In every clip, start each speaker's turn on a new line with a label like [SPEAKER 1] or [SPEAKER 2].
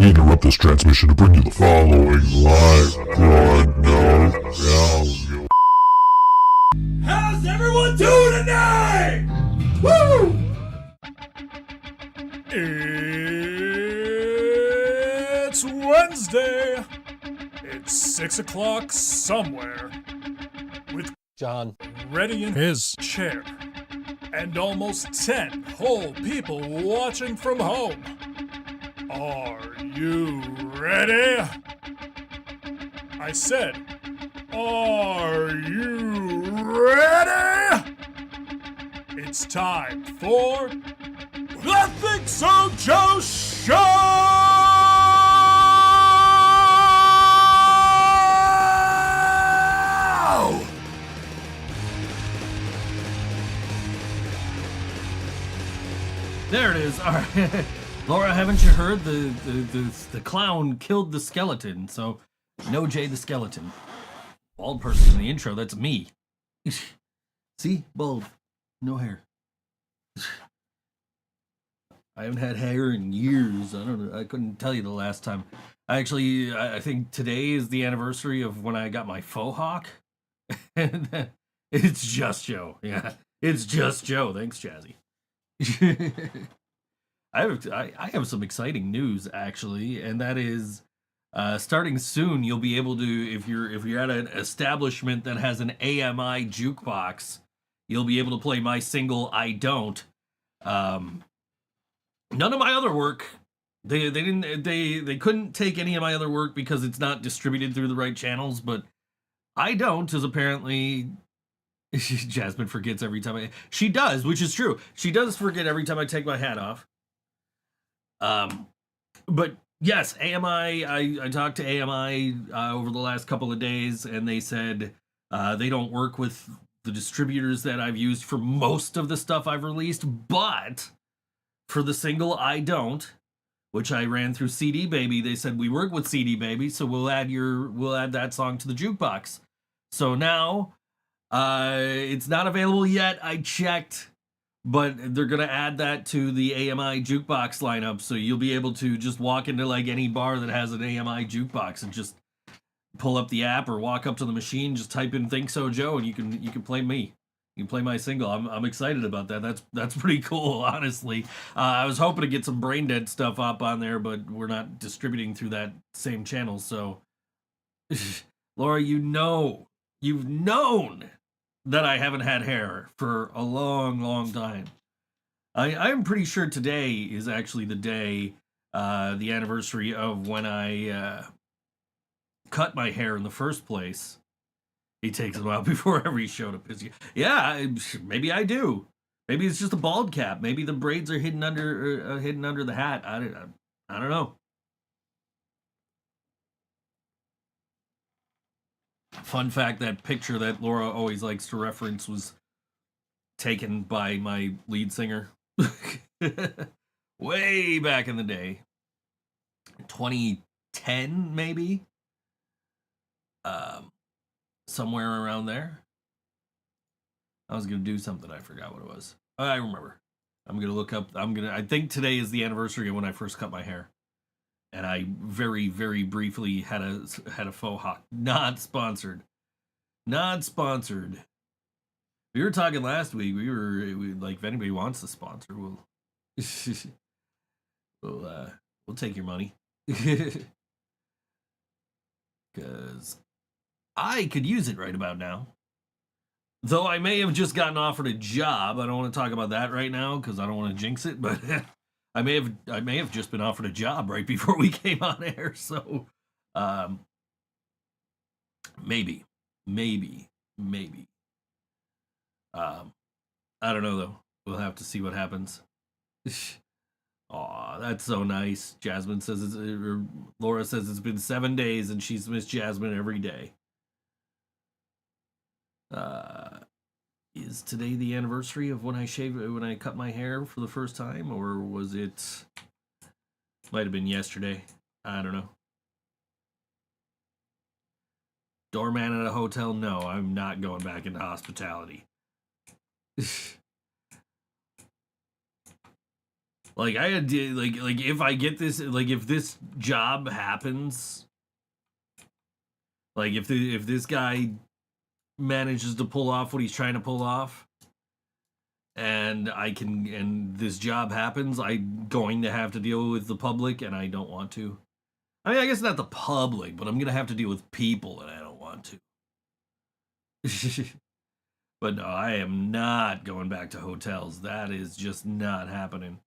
[SPEAKER 1] We interrupt this transmission to bring you the following live broadcast.
[SPEAKER 2] How's everyone doing tonight? Woo! It's Wednesday. It's 6 o'clock somewhere. With
[SPEAKER 3] John
[SPEAKER 2] ready in his chair. And almost 10 whole people watching from home. Are you ready? I said, are you ready? It's time for the ThinkSoJoE Show!
[SPEAKER 3] There it is. All right. Laura, haven't you heard? The clown killed the skeleton, so no Jay the skeleton. Bald person in the intro, that's me. See? Bald. No hair. I haven't had hair in years. I don't know. I couldn't tell you the last time. I think today is the anniversary of when I got my faux hawk. And it's just Joe. Yeah. It's just Joe. Thanks, Jazzy. I have some exciting news actually, and that is starting soon you'll be able to, if you're at an establishment that has an AMI jukebox, you'll be able to play my single I Don't. None of my other work, they couldn't take any of my other work because it's not distributed through the right channels, but I Don't is apparently Jasmine forgets every time she does, which is true. She does forget every time I take my hat off. But yes, AMI, I talked to AMI over the last couple of days, and they said they don't work with the distributors that I've used for most of the stuff I've released, but for the single I Don't, which I ran through CD Baby, they said we work with CD Baby, so we'll add that song to the jukebox. So now it's not available yet. I checked, but they're going to add that to the AMI jukebox lineup. So you'll be able to just walk into like any bar that has an AMI jukebox and just pull up the app or walk up to the machine, just type in ThinkSoJoE, and you can play me. You can play my single. I'm excited about that. That's pretty cool, honestly. I was hoping to get some Brain Dead stuff up on there, but we're not distributing through that same channel. So Laura, you've known that I haven't had hair for a long, long time. I'm pretty sure today is actually the day, the anniversary of when I cut my hair in the first place. It takes a while before every show to piss you. Yeah, maybe I do. Maybe it's just a bald cap. Maybe the braids are hidden under the hat. I don't know. Fun fact, that picture that Laura always likes to reference was taken by my lead singer. Way back in the day. 2010, maybe? Somewhere around there. I was going to do something. I forgot what it was. I remember. I'm going to look up. I think today is the anniversary of when I first cut my hair. And I very, very briefly had a faux hawk. Not sponsored. Not sponsored. We were talking last week. We like, if anybody wants to sponsor, we'll take your money. Because I could use it right about now. Though I may have just gotten offered a job. I don't want to talk about that right now because I don't want to jinx it, but I may have just been offered a job right before we came on air, so maybe. I don't know though. We'll have to see what happens. Aw, that's so nice. Jasmine says Laura says it's been 7 days and she's missed Jasmine every day. Is today the anniversary of when I cut my hair for the first time, or was it? Might have been yesterday. I don't know. Doorman at a hotel? No, I'm not going back into hospitality. Like I had to, like if I get this, like if this job happens, like if this guy manages to pull off what he's trying to pull off, and this job happens, I'm going to have to deal with the public, and I don't want to. I mean, I guess not the public, but I'm gonna have to deal with people, and I don't want to. But no, I am not going back to hotels. That is just not happening.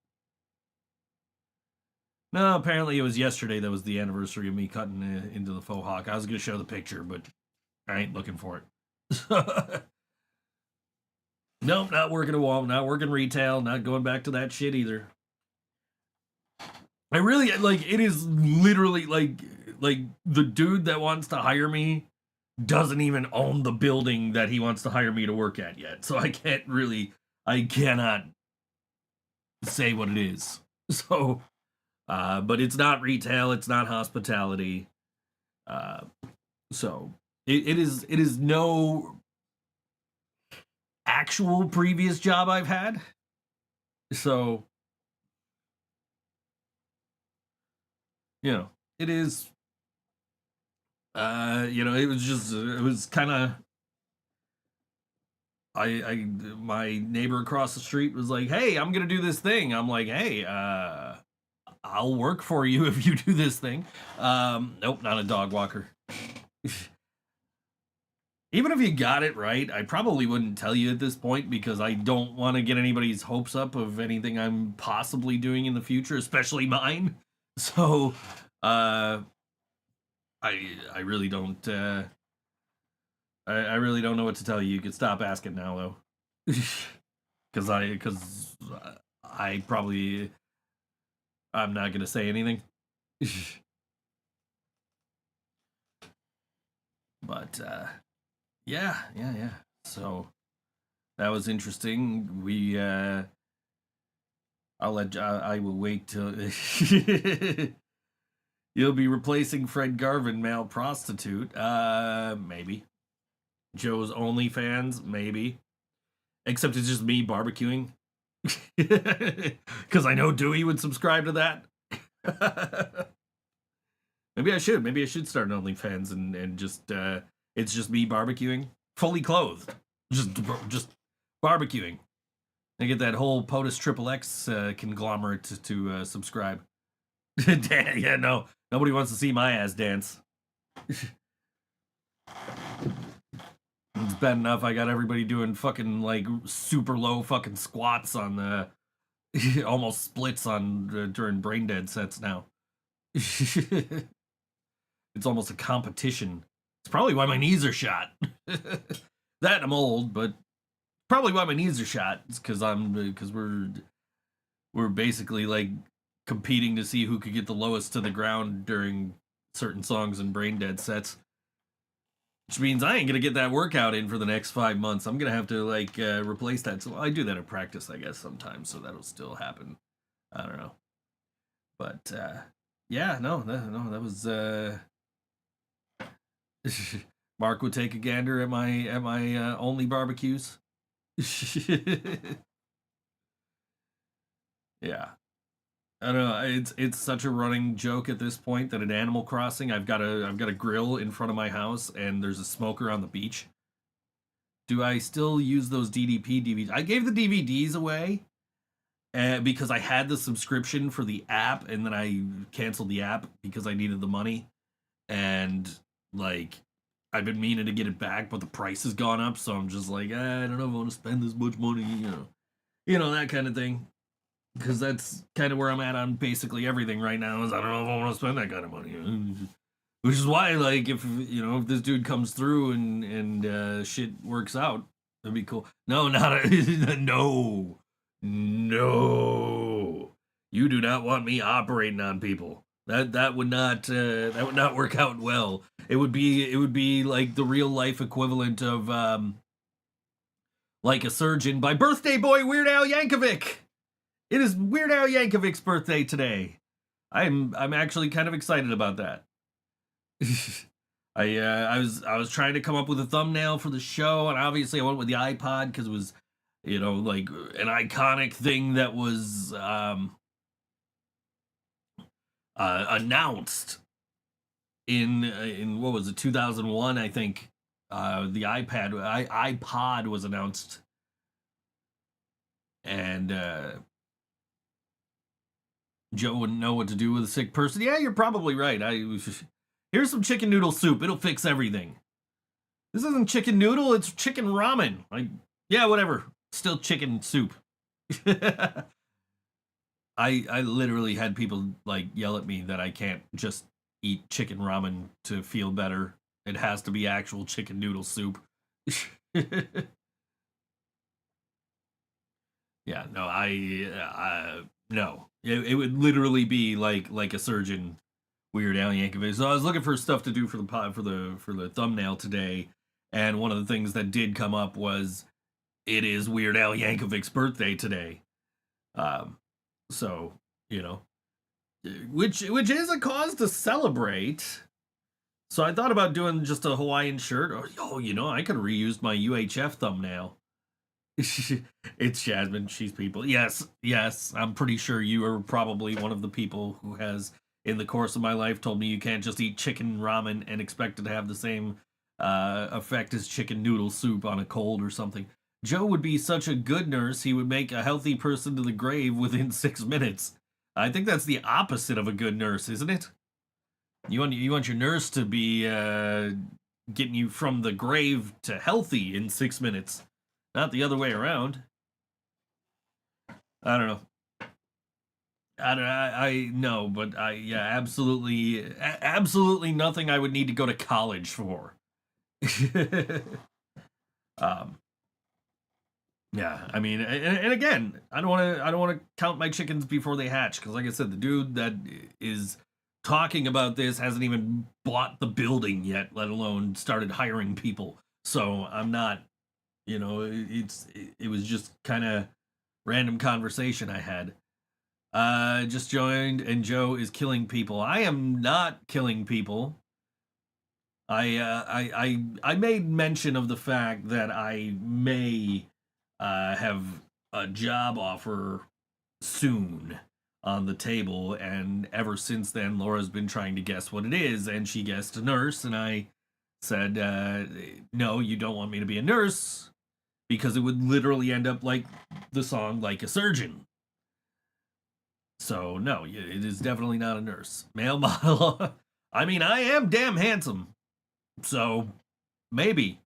[SPEAKER 3] No, apparently it was yesterday that was the anniversary of me cutting into the faux hawk. I was gonna show the picture, but I ain't looking for it. Nope, not working at Walmart, not working retail, not going back to that shit either. I really like it is literally like the dude that wants to hire me doesn't even own the building that he wants to hire me to work at yet. So I cannot say what it is. So but it's not retail, it's not hospitality. So it is no actual previous job I've had. So it is it was kind of I my neighbor across the street was like, "Hey, I'm going to do this thing." I'm like, "Hey, I'll work for you if you do this thing." Nope, not a dog walker. Even if you got it right, I probably wouldn't tell you at this point because I don't want to get anybody's hopes up of anything I'm possibly doing in the future, especially mine. So, I really don't I really don't know what to tell you. You could stop asking now though. Cuz I probably I'm not going to say anything. But yeah. So that was interesting. I will wait till you'll be replacing Fred Garvin, male prostitute. Maybe. Joe's OnlyFans, maybe. Except it's just me barbecuing. Because I know Dewey would subscribe to that. Maybe I should start an OnlyFans and just it's just me barbecuing, fully clothed, just barbecuing. I get that whole POTUS XXX conglomerate to subscribe. Yeah, no, nobody wants to see my ass dance. It's bad enough I got everybody doing fucking like super low fucking squats on the almost splits on during brain dead sets now. It's almost a competition. It's probably why my knees are shot. That I'm old, but probably why my knees are shot. It's because we're basically like competing to see who could get the lowest to the ground during certain songs and brain dead sets. Which means I ain't gonna get that workout in for the next 5 months. I'm gonna have to like replace that. So I do that in practice, I guess, sometimes. So that'll still happen. I don't know, but yeah, that was. Mark would take a gander at my only barbecues. Yeah. I don't know. It's such a running joke at this point that at Animal Crossing I've got a grill in front of my house and there's a smoker on the beach. Do I still use those DDP DVDs? I gave the DVDs away because I had the subscription for the app and then I canceled the app because I needed the money. And like I've been meaning to get it back, but the price has gone up, so I'm just like, I don't know if I want to spend this much money, you know that kind of thing. Because that's kind of where I'm at on basically everything right now. Is I don't know if I want to spend that kind of money, which is why, like, if this dude comes through and shit works out, that'd be cool. No, not a, no. You do not want me operating on people. That would not work out well. It would be like the real life equivalent of like a surgeon by Birthday Boy Weird Al Yankovic. It is Weird Al Yankovic's birthday today. I'm actually kind of excited about that. I was trying to come up with a thumbnail for the show, and obviously I went with the iPod because it was like an iconic thing that was announced in what was it, 2001, I think. The iPod was announced, and Joe wouldn't know what to do with a sick person. Yeah, you're probably right. Here's some chicken noodle soup. It'll fix everything. This isn't chicken noodle, it's chicken ramen. Like, yeah, whatever. Still chicken soup. I literally had people like yell at me that I can't just eat chicken ramen to feel better. It has to be actual chicken noodle soup. Yeah, no, no. It would literally be like a surgeon Weird Al Yankovic. So I was looking for stuff to do for the for the thumbnail today, and one of the things that did come up was it is Weird Al Yankovic's birthday today. So, you know, which is a cause to celebrate. So I thought about doing just a Hawaiian shirt. Or, oh, you know, I could have reused my UHF thumbnail. It's Jasmine. She's people. Yes, yes. I'm pretty sure you are probably one of the people who has, in the course of my life, told me you can't just eat chicken ramen and expect it to have the same effect as chicken noodle soup on a cold or something. Joe would be such a good nurse, he would make a healthy person to the grave within 6 minutes. I think that's the opposite of a good nurse, isn't it? You want your nurse to be getting you from the grave to healthy in 6 minutes, not the other way around. I don't know. I know, but yeah, absolutely nothing I would need to go to college for. Yeah, I mean, and again, I don't want to count my chickens before they hatch, because like I said, the dude that is talking about this hasn't even bought the building yet, let alone started hiring people. So I'm not, you know, it was just kind of random conversation I had. Just joined, and Joe is killing people. I am not killing people. I made mention of the fact that I may have a job offer soon on the table, and ever since then Laura's been trying to guess what it is, and she guessed a nurse, and I said, no, you don't want me to be a nurse, because it would literally end up like the song Like a Surgeon. So no, it is definitely not a nurse. Male model. I mean, I am damn handsome, so maybe.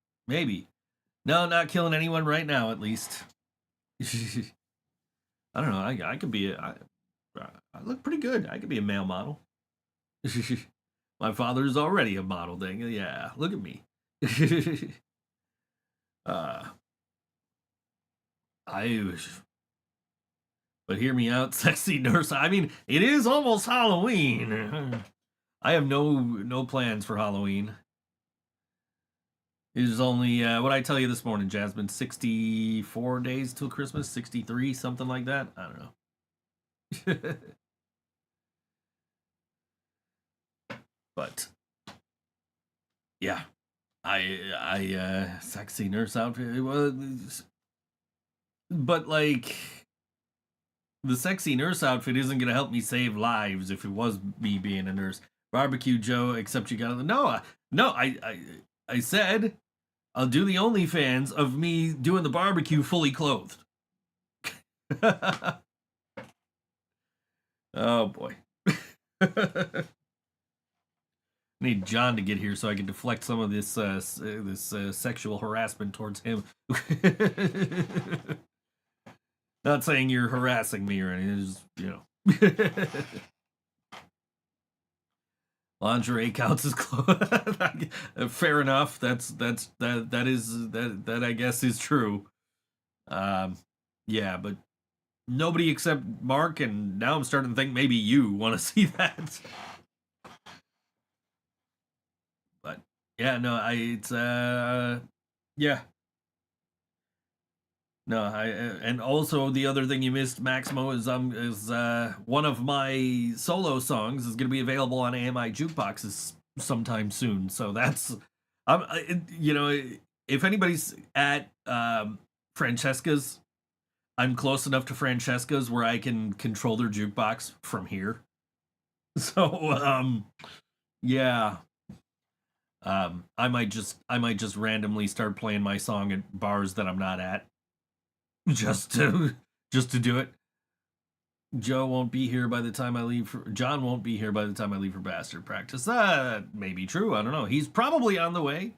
[SPEAKER 3] No, not killing anyone right now, at least. I don't know. I could be I look pretty good. I could be a male model. My father's already a model thing. Yeah, look at me. But hear me out, sexy nurse. I mean, it is almost Halloween. I have no plans for Halloween. It is only what I tell you this morning, Jasmine. 64 days till Christmas, 63, something like that. I don't know. But yeah, I sexy nurse outfit. It was, but like the sexy nurse outfit isn't gonna help me save lives if it was me being a nurse. Barbecue Joe, except you got no. I said I'll do the OnlyFans of me doing the barbecue fully clothed. Oh boy. Need John to get here so I can deflect some of this sexual harassment towards him. Not saying you're harassing me or anything, just, you know. Lingerie counts as clothes. Fair enough. That I guess is true. Yeah, but nobody except Mark, and now I'm starting to think maybe you want to see that. But yeah, no, it's yeah. No, and also the other thing you missed, Maximo, is one of my solo songs is going to be available on AMI jukeboxes sometime soon. So that's you know, if anybody's at Francesca's, I'm close enough to Francesca's where I can control their jukebox from here. So, yeah. I might just randomly start playing my song at bars that I'm not at, just to do it. Joe won't be here by the time I leave. John won't be here by the time I leave for bastard practice. That may be true. I don't know. He's probably on the way.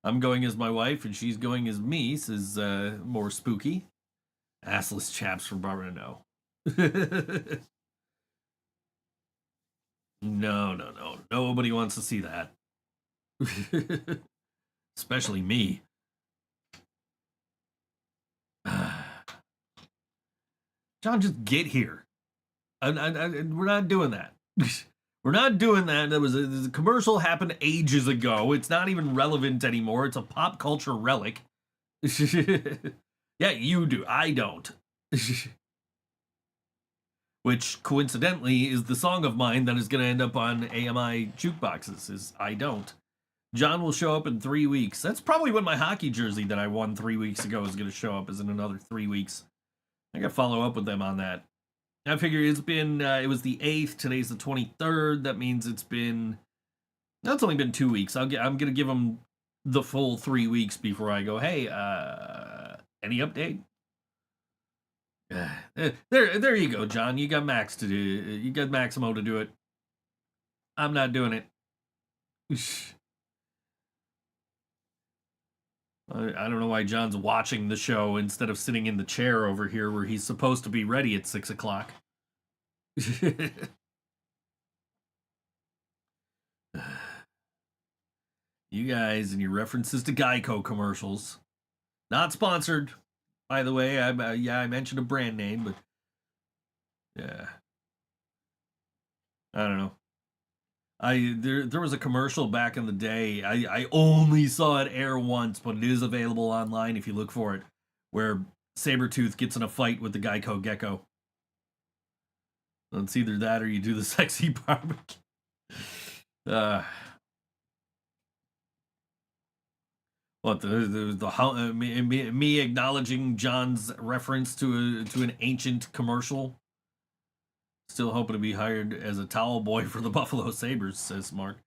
[SPEAKER 3] I'm going as my wife, and she's going as me. Says more spooky. Assless chaps from Barbara. No. No. Nobody wants to see that. Especially me. John, just get here. We're not doing that. We're not doing that. There was a commercial happened ages ago. It's not even relevant anymore. It's a pop culture relic. Yeah, you do. I don't. Which, coincidentally, is the song of mine that is going to end up on AMI jukeboxes, is I Don't. John will show up in 3 weeks. That's probably when my hockey jersey that I won 3 weeks ago is going to show up, is in another 3 weeks. I got to follow up with them on that. I figure it's been, it was the 8th, today's the 23rd. That means it's only been 2 weeks. I'm going to give them the full 3 weeks before I go, hey, any update? There you go, John. You got Max to do. You got Maximo to do it. I'm not doing it. I don't know why John's watching the show instead of sitting in the chair over here where he's supposed to be ready at 6 o'clock. You guys and your references to Geico commercials. Not sponsored, by the way. I mentioned a brand name, but yeah. I don't know. There was a commercial back in the day. I only saw it air once, but it is available online if you look for it, where Sabretooth gets in a fight with the Geico Gecko. It's either that or you do the sexy barbecue. What me acknowledging John's reference to an ancient commercial? Still hoping to be hired as a towel boy for the Buffalo Sabres, says Mark.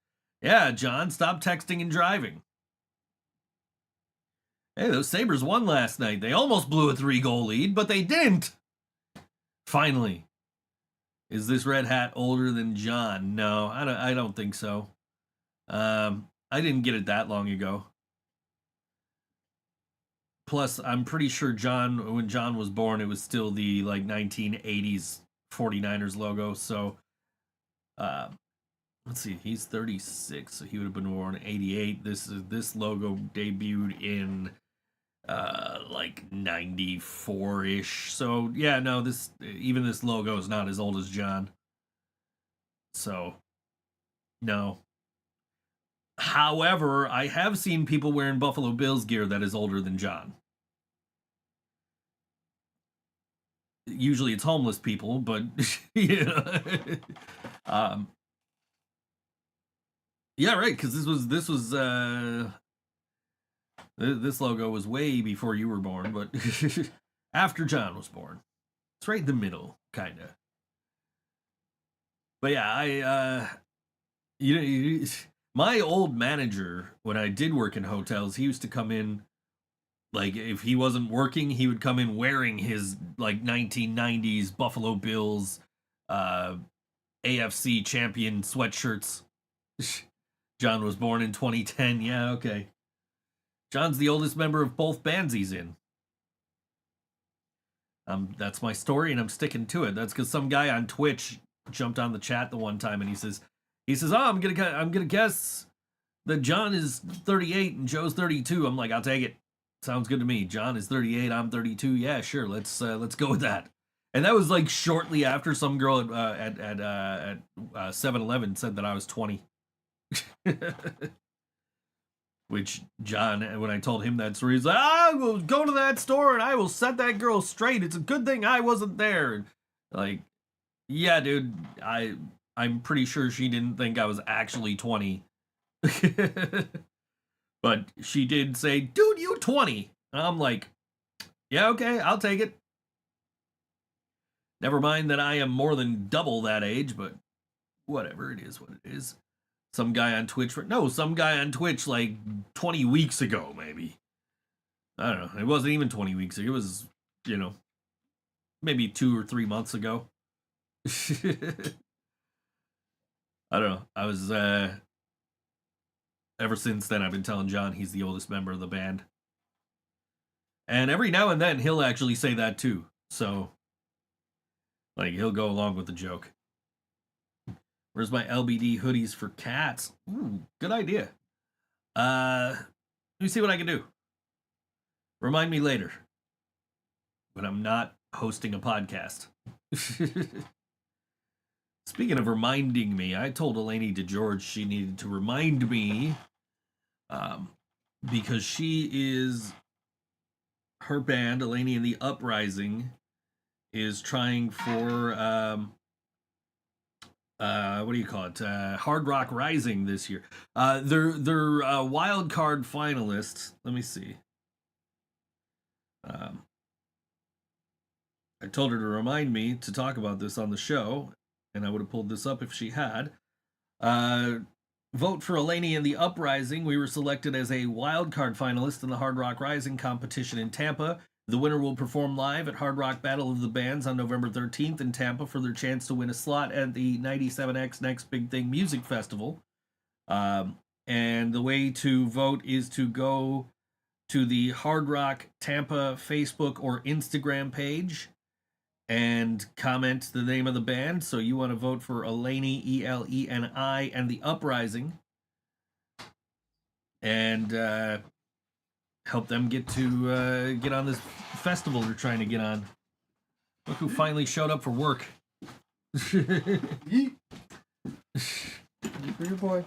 [SPEAKER 3] Yeah, John, stop texting and driving. Hey, those Sabres won last night. They almost blew a 3-goal lead, but they didn't. Finally. Is this red hat older than John? No, I don't think so. I didn't get it that long ago. Plus, I'm pretty sure when John was born, it was still the 1980s 49ers logo. So, let's see, he's 36, so he would have been born in 88. This logo debuted in 94-ish. So yeah, no, this logo is not as old as John. So no. However, I have seen people wearing Buffalo Bills gear that is older than John. Usually it's homeless people, but yeah, yeah, right. Because this logo was way before you were born, but after John was born. It's right in the middle, kind of. But yeah, my old manager, when I did work in hotels, he used to come in, if he wasn't working, he would come in wearing his 1990s Buffalo Bills AFC champion sweatshirts. John was born in 2010. Yeah, okay. John's the oldest member of both bands he's in. That's my story, and I'm sticking to it. That's because some guy on Twitch jumped on the chat the one time, and he says, "Oh, I'm gonna guess that John is 38 and Joe's 32." I'm like, "I'll take it. Sounds good to me. John is 38. I'm 32. Yeah, sure. Let's go with that." And that was shortly after some girl at 7-Eleven said that I was 20. Which John, when I told him that story, he's like, "I will go to that store and I will set that girl straight. It's a good thing I wasn't there." Yeah, dude, I'm pretty sure she didn't think I was actually 20. But she did say, "Dude, you 20." And I'm like, "Yeah, okay, I'll take it." Never mind that I am more than double that age, but whatever, it is what it is. Some guy on Twitch like 20 weeks ago, maybe. I don't know. It wasn't even 20 weeks ago. It was, maybe 2 or 3 months ago. I don't know. I was, ever since then, I've been telling John he's the oldest member of the band. And every now and then, he'll actually say that too. So, like, he'll go along with the joke. Where's my LBD hoodies for cats? Ooh, good idea. Let me see what I can do. Remind me later. When I'm not hosting a podcast. Speaking of reminding me, I told Eleni DeGeorge she needed to remind me because her band, Eleni and the Uprising, is trying for what do you call it? Hard Rock Rising this year. They're wild card finalists. Let me see. I told her to remind me to talk about this on the show, and I would have pulled this up if she had. Vote for Eleni and the Uprising. We were selected as a wild card finalist in the Hard Rock Rising competition in Tampa. The winner will perform live at Hard Rock Battle of the Bands on November 13th in Tampa for their chance to win a slot at the 97X Next Big Thing Music Festival. And the way to vote is to go to the Hard Rock Tampa Facebook or Instagram page and comment the name of the band. So you want to vote for Eleni, Eleni, and the Uprising. And help them get on this festival they're trying to get on. Look who finally showed up for work.
[SPEAKER 4] Yeet. For your boy.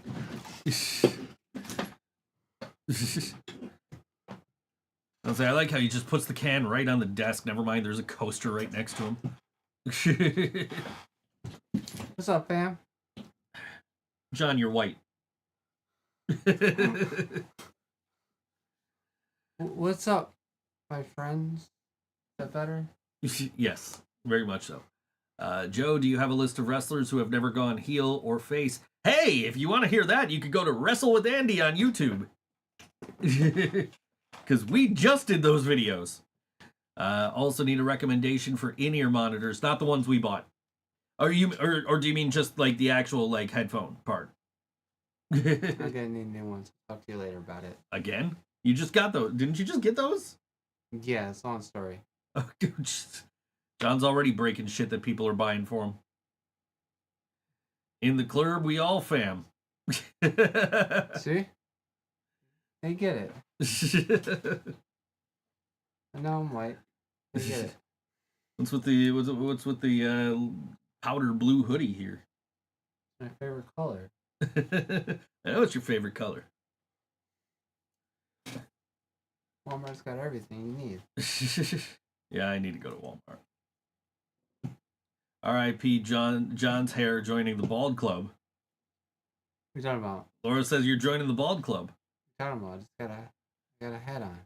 [SPEAKER 3] I like how he just puts the can right on the desk. Never mind, there's a coaster right next to him.
[SPEAKER 4] What's up, fam?
[SPEAKER 3] John, you're white.
[SPEAKER 4] What's up, my friends? Is that better?
[SPEAKER 3] Yes, very much so. Joe, do you have a list of wrestlers who have never gone heel or face? Hey, if you want to hear that, you could go to Wrestle with Andy on YouTube. Because we just did those videos. Also need a recommendation for in-ear monitors, not the ones we bought. Or do you mean just like the actual like headphone part?
[SPEAKER 4] I'm gonna need new ones. Talk to you later about it.
[SPEAKER 3] Again? You just got those. Didn't you just get those?
[SPEAKER 4] Yeah, it's a long story.
[SPEAKER 3] Oh, John's already breaking shit that people are buying for him. In the club, we all fam.
[SPEAKER 4] See? They get it. I know I'm white. They get it.
[SPEAKER 3] What's with the powder blue hoodie here?
[SPEAKER 4] My favorite color.
[SPEAKER 3] I know it's your favorite color.
[SPEAKER 4] Walmart's got everything you need.
[SPEAKER 3] Yeah, I need to go to Walmart. R.I.P. John's hair joining the Bald Club.
[SPEAKER 4] What are you talking about?
[SPEAKER 3] Laura says you're joining the Bald Club.
[SPEAKER 4] What are you talking about? I got a hat on.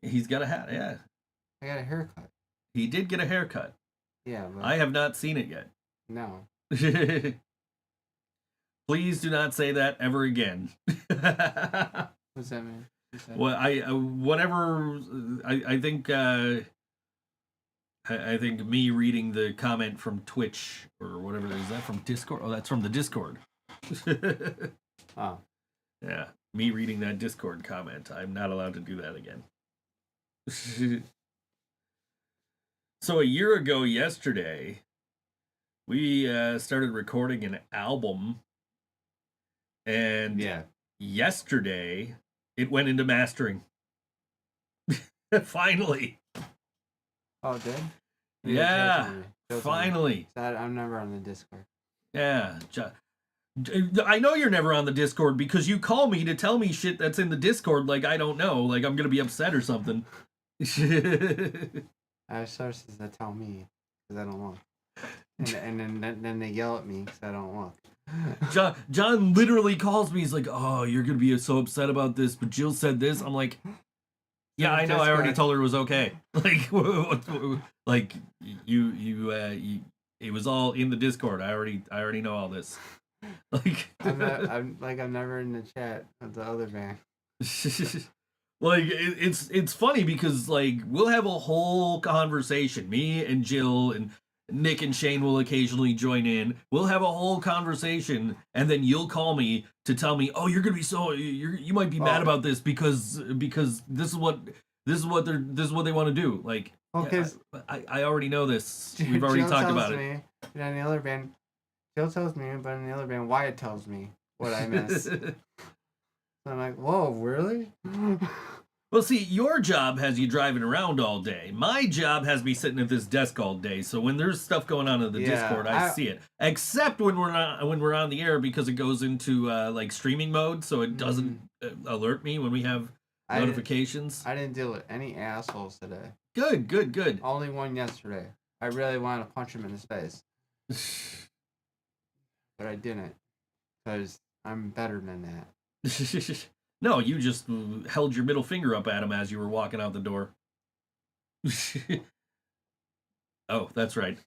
[SPEAKER 3] He's got a hat, yeah.
[SPEAKER 4] I got a haircut.
[SPEAKER 3] He did get a haircut.
[SPEAKER 4] Yeah, but
[SPEAKER 3] I have not seen it yet.
[SPEAKER 4] no.
[SPEAKER 3] Please do not say that ever again.
[SPEAKER 4] What's that mean?
[SPEAKER 3] Well, I think me reading the comment from Twitch or whatever, is that from Discord? Oh, that's from the Discord.
[SPEAKER 4] Oh.
[SPEAKER 3] Yeah, me reading that Discord comment. I'm not allowed to do that again. So a year ago yesterday, we started recording an album, and yesterday it went into mastering. Finally.
[SPEAKER 4] Oh, it did?
[SPEAKER 3] Yeah, finally.
[SPEAKER 4] I'm never on the Discord.
[SPEAKER 3] Yeah. I know you're never on the Discord because you call me to tell me shit that's in the Discord like I don't know, like I'm going to be upset or something.
[SPEAKER 4] I have sources that tell me because I don't look. And then they yell at me because I don't look.
[SPEAKER 3] John literally calls me. He's like, "Oh, you're gonna be so upset about this, but Jill said this." I'm like, "Yeah, I know. I already told her it was okay." Like, you, it was all in the Discord. I already know all this. Like,
[SPEAKER 4] I'm never in the chat of the other band.
[SPEAKER 3] like it's funny because like we'll have a whole conversation. Me and Jill and Nick and Shane will occasionally join in. We'll have a whole conversation, and then you'll call me to tell me, "Oh, you're gonna be you might be mad about this because this is what they want to do." Like,
[SPEAKER 4] Because
[SPEAKER 3] I already know this. We've already talked about it.
[SPEAKER 4] And then the other band, Jill tells me, but in the other band, Wyatt tells me what I miss. So I'm like, whoa, really?
[SPEAKER 3] Well, see, your job has you driving around all day. My job has me sitting at this desk all day. So when there's stuff going on in the Discord, I see it. Except when we're on the air because it goes into like streaming mode, so it doesn't alert me when we have notifications.
[SPEAKER 4] I didn't deal with any assholes today.
[SPEAKER 3] Good.
[SPEAKER 4] Only one yesterday. I really wanted to punch him in his face, but I didn't because I'm better than that.
[SPEAKER 3] No, you just held your middle finger up at him as you were walking out the door. Oh, that's right.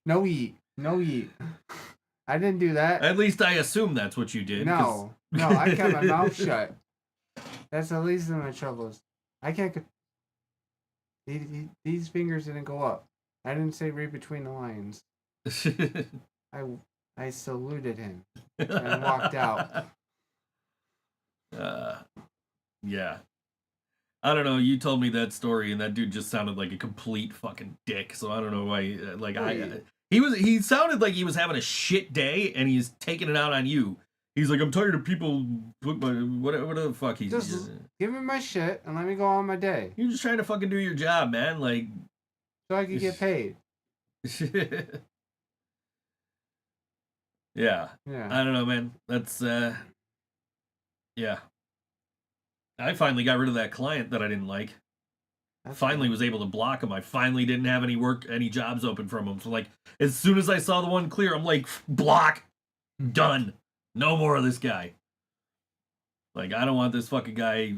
[SPEAKER 4] No eat. I didn't do that.
[SPEAKER 3] At least I assume that's what you did.
[SPEAKER 4] No, I kept my mouth shut. That's the least of my troubles. I can't. These fingers didn't go up. I didn't say read between the lines. I saluted him and walked out.
[SPEAKER 3] Yeah. I don't know. You told me that story, and that dude just sounded like a complete fucking dick. So I don't know why. He sounded like he was having a shit day, and he's taking it out on you. He's like, I'm tired of people put my whatever the fuck he's
[SPEAKER 4] just give me my shit and let me go on my day.
[SPEAKER 3] You're just trying to fucking do your job, man. Like,
[SPEAKER 4] so I could get paid.
[SPEAKER 3] Yeah. I don't know, man. That's yeah. I finally got rid of that client that I didn't like. Finally was able to block him. I finally didn't have any jobs open from him. So like as soon as I saw the one clear, I'm like, block. Done. No more of this guy. Like, I don't want this fucking guy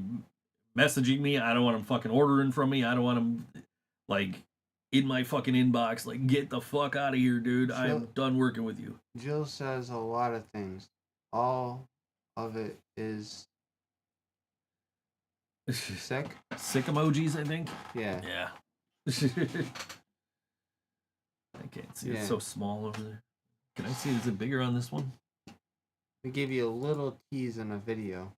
[SPEAKER 3] messaging me. I don't want him fucking ordering from me. I don't want him like in my fucking inbox. Like, get the fuck out of here, dude. I am done working with you.
[SPEAKER 4] Jill says a lot of things. All of it is sick.
[SPEAKER 3] Sick emojis, I think.
[SPEAKER 4] Yeah.
[SPEAKER 3] I can't see. It's so small over there. Can I see? Is it bigger on this one?
[SPEAKER 4] We gave you a little tease in a video.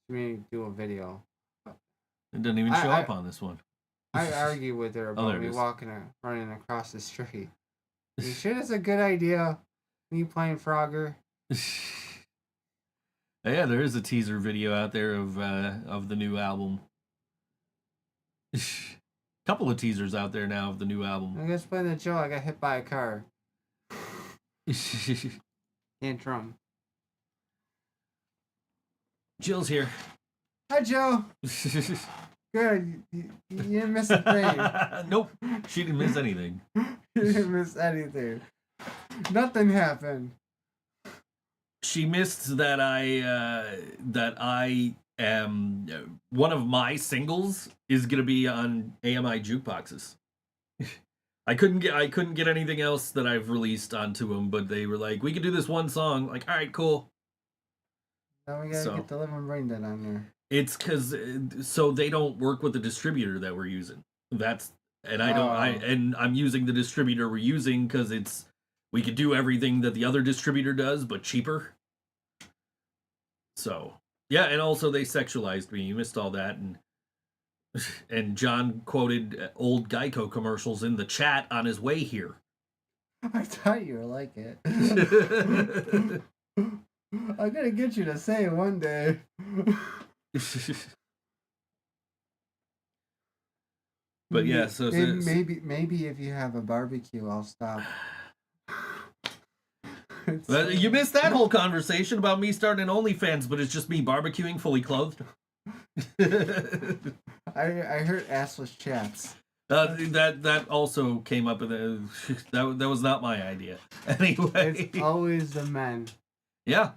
[SPEAKER 4] We do a video.
[SPEAKER 3] It doesn't even show up on this one.
[SPEAKER 4] I argue with her about me running across the street. You sure it's a good idea? Me playing Frogger?
[SPEAKER 3] Yeah, there is a teaser video out there of the new album. Couple of teasers out there now of the new album.
[SPEAKER 4] I guess playing the Joe, I got hit by a car. Tantrum.
[SPEAKER 3] Jill's here.
[SPEAKER 4] Hi, Joe. Good. You didn't miss a thing.
[SPEAKER 3] Nope. She didn't miss anything.
[SPEAKER 4] You didn't miss anything. Nothing happened.
[SPEAKER 3] She missed that I am one of my singles is gonna be on AMI jukeboxes. I couldn't get anything else that I've released onto them, but they were like, we could do this one song. Like, all right, cool.
[SPEAKER 4] Now we gotta get the Live and Bring That on there.
[SPEAKER 3] It's because so they don't work with the distributor that we're using. I'm using the distributor we're using because we could do everything that the other distributor does, but cheaper. So yeah, and also they sexualized me. You missed all that, and John quoted old Geico commercials in the chat on his way here.
[SPEAKER 4] I thought you were like it. I'm gonna get you to say it one day.
[SPEAKER 3] But yeah, so
[SPEAKER 4] maybe if you have a barbecue, I'll stop.
[SPEAKER 3] You missed that whole conversation about me starting an OnlyFans, but it's just me barbecuing fully clothed.
[SPEAKER 4] I heard assless chats.
[SPEAKER 3] That also came up in that was not my idea. Anyway,
[SPEAKER 4] it's always the men.
[SPEAKER 3] Yeah.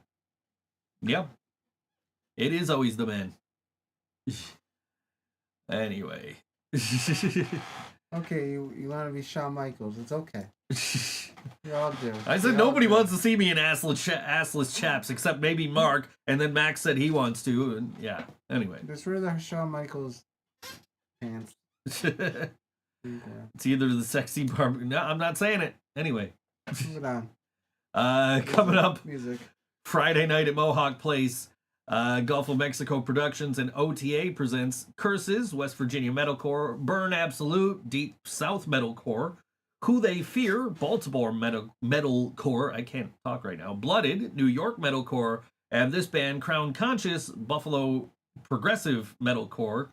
[SPEAKER 3] It is always the men. Anyway.
[SPEAKER 4] Okay, you want to be Shawn Michaels. It's okay. You all do.
[SPEAKER 3] I said nobody wants to see me in assless chaps except maybe Mark, and then Max said he wants to, and yeah. Anyway.
[SPEAKER 4] Just wear the Shawn Michaels pants.
[SPEAKER 3] It's either the sexy barb. No, I'm not saying it. Anyway.
[SPEAKER 4] Move it on.
[SPEAKER 3] Coming up
[SPEAKER 4] Music.
[SPEAKER 3] Friday night at Mohawk Place. Gulf of Mexico Productions and OTA presents Curses, West Virginia Metalcore, Burn Absolute, Deep South Metalcore, Who They Fear, Baltimore Metalcore, I can't talk right now, Blooded, New York Metalcore, and this band, Crown Conscious, Buffalo Progressive Metalcore,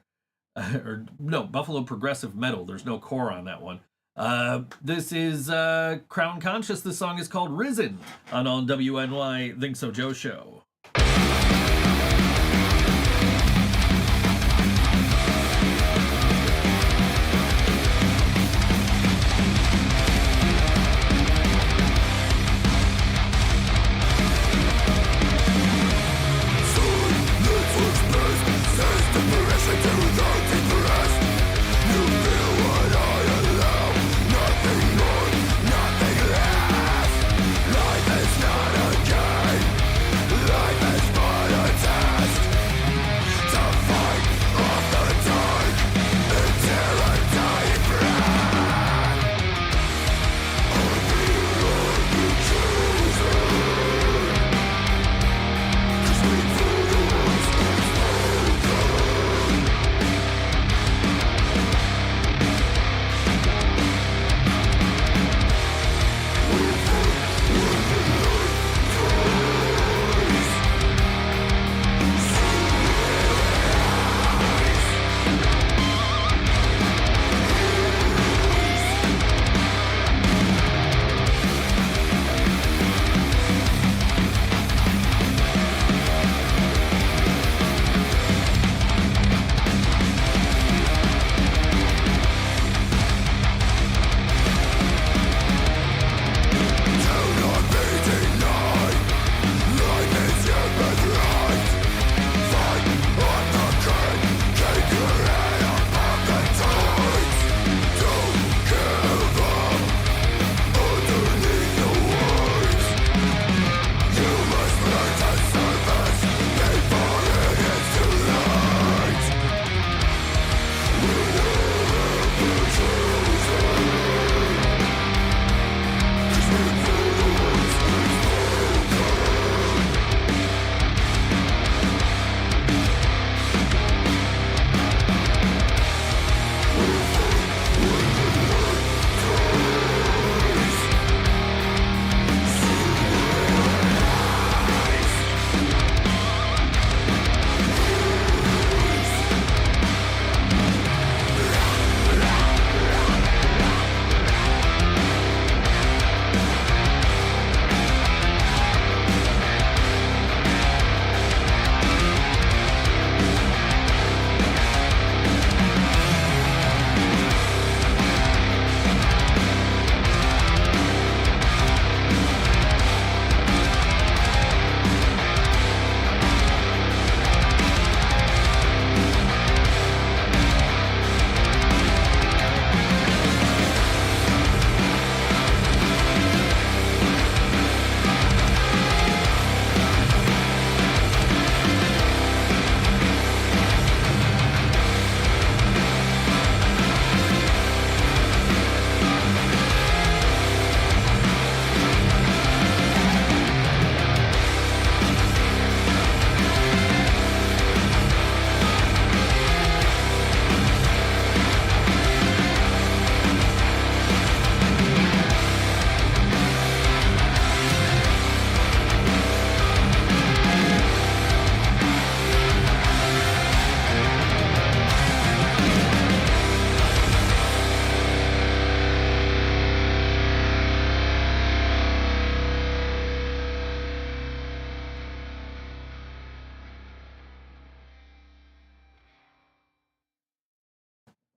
[SPEAKER 3] Buffalo Progressive Metal, there's no core on that one. This is Crown Conscious, the song is called Risen on all WNY ThinkSoJoE show.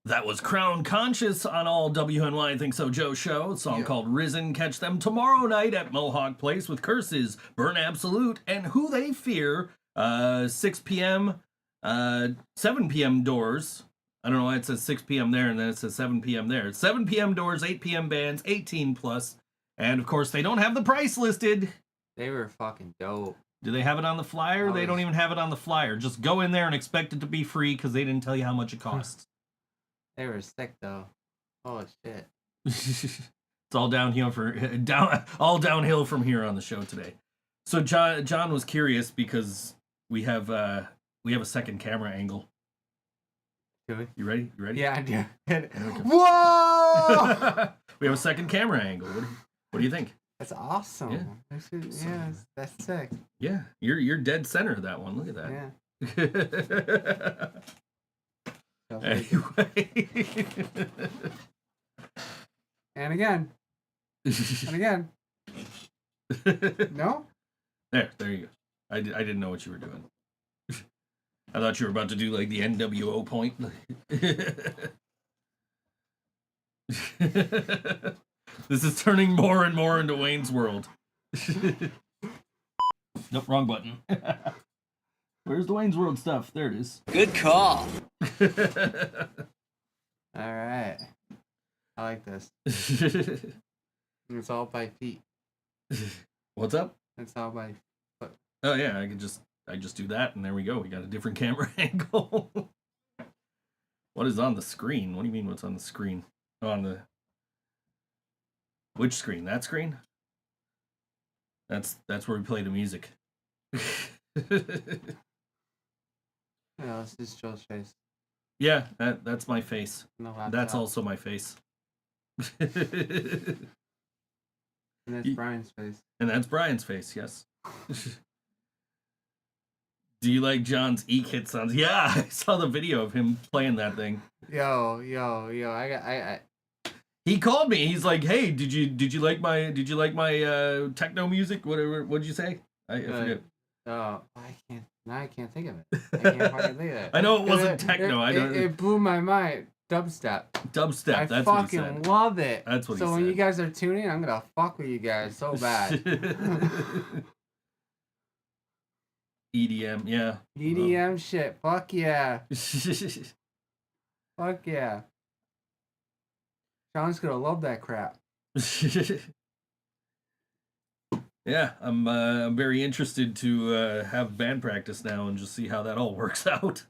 [SPEAKER 3] That was Crown Conscious on all WNY ThinkSoJoE show. A song called Risen. Catch them tomorrow night at Mohawk Place with Curses, Burn Absolute, and Who They Fear. 6 p.m., 7 p.m. doors. I don't know why it says 6 p.m. there and then it says 7 p.m. there. It's 7 p.m. doors, 8 p.m. bands, 18 plus. And of course, they don't have the price listed.
[SPEAKER 4] They were fucking dope.
[SPEAKER 3] Do they have it on the flyer? They don't even have it on the flyer. Just go in there and expect it to be free because they didn't tell you how much it costs.
[SPEAKER 4] They were sick though. Holy shit.
[SPEAKER 3] It's all downhill downhill from here on the show today. So John was curious because we have a second camera angle.
[SPEAKER 4] Do we?
[SPEAKER 3] You ready? You ready?
[SPEAKER 4] Yeah, I do. Whoa!
[SPEAKER 3] We have a second camera angle. What do you think?
[SPEAKER 4] That's awesome.
[SPEAKER 3] Yeah.
[SPEAKER 4] That's sick.
[SPEAKER 3] Yeah, you're dead center of that one. Look at that.
[SPEAKER 4] Yeah.
[SPEAKER 3] Anyway.
[SPEAKER 4] And again. And again. No?
[SPEAKER 3] There you go. I didn't know what you were doing. I thought you were about to do like the NWO point. This is turning more and more into Wayne's World. Nope, wrong button. Where's the Wayne's World stuff? There it is.
[SPEAKER 5] Good call.
[SPEAKER 4] All right. I like this. It's all by feet.
[SPEAKER 3] What's up?
[SPEAKER 4] It's all by foot.
[SPEAKER 3] Oh yeah, I just do that and there we go. We got a different camera angle. What is on the screen? What do you mean what's on the screen? Oh, on the which screen? That screen? That's where we play the music.
[SPEAKER 4] No, this is Joe's face.
[SPEAKER 3] Yeah, that's my face.
[SPEAKER 4] No laptop.
[SPEAKER 3] That's also my face.
[SPEAKER 4] And that's Brian's face.
[SPEAKER 3] And that's Brian's face, yes. Do you like John's E-Kit sounds? Yeah, I saw the video of him playing that thing.
[SPEAKER 4] Yo, I
[SPEAKER 3] He called me. He's like, "Hey, did you like my techno music? What'd you say? I forget."
[SPEAKER 4] I can't think of it. I can't fucking think of it.
[SPEAKER 3] I know it wasn't techno.
[SPEAKER 4] It blew my mind. Dubstep.
[SPEAKER 3] Dubstep. That's
[SPEAKER 4] I
[SPEAKER 3] what he
[SPEAKER 4] fucking
[SPEAKER 3] said.
[SPEAKER 4] love it.
[SPEAKER 3] That's what he
[SPEAKER 4] said. So
[SPEAKER 3] said.
[SPEAKER 4] when you guys are tuning, I'm gonna fuck with you guys so bad.
[SPEAKER 3] EDM, yeah.
[SPEAKER 4] EDM shit. Fuck yeah. Fuck yeah. Sean's gonna love that crap.
[SPEAKER 3] Yeah, I'm very interested to have band practice now and just see how that all works out.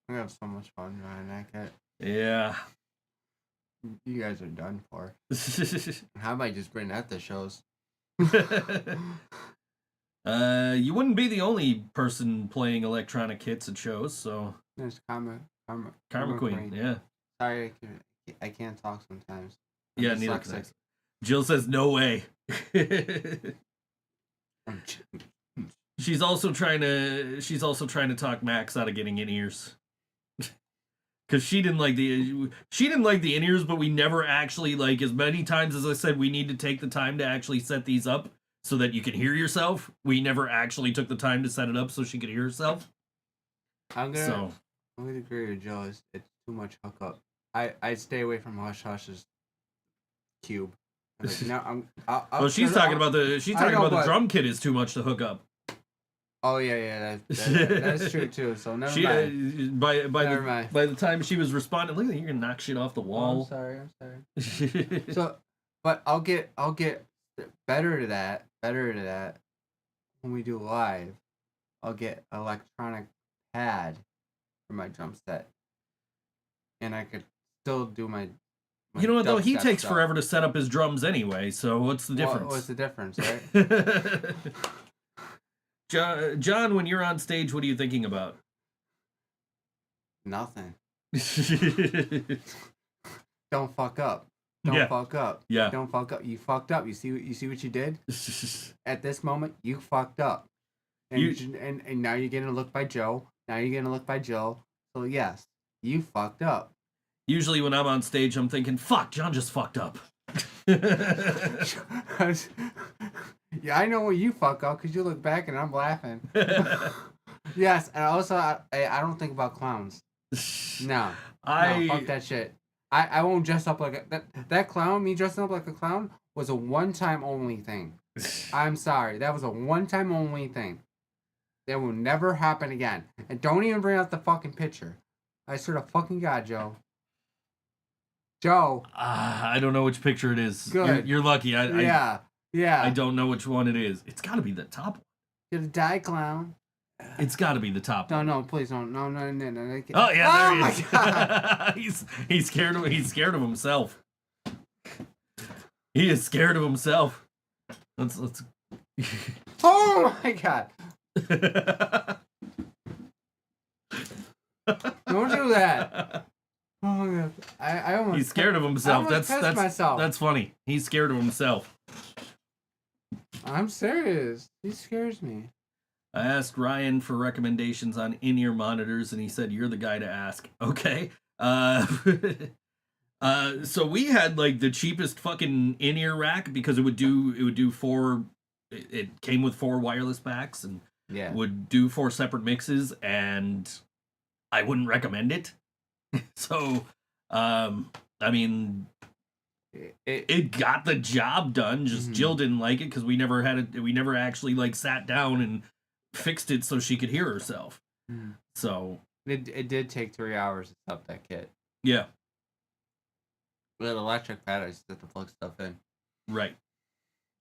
[SPEAKER 4] I have so much fun running that kit.
[SPEAKER 3] Yeah.
[SPEAKER 4] You guys are done for. How about I just bring that to shows?
[SPEAKER 3] You wouldn't be the only person playing electronic kits at shows, so.
[SPEAKER 4] There's Karma
[SPEAKER 3] Queen, yeah.
[SPEAKER 4] Sorry, I can't talk sometimes.
[SPEAKER 3] Yeah, neither can I. Jill says no way. She's also trying to talk Max out of getting in-ears. Cause she didn't like the in-ears, but we never actually, like, as many times as I said we need to take the time to actually set these up so that you can hear yourself. We never actually took the time to set it up so she could hear herself.
[SPEAKER 4] I'm gonna agree with Joe. It's too much hookup. I stay away from Hush Hush's cube.
[SPEAKER 3] Well, she's talking about the drum kit is too much to hook up.
[SPEAKER 4] Oh yeah, that's true too. So never mind.
[SPEAKER 3] By the time she was responding, look, you're gonna knock shit off the wall.
[SPEAKER 4] Oh, I'm sorry. So, but I'll get better to that when we do live. I'll get electronic pad for my drum set, and I could still do my
[SPEAKER 3] you know what though? He takes
[SPEAKER 4] stuff.
[SPEAKER 3] Forever to set up his drums anyway. So what's the difference?
[SPEAKER 4] What's the difference, right?
[SPEAKER 3] John, when you're on stage, what are you thinking about?
[SPEAKER 4] Nothing. Don't fuck up. Don't fuck up.
[SPEAKER 3] Yeah.
[SPEAKER 4] Don't fuck up. You fucked up. You see what you did? At this moment, you fucked up. And now you're getting a look by Joe. So yes, you fucked up.
[SPEAKER 3] Usually when I'm on stage, I'm thinking, fuck, John just fucked up.
[SPEAKER 4] Yeah, I know when you fuck up because you look back and I'm laughing. Yes, and also I don't think about clowns. No, fuck that shit. I won't dress up like that clown. Me dressing up like a clown was a one-time only thing. I'm sorry, that was a one-time only thing. That will never happen again. And don't even bring out the fucking picture. I swear to fucking God, Joe. Joe.
[SPEAKER 3] I don't know which picture it is.
[SPEAKER 4] Good.
[SPEAKER 3] You're lucky.
[SPEAKER 4] Yeah.
[SPEAKER 3] I don't know which one it is. It's got to be the top one.
[SPEAKER 4] You're the die clown.
[SPEAKER 3] It's got to be the top one.
[SPEAKER 4] No, please don't. No.
[SPEAKER 3] Oh yeah, there he
[SPEAKER 4] my
[SPEAKER 3] is.
[SPEAKER 4] God.
[SPEAKER 3] he's scared of himself. He is scared of himself. Let's
[SPEAKER 4] Oh my God. Don't do that. Oh my God. I almost.
[SPEAKER 3] He's scared of himself.
[SPEAKER 4] I almost pissed myself.
[SPEAKER 3] That's funny. He's scared of himself.
[SPEAKER 4] I'm serious. He scares me.
[SPEAKER 3] I asked Ryan for recommendations on in-ear monitors, and he said, "You're the guy to ask." Okay. So we had like the cheapest fucking in-ear rack because it would do 4. It came with 4 wireless packs and would do 4 separate mixes, and I wouldn't recommend it. So, I mean, it got the job done. Just Jill didn't like it because we never actually like sat down and fixed it so she could hear herself. So
[SPEAKER 4] it did take 3 hours to set up that kit.
[SPEAKER 3] Yeah.
[SPEAKER 4] With electric pad, I just had to plug stuff in.
[SPEAKER 3] Right.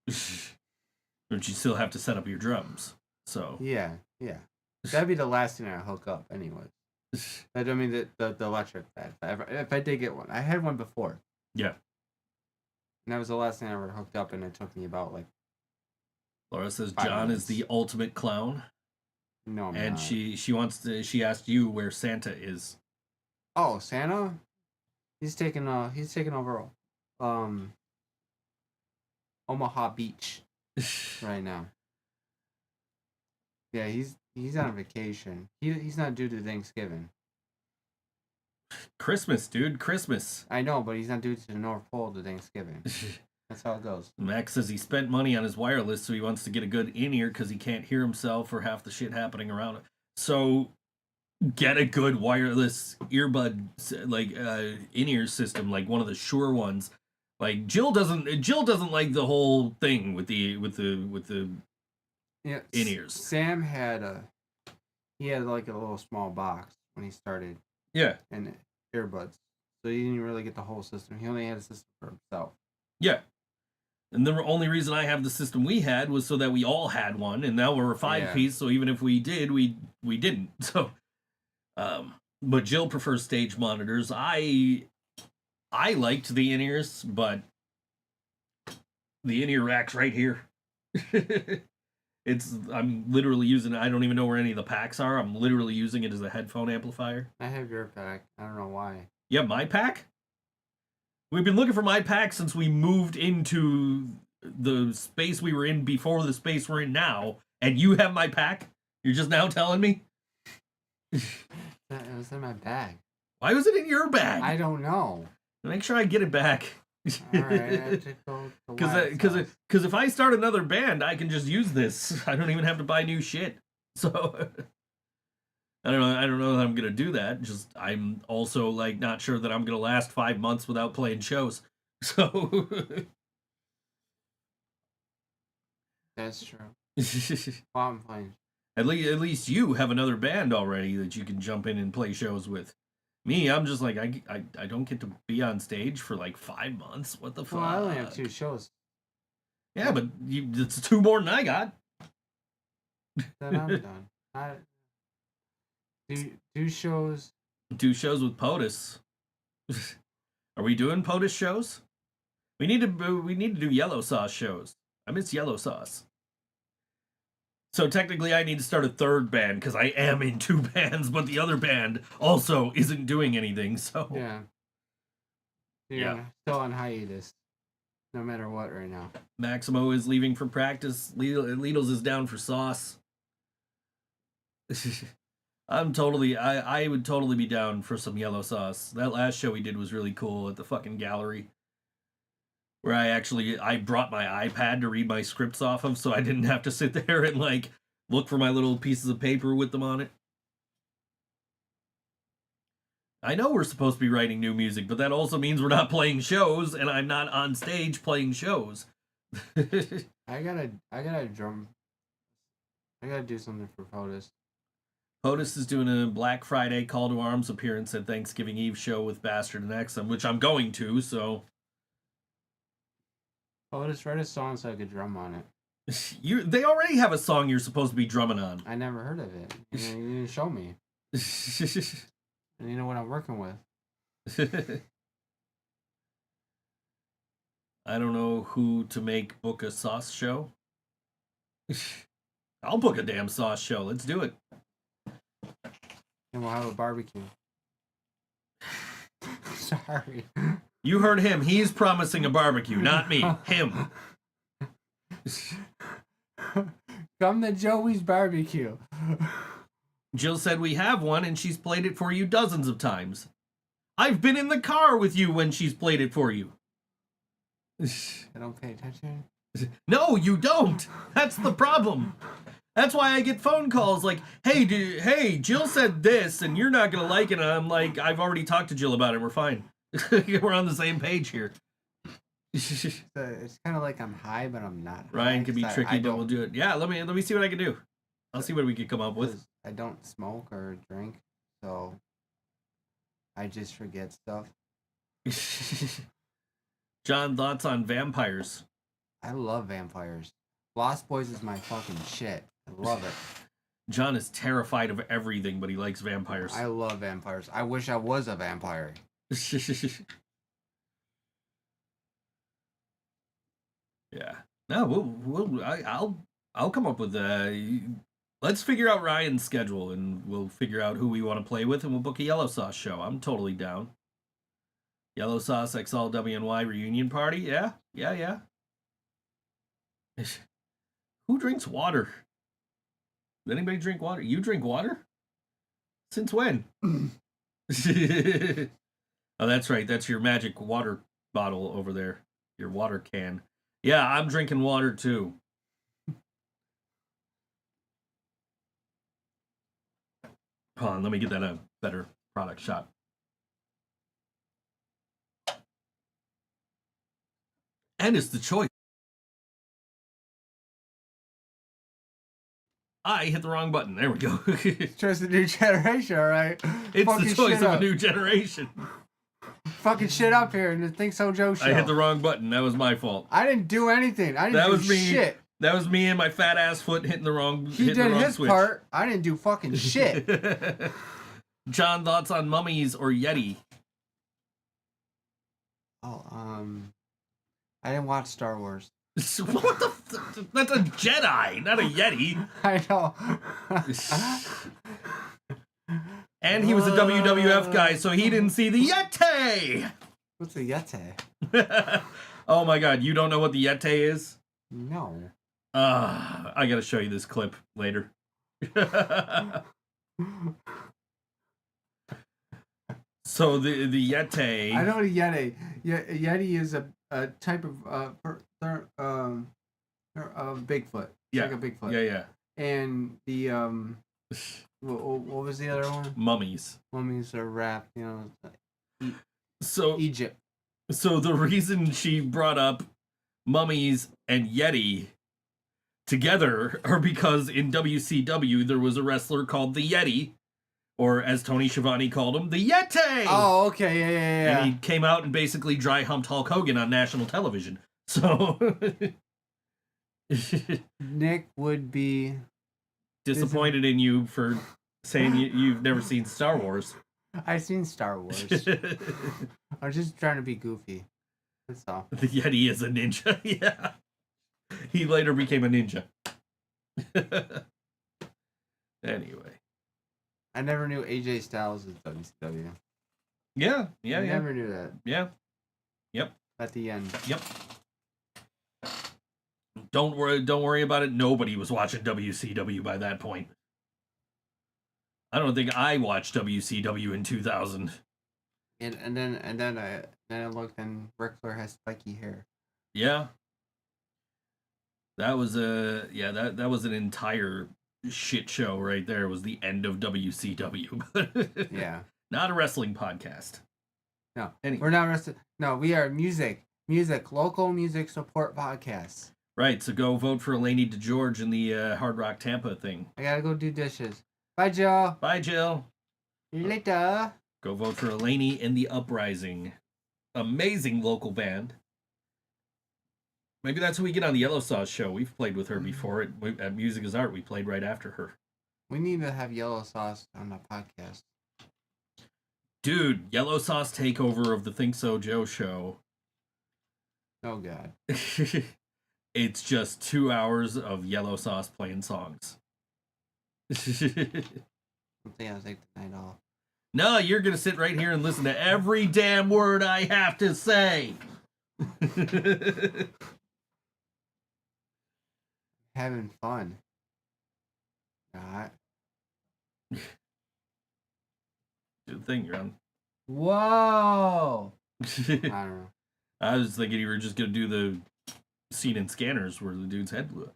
[SPEAKER 3] But you still have to set up your drums. So
[SPEAKER 4] yeah. That'd be the last thing I hook up anyway. I mean the electric pad. If I did get one, I had one before.
[SPEAKER 3] Yeah.
[SPEAKER 4] And that was the last thing I ever hooked up, and it took me about like.
[SPEAKER 3] Laura says
[SPEAKER 4] 5
[SPEAKER 3] John
[SPEAKER 4] minutes.
[SPEAKER 3] is the ultimate clown.
[SPEAKER 4] No, I'm
[SPEAKER 3] and
[SPEAKER 4] not.
[SPEAKER 3] she asked you where Santa is.
[SPEAKER 4] Oh, Santa? He's taking over Omaha Beach right now. Yeah, he's on vacation. He's not due to Thanksgiving.
[SPEAKER 3] Christmas, dude, Christmas.
[SPEAKER 4] I know, but he's not due to the North Pole to Thanksgiving. That's how it goes.
[SPEAKER 3] Max says he spent money on his wireless, so he wants to get a good in-ear because he can't hear himself or half the shit happening around him. So get a good wireless earbud, like in-ear system, like one of the Shure ones. Like Jill doesn't like the whole thing with the in-ears.
[SPEAKER 4] Sam had like a little small box when he started.
[SPEAKER 3] Yeah.
[SPEAKER 4] And earbuds. So he didn't really get the whole system. He only had a system for himself.
[SPEAKER 3] Yeah. And the only reason I have the system we had was so that we all had one, and now we're a 5-piece, so even if we did, we didn't. So but Jill prefers stage monitors. I liked the in-ears, but the in-ear rack's right here. I'm literally using it. I don't even know where any of the packs are. I'm literally using it as a headphone amplifier.
[SPEAKER 4] I have your pack. I don't know why.
[SPEAKER 3] Yeah, my pack? We've been looking for my pack since we moved into the space we were in before the space we're in now, and you have my pack? You're just now telling me?
[SPEAKER 4] It was in my bag.
[SPEAKER 3] Why was it in your bag?
[SPEAKER 4] I don't know.
[SPEAKER 3] Make sure I get it back.
[SPEAKER 4] Alright,
[SPEAKER 3] because if I start another band, I can just use this. I don't even have to buy new shit. So I don't know that I'm gonna do that. Just I'm also like not sure that I'm gonna last 5 months without playing shows. So
[SPEAKER 4] that's true. Well, I'm playing.
[SPEAKER 3] At least you have another band already that you can jump in and play shows with. Me, I'm just like I don't get to be on stage for like 5 months. What the fuck?
[SPEAKER 4] Well, I only have 2 shows.
[SPEAKER 3] Yeah, but it's 2 more than I got.
[SPEAKER 4] Then I'm done. Do shows.
[SPEAKER 3] 2 shows with POTUS. Are we doing POTUS shows? We need to do Yellow Sauce shows. I miss Yellow Sauce. So technically I need to start a 3rd band because I am in 2 bands, but the other band also isn't doing anything, so...
[SPEAKER 4] Yeah. Still on hiatus. No matter what right now.
[SPEAKER 3] Maximo is leaving for practice. Lidl's is down for sauce. I would totally be down for some Yellow Sauce. That last show we did was really cool at the fucking gallery. Where I brought my iPad to read my scripts off of, so I didn't have to sit there and like look for my little pieces of paper with them on it. I know we're supposed to be writing new music, but that also means we're not playing shows, and I'm not on stage playing shows.
[SPEAKER 4] I gotta drum. I gotta do something for POTUS.
[SPEAKER 3] POTUS is doing a Black Friday Call to Arms appearance at Thanksgiving Eve show with Bastard and Exum, which I'm going to, so...
[SPEAKER 4] POTUS, write a song so I could drum on it.
[SPEAKER 3] They already have a song you're supposed to be drumming on.
[SPEAKER 4] I never heard of it. You didn't show me. And you know what I'm working with.
[SPEAKER 3] I don't know who to book a sauce show. I'll book a damn sauce show. Let's do it.
[SPEAKER 4] And we'll have a barbecue. Sorry.
[SPEAKER 3] You heard him. He's promising a barbecue, not me. Him.
[SPEAKER 4] Come to Joey's barbecue.
[SPEAKER 3] Jill said we have one, and she's played it for you dozens of times. I've been in the car with you when she's played it for you.
[SPEAKER 4] I don't pay attention.
[SPEAKER 3] No, you don't. That's the problem. That's why I get phone calls like, hey, Jill said this, and you're not going to like it. And I'm like, I've already talked to Jill about it. We're fine. We're on the same page here.
[SPEAKER 4] So it's kind of like I'm high, but I'm not.
[SPEAKER 3] Ryan can be tricky, but we'll do it. Yeah, let me see what I can do. I'll see what we can come up with.
[SPEAKER 4] I don't smoke or drink, so I just forget stuff.
[SPEAKER 3] John, thoughts on vampires?
[SPEAKER 4] I love vampires. Lost Boys is my fucking shit. I love it.
[SPEAKER 3] John is terrified of everything, but he likes vampires.
[SPEAKER 4] I love vampires. I wish I was a vampire.
[SPEAKER 3] Yeah. No, I'll come up with let's figure out Ryan's schedule, and we'll figure out who we want to play with, and we'll book a Yellow Sauce show. I'm totally down. Yellow Sauce XLWNY reunion party? Yeah. Who drinks water? Does anybody drink water? You drink water? Since when? Oh, that's right. That's your magic water bottle over there. Your water can. Yeah, I'm drinking water too. Hold on, let me get that a better product shot. And it's the choice. I hit the wrong button. There we go.
[SPEAKER 4] Choice of a new generation, all right?
[SPEAKER 3] It's fucking the choice of a new generation.
[SPEAKER 4] Fucking shit up here in the ThinkSoJoE show.
[SPEAKER 3] I hit the wrong button. That was my fault.
[SPEAKER 4] I didn't do anything. I didn't do shit.
[SPEAKER 3] That was me and my fat ass foot hitting the wrong switch.
[SPEAKER 4] He did his part. I didn't do fucking shit.
[SPEAKER 3] John, thoughts on Mummies or Yeti?
[SPEAKER 4] Oh, I didn't watch Star Wars.
[SPEAKER 3] What the? That's a Jedi, not a Yeti.
[SPEAKER 4] I know.
[SPEAKER 3] And he was a WWF guy, so he didn't see the Yeti.
[SPEAKER 4] What's a Yeti?
[SPEAKER 3] Oh my god, you don't know what the Yeti is?
[SPEAKER 4] No.
[SPEAKER 3] I gotta show you this clip later. So the Yeti.
[SPEAKER 4] I know what a Yeti. Yeti is a type of Bigfoot.
[SPEAKER 3] Yeah.
[SPEAKER 4] Like a Bigfoot.
[SPEAKER 3] Yeah.
[SPEAKER 4] And the what was the other one?
[SPEAKER 3] Mummies.
[SPEAKER 4] Mummies are wrapped,
[SPEAKER 3] So
[SPEAKER 4] Egypt.
[SPEAKER 3] So the reason she brought up Mummies and Yeti together are because in WCW there was a wrestler called the Yeti, or as Tony Schiavone called him, the Yeti.
[SPEAKER 4] Oh, okay, yeah.
[SPEAKER 3] And he came out and basically dry humped Hulk Hogan on national television. So
[SPEAKER 4] Nick would be
[SPEAKER 3] disappointed in you for saying you've never seen Star Wars.
[SPEAKER 4] I've seen Star Wars. I was just trying to be goofy. That's all.
[SPEAKER 3] The Yeti is a ninja. Yeah. He later became a ninja. Anyway.
[SPEAKER 4] I never knew AJ Styles was WCW.
[SPEAKER 3] Yeah.
[SPEAKER 4] I never knew that.
[SPEAKER 3] Yeah. Yep.
[SPEAKER 4] At the end.
[SPEAKER 3] Yep. Don't worry about it. Nobody was watching WCW by that point. I don't think I watched WCW in 2000.
[SPEAKER 4] And then I looked and Ric Flair has spiky hair.
[SPEAKER 3] Yeah. That was that was an entire shit show right there. Was the end of WCW.
[SPEAKER 4] Yeah.
[SPEAKER 3] Not a wrestling podcast.
[SPEAKER 4] No.
[SPEAKER 3] Anyway.
[SPEAKER 4] We're not wrestling. No, we are music, local music support podcast.
[SPEAKER 3] Right, so go vote for Elaney DeGeorge in the Hard Rock Tampa thing.
[SPEAKER 4] I gotta go do dishes. Bye, Jill.
[SPEAKER 3] Bye, Jill.
[SPEAKER 4] See you later.
[SPEAKER 3] Go vote for Elaney and the Uprising. Amazing local band. Maybe that's who we get on the Yellow Sauce show. We've played with her before at Music is Art. We played right after her.
[SPEAKER 4] We need to have Yellow Sauce on the podcast.
[SPEAKER 3] Dude, Yellow Sauce takeover of the ThinkSoJoE show.
[SPEAKER 4] Oh, God.
[SPEAKER 3] It's just 2 hours of Yellow Sauce playing songs.
[SPEAKER 4] I think I'll take the night off.
[SPEAKER 3] No, you're going to sit right here and listen to every damn word I have to say.
[SPEAKER 4] Having fun. Not.
[SPEAKER 3] Good thing you're on.
[SPEAKER 4] Whoa! I don't know.
[SPEAKER 3] I was thinking you were just going to do the scene in Scanners where the dude's head blew up.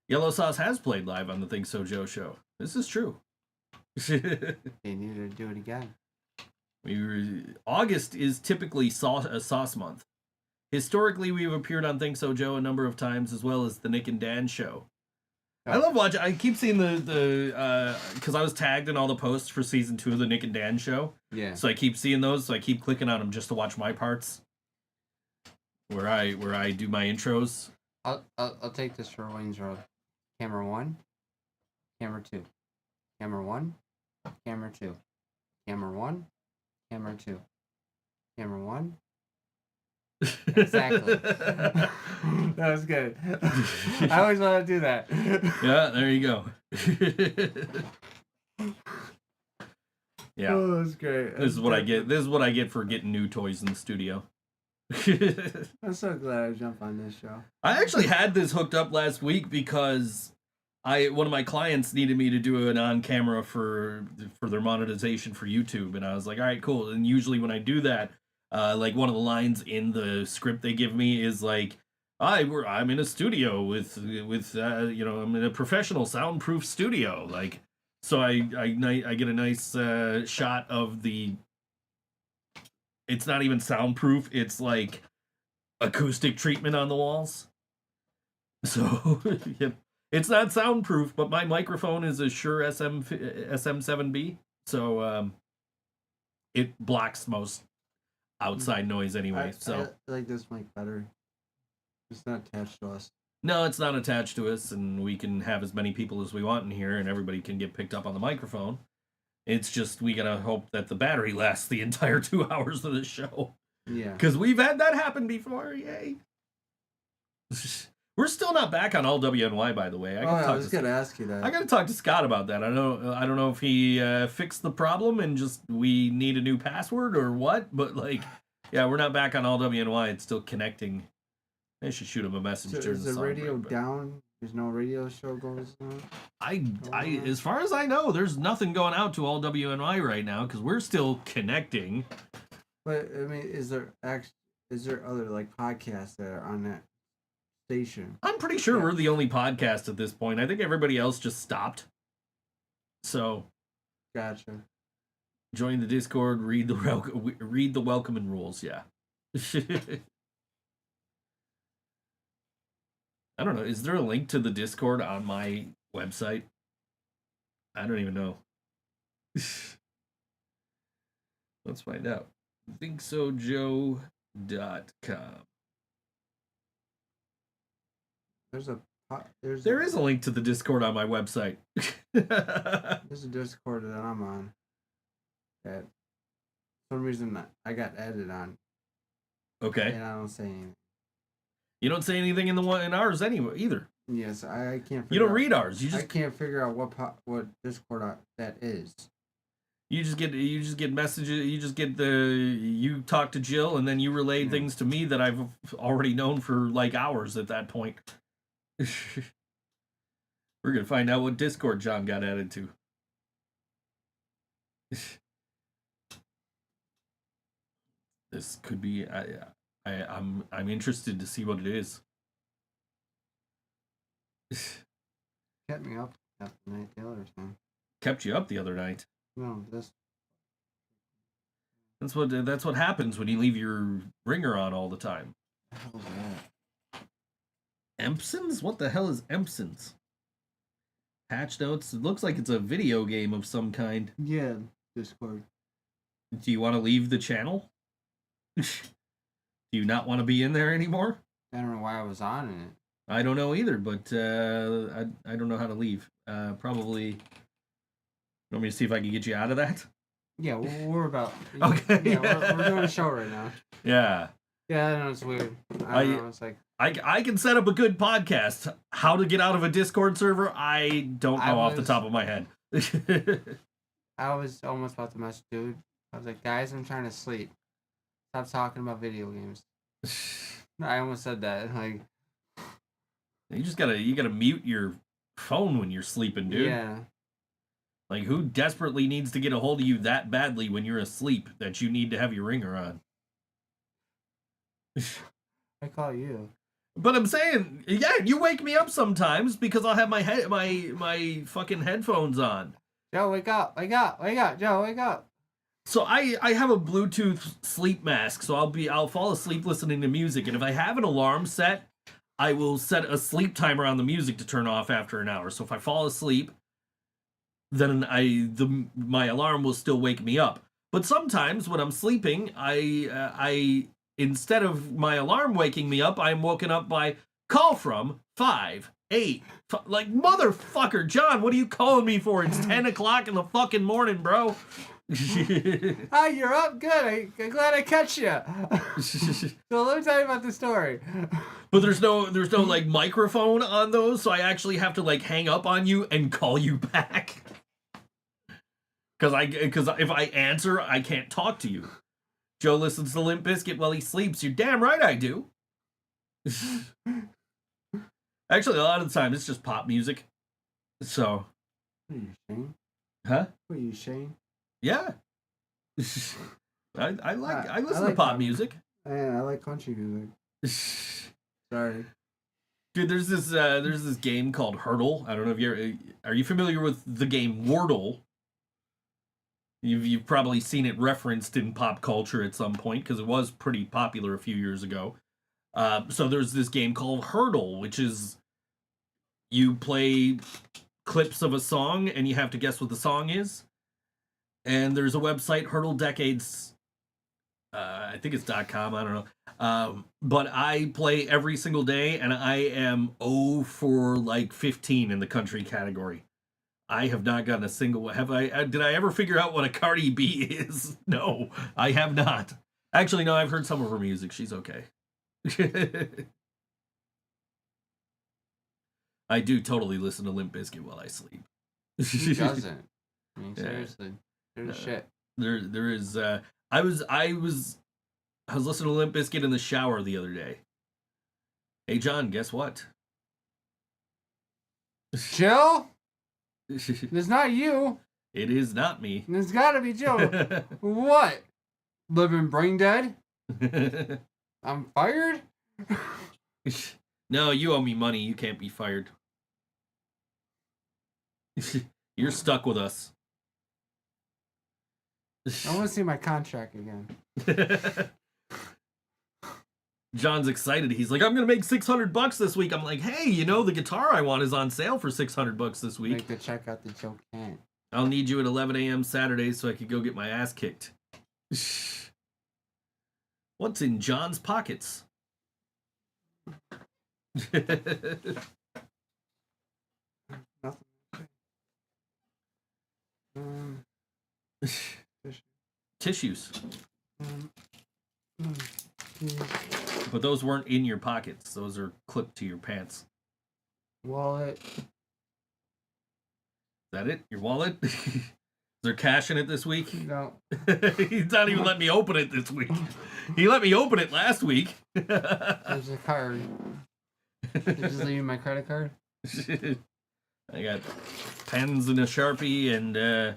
[SPEAKER 3] Yellow Sauce has played live on the ThinkSoJoE show. This is true.
[SPEAKER 4] They need to do it again.
[SPEAKER 3] August is typically a sauce month. Historically, we've appeared on ThinkSoJoE a number of times, as well as the Nick and Dan show. I love watching. I keep seeing the because I was tagged in all the posts for season 2 of the Nick and Dan show.
[SPEAKER 4] Yeah.
[SPEAKER 3] So I keep seeing those. So I keep clicking on them just to watch my parts, where I do my intros.
[SPEAKER 4] I'll take this for Wayne's World. Camera 1, camera 2, camera 1, camera 2, camera 1, camera 2, camera 1. Exactly. That was good. I always want to do that.
[SPEAKER 3] Yeah, there you go. Yeah.
[SPEAKER 4] Oh, that's great.
[SPEAKER 3] This is what I get. This is what I get for getting new toys in the studio.
[SPEAKER 4] I'm so glad I jumped on this show.
[SPEAKER 3] I actually had this hooked up last week because one of my clients needed me to do an on camera for their monetization for YouTube, and I was like, all right, cool. And usually when I do that, like one of the lines in the script they give me is like, I'm in a studio with I'm in a professional soundproof studio. Like, so I get a nice shot of the. It's not even soundproof. It's like acoustic treatment on the walls. So it's not soundproof, but my microphone is a Shure SM7B, so it blocks most outside noise anyway. I
[SPEAKER 4] like this mic better. It's not attached to us.
[SPEAKER 3] No, it's not attached to us, and we can have as many people as we want in here, and everybody can get picked up on the microphone. It's just we gotta hope that the battery lasts the entire 2 hours of the show.
[SPEAKER 4] Yeah.
[SPEAKER 3] Because we've had that happen before. Yay. We're still not back on all WNY, by the way.
[SPEAKER 4] I was gonna ask you that.
[SPEAKER 3] I gotta talk to Scott about that. I don't know if he fixed the problem and just we need a new password or what. But like, yeah, we're not back on all WNY. It's still connecting. I should shoot him a message.
[SPEAKER 4] So is the radio down? There's no radio show going on?
[SPEAKER 3] As far as I know, there's nothing going out to all WNY right now because we're still connecting.
[SPEAKER 4] But I mean, is there other like podcasts that are on that station?
[SPEAKER 3] I'm pretty sure we're the only podcast at this point. I think everybody else just stopped. So,
[SPEAKER 4] gotcha.
[SPEAKER 3] Join the Discord. Read the welcome and rules. Yeah. I don't know. Is there a link to the Discord on my website? I don't even know. Let's find out. ThinkSoJoE.com. There is a link to the Discord on my website.
[SPEAKER 4] There's a Discord that I'm on. That for some reason I got added on.
[SPEAKER 3] Okay.
[SPEAKER 4] And I don't say anything.
[SPEAKER 3] You don't say anything in ours anyway either.
[SPEAKER 4] Yes, I can't.
[SPEAKER 3] You don't read ours.
[SPEAKER 4] I can't figure out what Discord that is.
[SPEAKER 3] You just get messages. You talk to Jill, and then you relay things to me that I've already known for like hours at that point. We're gonna find out what Discord John got added to. This could be. I'm interested to see what it is.
[SPEAKER 4] Kept me up the night the other time.
[SPEAKER 3] Kept you up the other night.
[SPEAKER 4] No, this.
[SPEAKER 3] That's what happens when you leave your ringer on all the time.
[SPEAKER 4] What the hell is that?
[SPEAKER 3] Empsons? What the hell is Empsons? Patch notes. It looks like it's a video game of some kind.
[SPEAKER 4] Yeah, Discord.
[SPEAKER 3] Do you want to leave the channel? Do you not want to be in there anymore?
[SPEAKER 4] I don't know why I was on it.
[SPEAKER 3] I don't know either, but I don't know how to leave. Probably. You want me to see if I can get you out of that?
[SPEAKER 4] Yeah, we're about.
[SPEAKER 3] Okay.
[SPEAKER 4] Yeah, we're doing a show right now.
[SPEAKER 3] Yeah.
[SPEAKER 4] Yeah, I know it's weird. I don't know. It's like
[SPEAKER 3] I can set up a good podcast. How to get out of a Discord server? I don't know off the top of my head.
[SPEAKER 4] I was almost about to mess dude. I was like, guys, I'm trying to sleep. Stop talking about video games. I almost said that. Like,
[SPEAKER 3] you gotta mute your phone when you're sleeping, dude.
[SPEAKER 4] yeah.
[SPEAKER 3] Like, who desperately needs to get a hold of you that badly when you're asleep that you need to have your ringer on?
[SPEAKER 4] I call you.
[SPEAKER 3] But I'm saying, yeah, you wake me up sometimes because I'll have my fucking headphones on.
[SPEAKER 4] Joe, wake up, Joe, wake up.
[SPEAKER 3] So I have a Bluetooth sleep mask, so I'll fall asleep listening to music, and if I have an alarm set, I will set a sleep timer on the music to turn off after an hour. So if I fall asleep, then my alarm will still wake me up. But sometimes when I'm sleeping, I instead of my alarm waking me up, I'm woken up by call from 5, 8. Like, motherfucker, John, what are you calling me for? It's 10 o'clock in the fucking morning, bro.
[SPEAKER 4] Hi, you're up? Good. I'm glad I catch you. So let me tell you about the story.
[SPEAKER 3] But there's no like microphone on those, so I actually have to like hang up on you and call you back. Because if I answer, I can't talk to you. Joe listens to Limp Bizkit while he sleeps. You're damn right I do. Actually, a lot of the time it's just pop music. So.
[SPEAKER 4] What are you, Shane?
[SPEAKER 3] Huh?
[SPEAKER 4] What are you, Shane?
[SPEAKER 3] Yeah. I listen to pop music.
[SPEAKER 4] Man, I like country music. Sorry.
[SPEAKER 3] Dude, there's this game called Hurdle. I don't know if are you familiar with the game Wordle? You've probably seen it referenced in pop culture at some point because it was pretty popular a few years ago. So there's this game called Hurdle, which is you play clips of a song and you have to guess what the song is. And there's a website, Hurdle Decades. I think it's .com. I don't know. But I play every single day, and I am 0 for like 15 in the country category. I have not gotten a single. Did I ever figure out what a Cardi B is? No, I have not. Actually, no, I've heard some of her music. She's okay. I do totally listen to Limp Bizkit while I sleep.
[SPEAKER 4] Who doesn't? I mean, seriously. There's shit.
[SPEAKER 3] There is. I was listening to Limp Bizkit in the shower the other day. Hey John, guess what?
[SPEAKER 4] Joe? It's not you.
[SPEAKER 3] It is not me.
[SPEAKER 4] It's gotta be Joe. What? Living brain dead? I'm fired?
[SPEAKER 3] No, you owe me money. You can't be fired. You're stuck with us.
[SPEAKER 4] I want to see my contract again.
[SPEAKER 3] John's excited. He's like, I'm gonna make $600 this week. I'm like, hey, the guitar I want is on sale for $600 this week.
[SPEAKER 4] Make the check out the Joe can't.
[SPEAKER 3] I'll need you at 11 a.m. Saturday so I could go get my ass kicked. What's in John's pockets?
[SPEAKER 4] Nothing.
[SPEAKER 3] Tissues. But those weren't in your pockets. Those are clipped to your pants.
[SPEAKER 4] Wallet.
[SPEAKER 3] Is that it? Your wallet? Is there cash in it this week?
[SPEAKER 4] No.
[SPEAKER 3] He's not even letting me open it this week. He let me open it last week.
[SPEAKER 4] There's a card. Did you just leave me my credit card?
[SPEAKER 3] I got pens and a Sharpie, and I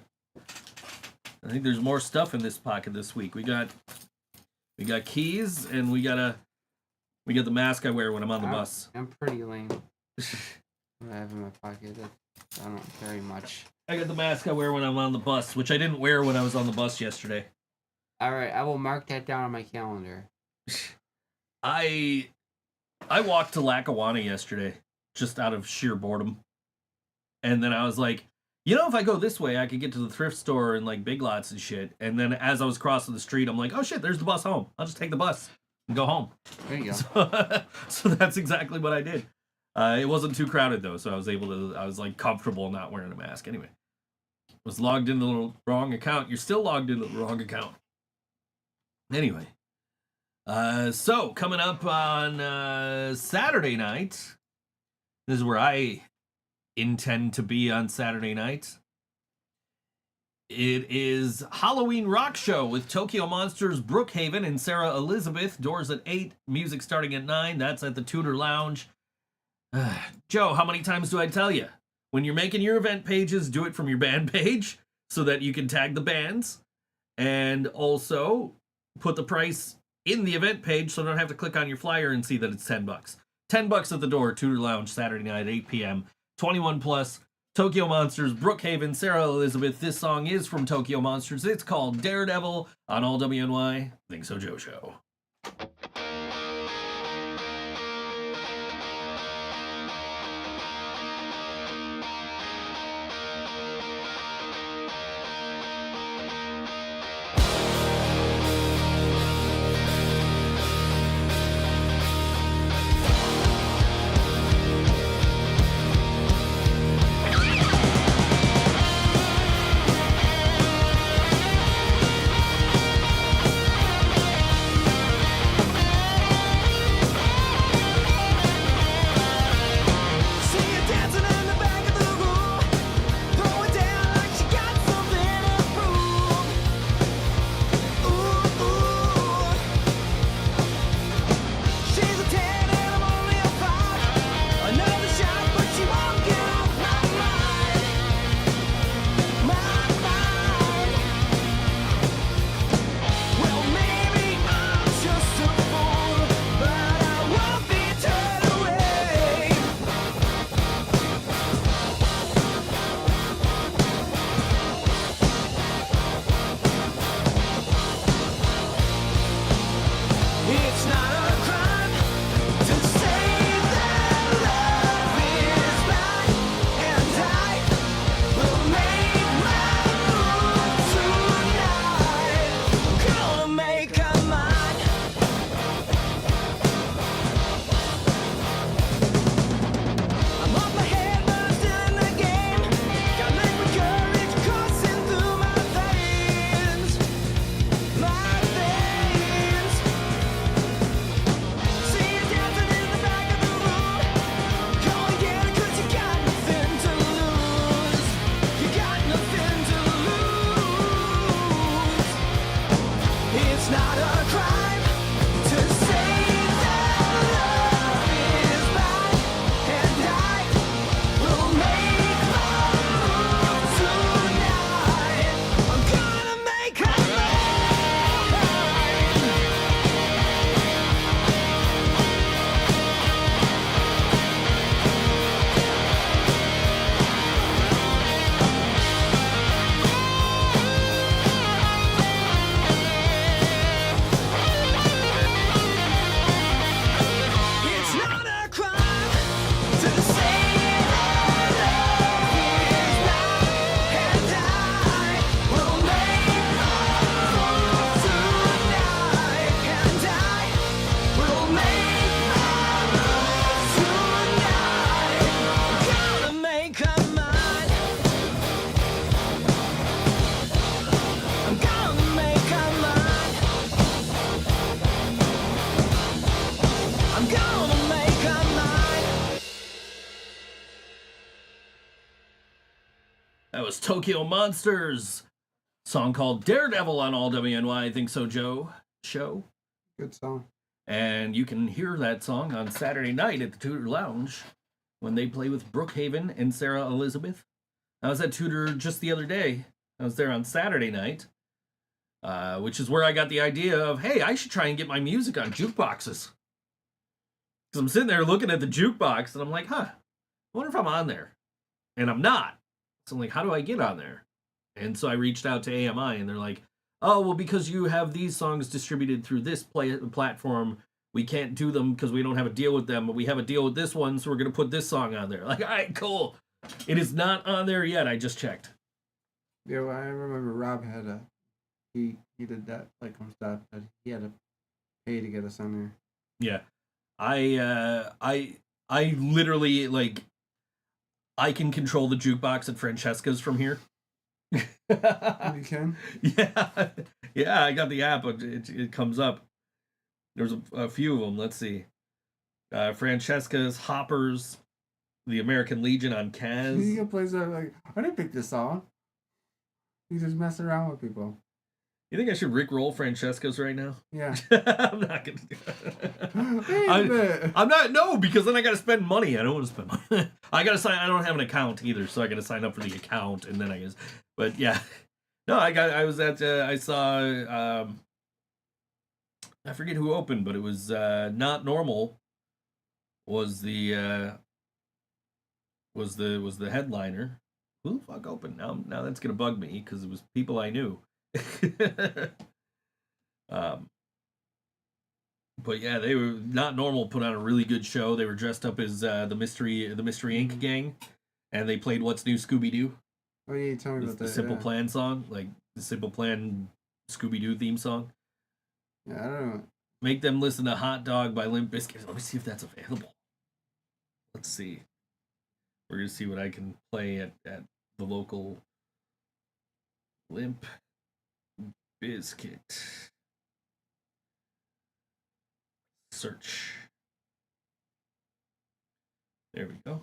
[SPEAKER 3] think there's more stuff in this pocket this week. We got keys, and we got the mask I wear when I'm on the bus.
[SPEAKER 4] I'm pretty lame. What I have in my pocket, I don't carry much.
[SPEAKER 3] I got the mask I wear when I'm on the bus, which I didn't wear when I was on the bus yesterday.
[SPEAKER 4] All right, I will mark that down on my calendar.
[SPEAKER 3] I walked to Lackawanna yesterday, just out of sheer boredom. And then I was like, you know, if I go this way, I could get to the thrift store and like Big Lots and shit. And then as I was crossing the street, I'm like, oh shit, there's the bus home. I'll just take the bus and go home.
[SPEAKER 4] There you go.
[SPEAKER 3] So that's exactly what I did. It wasn't too crowded though, so I was like comfortable not wearing a mask. Anyway, was logged into the wrong account. You're still logged into the wrong account. Anyway, so coming up on Saturday night, this is where I intend to be on Saturday night. It is Halloween Rock Show with Tokyo Monsters, Brookhaven, and Sarah Elizabeth. Doors at 8, music starting at 9. That's at the Tudor Lounge. Joe, how many times do I tell you? When you're making your event pages, do it from your band page so that you can tag the bands. And also put the price in the event page so I don't have to click on your flyer and see that it's $10. $10 at the door, Tudor Lounge, Saturday night, 8 p.m. 21 plus. Tokyo Monsters, Brookhaven, Sarah Elizabeth. This song is from Tokyo Monsters. It's called Daredevil on All WNY. ThinkSoJoE Show. That was Tokyo Monsters. Song called Daredevil on All WNY. ThinkSoJoE Show.
[SPEAKER 4] Good song.
[SPEAKER 3] And you can hear that song on Saturday night at the Tudor Lounge when they play with Brookhaven and Sarah Elizabeth. I was at Tudor just the other day. I was there on Saturday night, which is where I got the idea of, hey, I should try and get my music on jukeboxes. Because I'm sitting there looking at the jukebox, and I'm like, I wonder if I'm on there. And I'm not. So I'm like, how do I get on there? And so I reached out to AMI, and they're like, oh, well, because you have these songs distributed through this platform, we can't do them because we don't have a deal with them, but we have a deal with this one, so we're going to put this song on there. Like, all right, cool. It is not on there yet. I just checked.
[SPEAKER 4] Yeah, well, I remember Rob had he did that like some stuff that he had to pay to get us on there.
[SPEAKER 3] Yeah, I literally like I can control the jukebox at Francesca's from here.
[SPEAKER 4] You can?
[SPEAKER 3] Yeah, yeah. I got the app. It comes up. There's a few of them. Let's see. Francesca's, Hoppers, the American Legion on Kaz.
[SPEAKER 4] You can play stuff like, I didn't pick this song. You just mess around with people.
[SPEAKER 3] You think I should rickroll Francesca's right now?
[SPEAKER 4] Yeah.
[SPEAKER 3] I'm not gonna do that. I'm not. No, because then I gotta spend money. I don't want to spend money. I gotta sign. I don't have an account either, so I gotta sign up for the account, and then I guess. But yeah, no, I was at. I saw. I forget who opened, but it was Not Normal. Was the headliner? Who the fuck opened? Now that's gonna bug me because it was people I knew. But yeah, they were Not Normal. Put on a really good show. They were dressed up as the Mystery Inc. gang, and they played "What's New, Scooby Doo."
[SPEAKER 4] Oh yeah, tell me about that.
[SPEAKER 3] The Simple Plan song, like the Simple Plan Scooby Doo theme song.
[SPEAKER 4] Yeah, I don't know.
[SPEAKER 3] Make them listen to "Hot Dog" by Limp Bizkit. Let me see if that's available. Let's see. We're gonna see what I can play at the local Limp Bizkit. Search. There we go.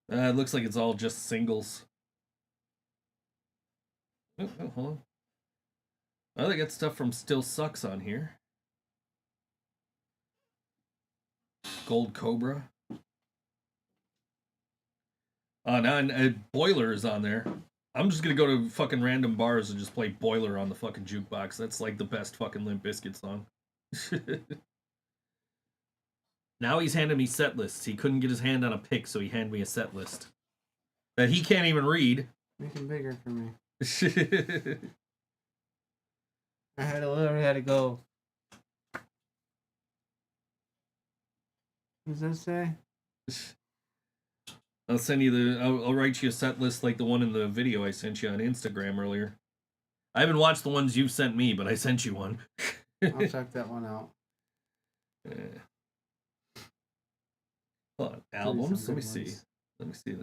[SPEAKER 3] It looks like it's all just singles. Oh, hold on. Oh, they got stuff from Still Sucks on here. Gold Cobra. Now Boiler is on there. I'm just gonna go to fucking random bars and just play Boiler on the fucking jukebox. That's like the best fucking Limp Bizkit song. Now he's handing me set lists. He couldn't get his hand on a pick, so he handed me a set list that he can't even read.
[SPEAKER 4] Make it bigger for me. I literally had to go. What does that say?
[SPEAKER 3] I'll send you I'll write you a set list like the one in the video I sent you on Instagram earlier. I haven't watched the ones you've sent me, but I sent you one.
[SPEAKER 4] I'll check that one out.
[SPEAKER 3] Yeah. Hold on, albums. Let me see. Let's see.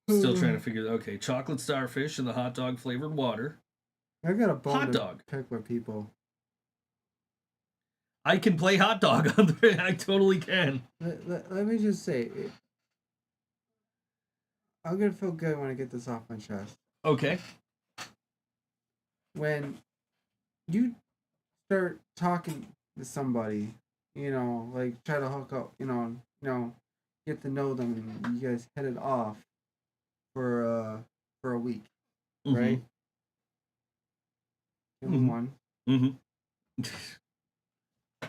[SPEAKER 3] Still trying to figure. Okay, chocolate starfish and the hot dog flavored water.
[SPEAKER 4] I got a bone
[SPEAKER 3] hot
[SPEAKER 4] to
[SPEAKER 3] dog.
[SPEAKER 4] pick with people.
[SPEAKER 3] I can play hot dog on there. I totally can.
[SPEAKER 4] Let me just say, I'm gonna feel good when I get this off my chest.
[SPEAKER 3] Okay.
[SPEAKER 4] When you start talking to somebody, you know, like try to hook up, you know, get to know them, and you guys hit it off for a week, right?
[SPEAKER 3] Mm-hmm.
[SPEAKER 4] One.
[SPEAKER 3] Mm-hmm.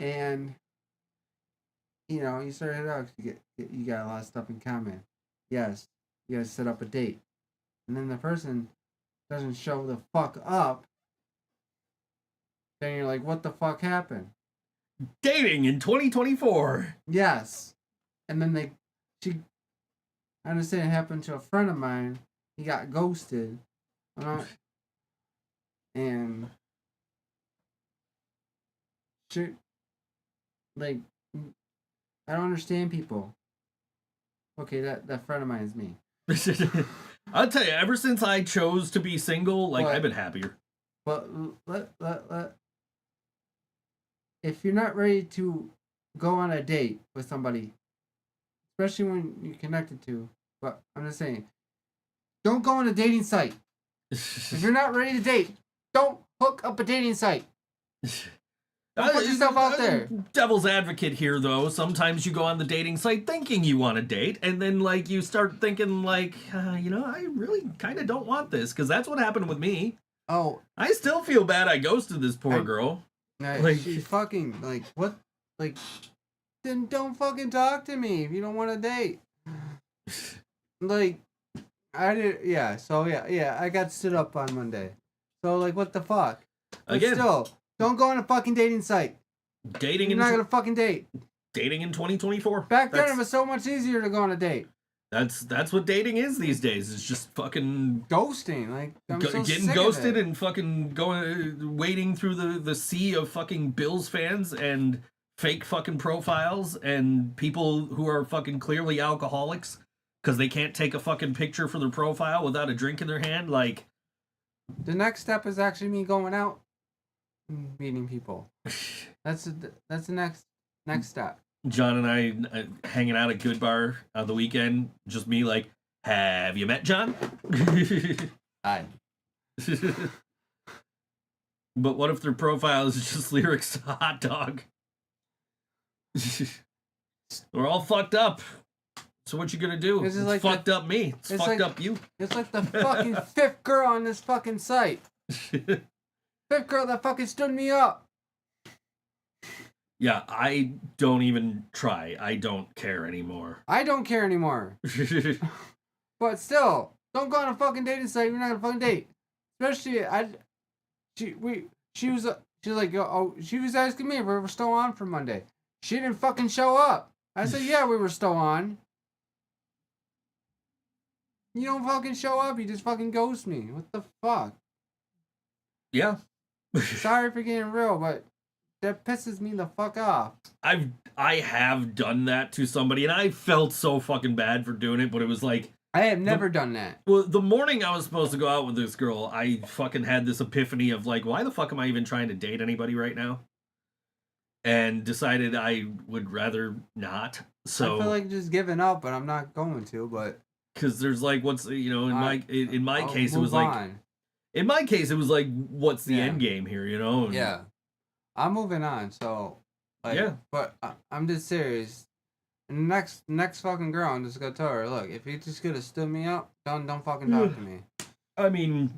[SPEAKER 4] And you know, you start it out. You got a lot of stuff in common. Yes, you guys set up a date, and then the person doesn't show the fuck up. Then you're like, what the fuck happened?
[SPEAKER 3] Dating in 2024.
[SPEAKER 4] Yes, and then I understand it happened to a friend of mine. He got ghosted, and shit. Like, I don't understand people. Okay, that friend of mine is me.
[SPEAKER 3] I'll tell you, ever since I chose to be single, like, I've been happier.
[SPEAKER 4] But if you're not ready to go on a date with somebody, especially when you're connected to, but I'm just saying, don't go on a dating site. If you're not ready to date, don't hook up a dating site. Don't put yourself out there.
[SPEAKER 3] Devil's advocate here, though. Sometimes you go on the dating site thinking you want to date, and then, like, you start thinking, like, you know, I really kind of don't want this, because that's what happened with me.
[SPEAKER 4] Oh.
[SPEAKER 3] I still feel bad I ghosted this poor girl.
[SPEAKER 4] Like, she fucking, like, what? Like, then don't fucking talk to me if you don't want to date. Like, I did, yeah, so, yeah, I got stood up on Monday. So, like, what the fuck? But
[SPEAKER 3] Again.
[SPEAKER 4] Still, don't go on a fucking dating site.
[SPEAKER 3] You're
[SPEAKER 4] not gonna fucking date.
[SPEAKER 3] dating in 2024.
[SPEAKER 4] Back then, it was so much easier to go on a date.
[SPEAKER 3] That's what dating is these days. It's just fucking
[SPEAKER 4] ghosting. Like I'm so
[SPEAKER 3] getting
[SPEAKER 4] sick
[SPEAKER 3] ghosted
[SPEAKER 4] of it.
[SPEAKER 3] and fucking wading through the sea of fucking Bills fans and fake fucking profiles and people who are fucking clearly alcoholics because they can't take a fucking picture for their profile without a drink in their hand. Like,
[SPEAKER 4] the next step is actually me going out and meeting people. That's the next step.
[SPEAKER 3] John and I hanging out at Good Bar on the weekend. Just me like, have you met John?
[SPEAKER 4] Aye.
[SPEAKER 3] But what if their profile is just lyrics to hot dog? We're all fucked up. So what you gonna do?
[SPEAKER 4] This is
[SPEAKER 3] It's
[SPEAKER 4] like
[SPEAKER 3] fucked up me. It's fucked
[SPEAKER 4] like-
[SPEAKER 3] up you.
[SPEAKER 4] It's like the fucking fifth girl on this fucking site. Fifth girl that fucking stood me up.
[SPEAKER 3] Yeah, I don't even try. I don't care anymore.
[SPEAKER 4] I don't care anymore. But still, don't go on a fucking dating site. You're not gonna fucking date. Especially, she was like, oh, she was asking me if we were still on for Monday. She didn't fucking show up. I said, yeah, we were still on. You don't fucking show up. You just fucking ghost me. What the fuck?
[SPEAKER 3] Yeah.
[SPEAKER 4] Sorry for getting real, but that pisses me the fuck off.
[SPEAKER 3] I have done that to somebody, and I felt so fucking bad for doing it, but it was like,
[SPEAKER 4] I have never done that.
[SPEAKER 3] well, the morning I was supposed to go out with this girl, I fucking had this epiphany of like, why the fuck am I even trying to date anybody right now? And decided I would rather not. So
[SPEAKER 4] I feel like just giving up, but I'm not going to. But
[SPEAKER 3] because there's like, what's in my
[SPEAKER 4] I'll
[SPEAKER 3] case it was
[SPEAKER 4] move
[SPEAKER 3] like
[SPEAKER 4] on.
[SPEAKER 3] in my case it was like, what's the
[SPEAKER 4] Yeah.
[SPEAKER 3] end game here? You know? And
[SPEAKER 4] Yeah, I'm moving on. So, like,
[SPEAKER 3] Yeah.
[SPEAKER 4] But I'm just serious. And next fucking girl, I'm just gonna tell her, look, if you just could have stood me up, don't fucking talk to me.
[SPEAKER 3] I mean,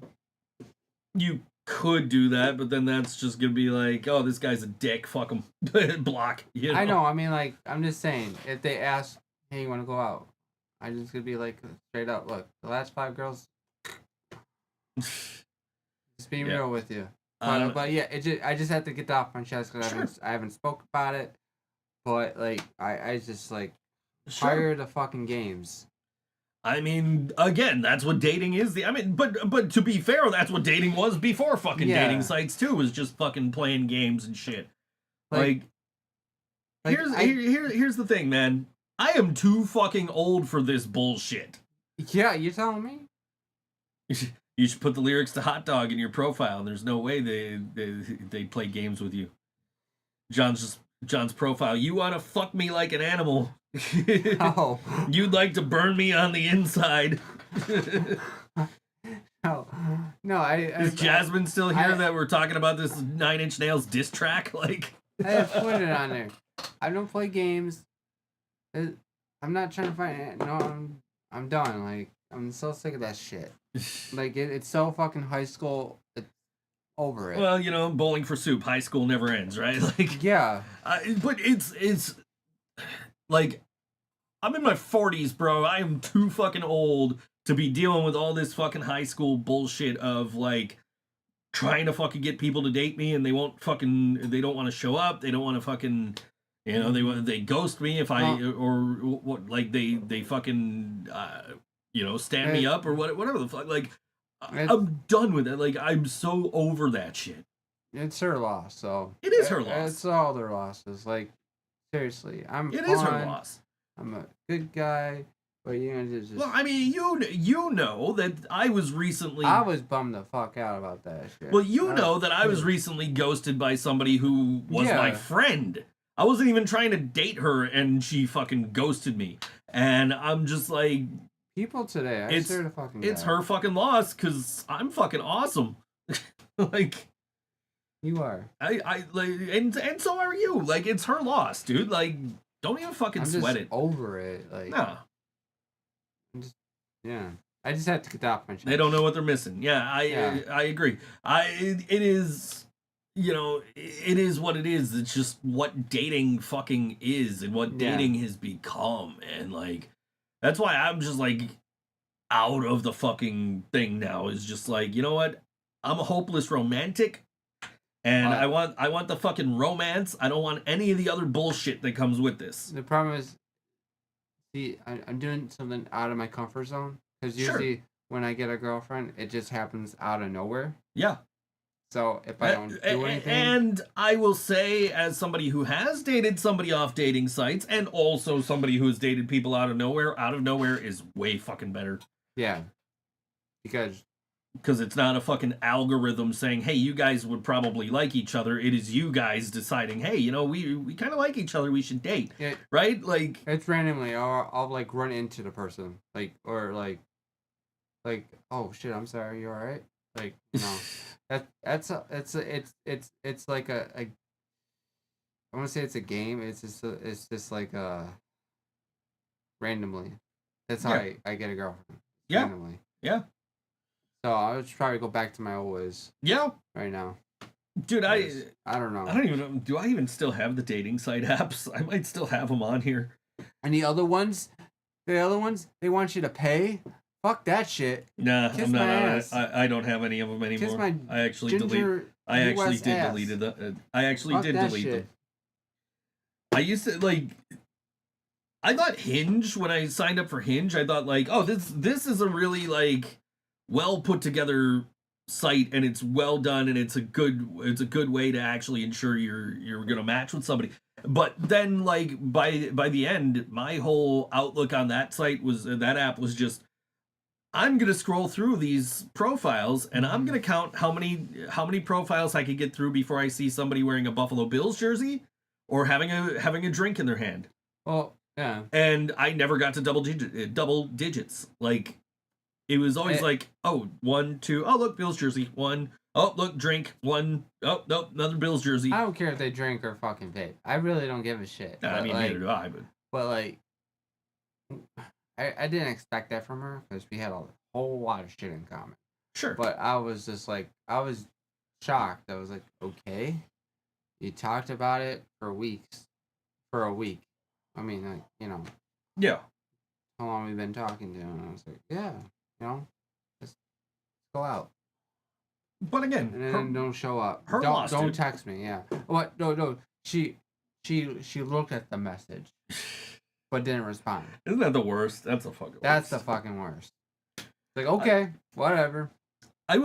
[SPEAKER 3] you could do that, but then that's just gonna be like, oh, this guy's a dick. Fuck him. Block. You know?
[SPEAKER 4] I know. I mean, like, I'm just saying, if they ask, hey, you want to go out? I just gonna be like, straight up, look, the last 5 girls. Just being
[SPEAKER 3] Yeah.
[SPEAKER 4] real with you. But yeah, I just have to get that off my chest because
[SPEAKER 3] Sure.
[SPEAKER 4] I haven't spoke about it. But like, I just like
[SPEAKER 3] Sure.
[SPEAKER 4] tired of fucking games.
[SPEAKER 3] I mean, again, that's what dating is. But to be fair, that's what dating was before fucking
[SPEAKER 4] Yeah.
[SPEAKER 3] dating sites too. Was just fucking playing games and shit. Like here's the thing, man. I am too fucking old for this bullshit.
[SPEAKER 4] Yeah, you're telling me?
[SPEAKER 3] You should put the lyrics to Hot Dog in your profile, and there's no way they play games with you. John's profile. You want to fuck me like an animal.
[SPEAKER 4] Oh.
[SPEAKER 3] You'd like to burn me on the inside.
[SPEAKER 4] No,
[SPEAKER 3] Is Jasmine still here
[SPEAKER 4] I-
[SPEAKER 3] that we're talking about this 9 Inch Nails diss track? Like,
[SPEAKER 4] I have put it on there. I don't play games. I'm not trying to find it. No, I'm done. Like, I'm so sick of that shit. Like, it's so fucking high school. It's over it.
[SPEAKER 3] well, you know, bowling for soup. High school never ends, right? Like,
[SPEAKER 4] Yeah.
[SPEAKER 3] but it's like, I'm in my 40s, bro. I am too fucking old to be dealing with all this fucking high school bullshit of like trying to fucking get people to date me, and they don't want to show up. They don't want to fucking, you know, they ghost me if I or what, like they fucking stand me up or whatever the fuck. Like, I'm done with it. Like, I'm so over that shit.
[SPEAKER 4] It's her loss, so.
[SPEAKER 3] It is her loss.
[SPEAKER 4] It's all their losses. Like, seriously.
[SPEAKER 3] It is her loss.
[SPEAKER 4] I'm a good guy, but you know, just.
[SPEAKER 3] Well, I mean, you know that I was recently.
[SPEAKER 4] I was bummed the fuck out about that shit.
[SPEAKER 3] Well, you know that I was recently ghosted by somebody who was my friend. I wasn't even trying to date her, and she fucking ghosted me. And I'm just like,
[SPEAKER 4] people today, I swear to fucking
[SPEAKER 3] it's
[SPEAKER 4] God.
[SPEAKER 3] her fucking loss because I'm fucking awesome. Like,
[SPEAKER 4] You are.
[SPEAKER 3] I like, and so are you. Like, it's her loss, dude. Like, don't even fucking
[SPEAKER 4] I'm
[SPEAKER 3] sweat
[SPEAKER 4] just
[SPEAKER 3] it.
[SPEAKER 4] over it. Like,
[SPEAKER 3] No.
[SPEAKER 4] yeah. I just have to get that off my chest.
[SPEAKER 3] They don't know what they're missing. Yeah, I agree. It is, you know, it is what it is. It's just what dating fucking is and what dating has become. And like, that's why I'm just like out of the fucking thing now. Is just like, you know what? I'm a hopeless romantic. And I want the fucking romance. I don't want any of the other bullshit that comes with this.
[SPEAKER 4] The problem is, see, I'm doing something out of my comfort zone. Because usually when I get a girlfriend, it just happens out of nowhere.
[SPEAKER 3] Yeah.
[SPEAKER 4] So if I don't do anything...
[SPEAKER 3] And I will say, as somebody who has dated somebody off dating sites, and also somebody who has dated people out of nowhere is way fucking better.
[SPEAKER 4] Yeah. Because
[SPEAKER 3] it's not a fucking algorithm saying, hey, you guys would probably like each other. It is you guys deciding, hey, you know, we kind of like each other. We should date. Yeah. Right? Like...
[SPEAKER 4] It's randomly. I'll like run into the person. Like, oh shit, I'm sorry, you alright? Like, no. It's like a I want to say it's a game. It's just like randomly. That's how I get a girlfriend.
[SPEAKER 3] Yeah.
[SPEAKER 4] Randomly.
[SPEAKER 3] Yeah.
[SPEAKER 4] So I would probably go back to my old ways.
[SPEAKER 3] Yeah.
[SPEAKER 4] Right now.
[SPEAKER 3] Dude, I
[SPEAKER 4] don't know.
[SPEAKER 3] I don't even know. Do I even still have the dating site apps? I might still have them on here.
[SPEAKER 4] And the other ones, they want you to pay. Fuck that shit.
[SPEAKER 3] Nah, I'm not on it. I don't have any of them anymore. I actually did delete them. I actually did delete them. I used to I thought Hinge, when I signed up for Hinge, I thought like, oh, this is a really like well put together site, and it's well done, and it's a good way to actually ensure you're gonna match with somebody. But then like by the end, my whole outlook on that app was just, I'm gonna scroll through these profiles, and I'm gonna count how many profiles I could get through before I see somebody wearing a Buffalo Bills jersey or having a drink in their hand.
[SPEAKER 4] Well, yeah.
[SPEAKER 3] And I never got to double digits. Like, it was always like, oh, 1, 2, oh look, Bills jersey, 1, oh look, drink, 1, oh nope, another Bills jersey.
[SPEAKER 4] I don't care if they drink or fucking vape. I really don't give a shit.
[SPEAKER 3] I mean, neither do I.
[SPEAKER 4] But like, I didn't expect that from her because we had a whole lot of shit in common.
[SPEAKER 3] Sure.
[SPEAKER 4] But I was just like, I was shocked. I was like, okay, you talked about it for a week. I mean, like, you know.
[SPEAKER 3] Yeah.
[SPEAKER 4] How long we been talking to? And I was like, yeah, you know, let's go out.
[SPEAKER 3] But again,
[SPEAKER 4] and then don't show up.
[SPEAKER 3] Don't
[SPEAKER 4] text me. Yeah. What? No. She looked at the message, but didn't respond.
[SPEAKER 3] Isn't that the worst? That's the fucking worst.
[SPEAKER 4] That's the fucking worst. Like, okay, whatever.
[SPEAKER 3] I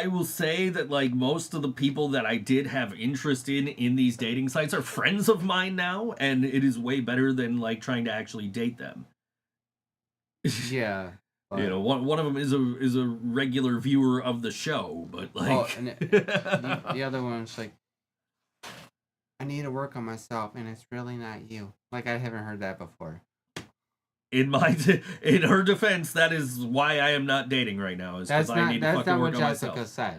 [SPEAKER 3] will say that like most of the people that I did have interest in these dating sites are friends of mine now, and it is way better than like trying to actually date them.
[SPEAKER 4] Yeah. But...
[SPEAKER 3] You know, one of them is a regular viewer of the show, but like...
[SPEAKER 4] Oh, and the other one's like, I need to work on myself, and it's really not you. Like, I haven't heard that before.
[SPEAKER 3] In her defense, that is why I am not dating right now. Is because I need to fucking work on myself.
[SPEAKER 4] That's not what Jessica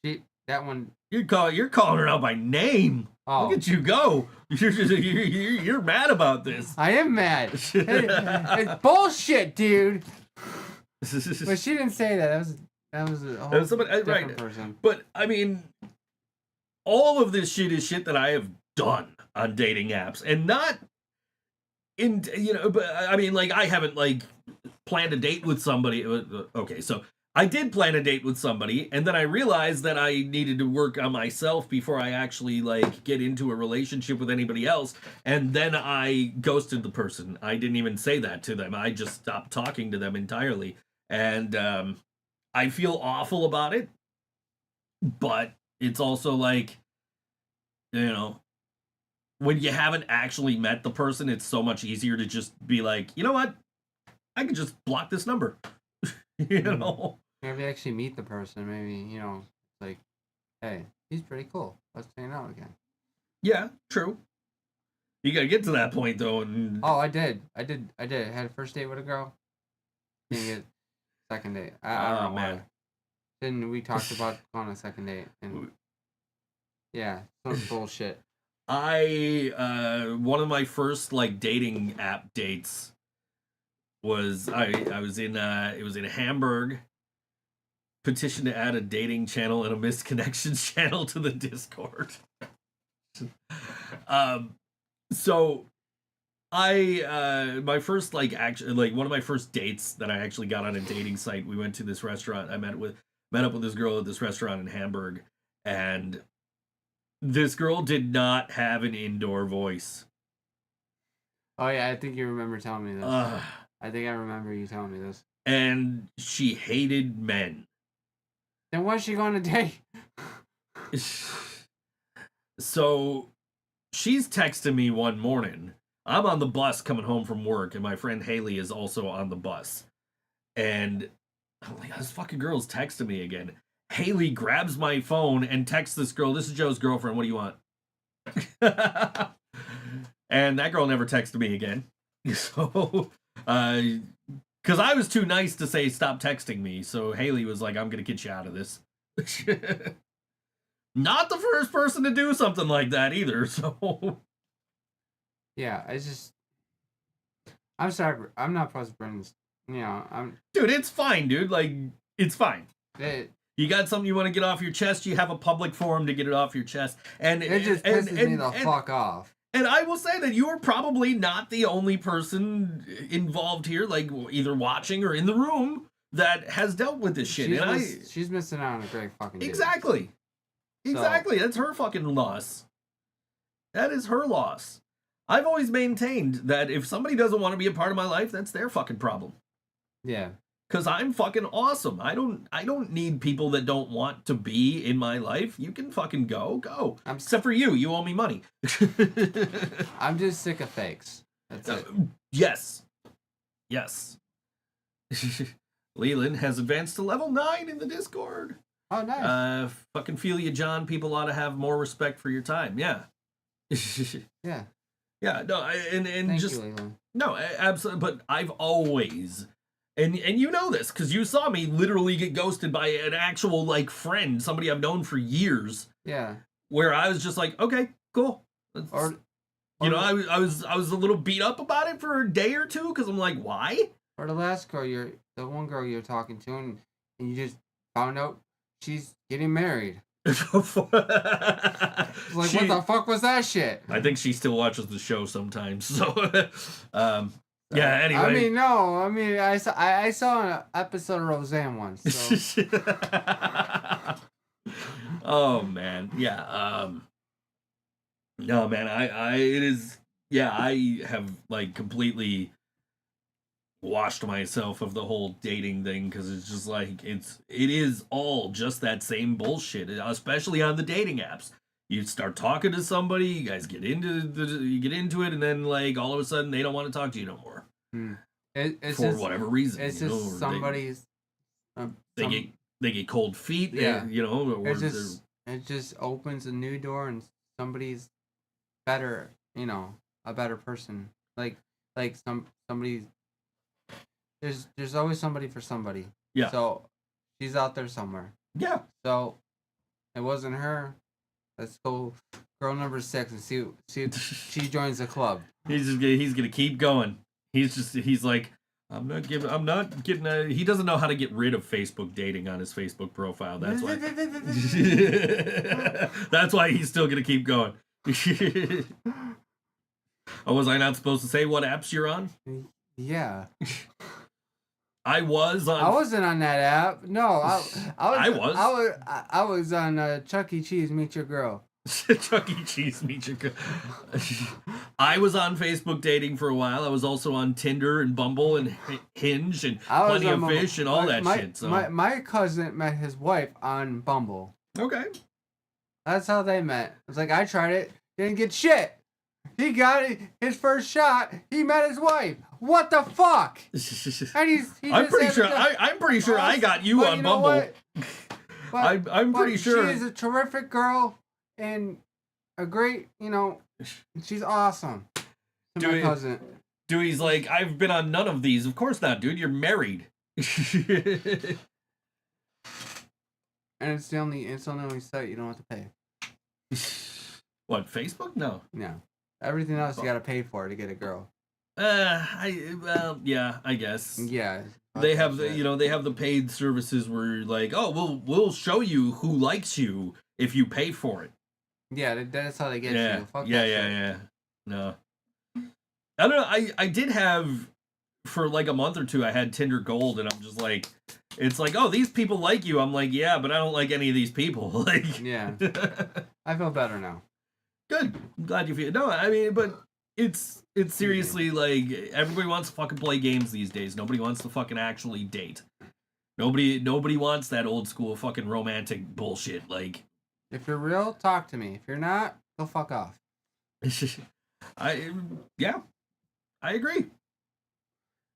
[SPEAKER 4] said. That one...
[SPEAKER 3] You're calling her out by name.
[SPEAKER 4] Oh.
[SPEAKER 3] Look at you go. You're mad about this.
[SPEAKER 4] I am mad. It's bullshit, dude. But she didn't say that. That was a whole different person.
[SPEAKER 3] But I mean, all of this shit is shit that I have done on dating apps, and not in, you know. But I mean, like, I haven't like planned a date with somebody. Okay, so I did plan a date with somebody, and then I realized that I needed to work on myself before I actually like get into a relationship with anybody else, and then I ghosted the person. I didn't even say that to them. I just stopped talking to them entirely. And I feel awful about it, but it's also like, you know, when you haven't actually met the person, it's so much easier to just be like, you know what, I can just block this number. You know?
[SPEAKER 4] Maybe actually meet the person. Maybe, you know, like, hey, he's pretty cool. Let's hang out again.
[SPEAKER 3] Yeah, true. You gotta get to that point, though. And...
[SPEAKER 4] Oh, I did. I had a first date with a girl. Didn't get second date. I don't know, man. Why. Then we talked about on a second date, and yeah, some bullshit.
[SPEAKER 3] One of my first like dating app dates was I was in Hamburg. Petition to add a dating channel and a missed connections channel to the Discord. So my first one of my first dates that I actually got on a dating site, we went to this restaurant. I met up with this girl at this restaurant in Hamburg, and This girl did not have an indoor voice.
[SPEAKER 4] Oh yeah, I think you remember telling me this. I think I remember you telling me this.
[SPEAKER 3] And she hated men.
[SPEAKER 4] Then why's she going to date?
[SPEAKER 3] So she's texting me one morning. I'm on the bus coming home from work, and my friend Haley is also on the bus. And I'm like, this fucking girl's texting me again. Haley grabs my phone and texts this girl, "This is Joe's girlfriend. What do you want?" And that girl never texted me again. So, because I was too nice to say stop texting me. So Haley was like, "I'm gonna get you out of this." Not the first person to do something like that either. So
[SPEAKER 4] yeah, it's just. I'm sorry. I'm not supposed to bring this.
[SPEAKER 3] Dude, it's fine, dude. Like, it's fine. You got something you want to get off your chest, you have a public forum to get it off your chest. And
[SPEAKER 4] it just pisses me the fuck off.
[SPEAKER 3] And I will say that you are probably not the only person involved here, like either watching or in the room, that has dealt with this shit.
[SPEAKER 4] She's missing out on a great fucking day.
[SPEAKER 3] Exactly. Exactly. That's her fucking loss. That is her loss. I've always maintained that if somebody doesn't want to be a part of my life, that's their fucking problem.
[SPEAKER 4] Yeah.
[SPEAKER 3] Because I'm fucking awesome. I don't need people that don't want to be in my life. You can fucking go. Except for you. You owe me money.
[SPEAKER 4] I'm just sick of fakes. That's it.
[SPEAKER 3] Yes. Leland has advanced to level 9 in the Discord.
[SPEAKER 4] Oh, nice.
[SPEAKER 3] Fucking feel you, John. People ought to have more respect for your time. Yeah.
[SPEAKER 4] Yeah.
[SPEAKER 3] Yeah. No. And
[SPEAKER 4] Thank
[SPEAKER 3] just
[SPEAKER 4] you, Leland.
[SPEAKER 3] no. Absolutely. But I've always. And you know this, because you saw me literally get ghosted by an actual, like, friend, somebody I've known for years.
[SPEAKER 4] Yeah.
[SPEAKER 3] Where I was just like, okay, cool. I was a little beat up about it for a day or two, because I'm like, why?
[SPEAKER 4] Or the last girl, the one girl you're talking to, and you just found out she's getting married. Like, what the fuck was that shit?
[SPEAKER 3] I think she still watches the show sometimes, so, yeah, anyway.
[SPEAKER 4] I saw an episode of Roseanne once. So.
[SPEAKER 3] Oh man, yeah. No man, I have like completely washed myself of the whole dating thing, because it's just like it is all just that same bullshit, especially on the dating apps. You start talking to somebody, you guys get into it, and then like all of a sudden they don't want to talk to you no more.
[SPEAKER 4] It's
[SPEAKER 3] for
[SPEAKER 4] just,
[SPEAKER 3] whatever reason.
[SPEAKER 4] It's just somebody's.
[SPEAKER 3] They get cold feet.
[SPEAKER 4] Yeah.
[SPEAKER 3] Or
[SPEAKER 4] it just opens a new door, and somebody's better. A better person. Like somebody's. There's always somebody for somebody.
[SPEAKER 3] Yeah.
[SPEAKER 4] So she's out there somewhere.
[SPEAKER 3] Yeah.
[SPEAKER 4] So it wasn't her. Let's go, girl number 6, and see if she joins the club.
[SPEAKER 3] He's gonna keep going. He's like, I'm not getting. He doesn't know how to get rid of Facebook dating on his Facebook profile. That's why. That's why he's still gonna keep going. Oh, was I not supposed to say what apps you're on?
[SPEAKER 4] Yeah.
[SPEAKER 3] I wasn't
[SPEAKER 4] on that app. No, I was on Chuck E. Cheese Meet Your Girl.
[SPEAKER 3] Chuck E. Cheese Meet Your Girl. I was on Facebook dating for a while. I was also on Tinder and Bumble and Hinge and Plenty of Fish and all that shit. So
[SPEAKER 4] my cousin met his wife on Bumble.
[SPEAKER 3] Okay.
[SPEAKER 4] That's how they met. It's like, I tried it, didn't get shit. He got it, his first shot. He met his wife. What the fuck? And
[SPEAKER 3] I'm pretty sure I got you on Bumble. I'm pretty sure
[SPEAKER 4] she's a terrific girl and a great, she's awesome. My cousin.
[SPEAKER 3] Dewey's like, I've been on none of these. Of course not, dude. You're married.
[SPEAKER 4] And it's the only site you don't have to pay.
[SPEAKER 3] What, Facebook? No.
[SPEAKER 4] No. Everything else you gotta pay for to get a girl.
[SPEAKER 3] Yeah, I guess.
[SPEAKER 4] Yeah.
[SPEAKER 3] They have the paid services where you're like, oh, we'll show you who likes you if you pay for it.
[SPEAKER 4] Yeah, that's how they get you. Fuck
[SPEAKER 3] yeah. No. I don't know. I did have for like a month or two, I had Tinder Gold, and I'm just like, it's like, oh, these people like you. I'm like, yeah, but I don't like any of these people. Like,
[SPEAKER 4] Yeah. I feel better now.
[SPEAKER 3] Good. I'm glad you feel. No, I mean, but it's seriously like everybody wants to fucking play games these days. Nobody wants to fucking actually date. Nobody wants that old school fucking romantic bullshit. Like,
[SPEAKER 4] if you're real, talk to me. If you're not, go fuck off.
[SPEAKER 3] I agree.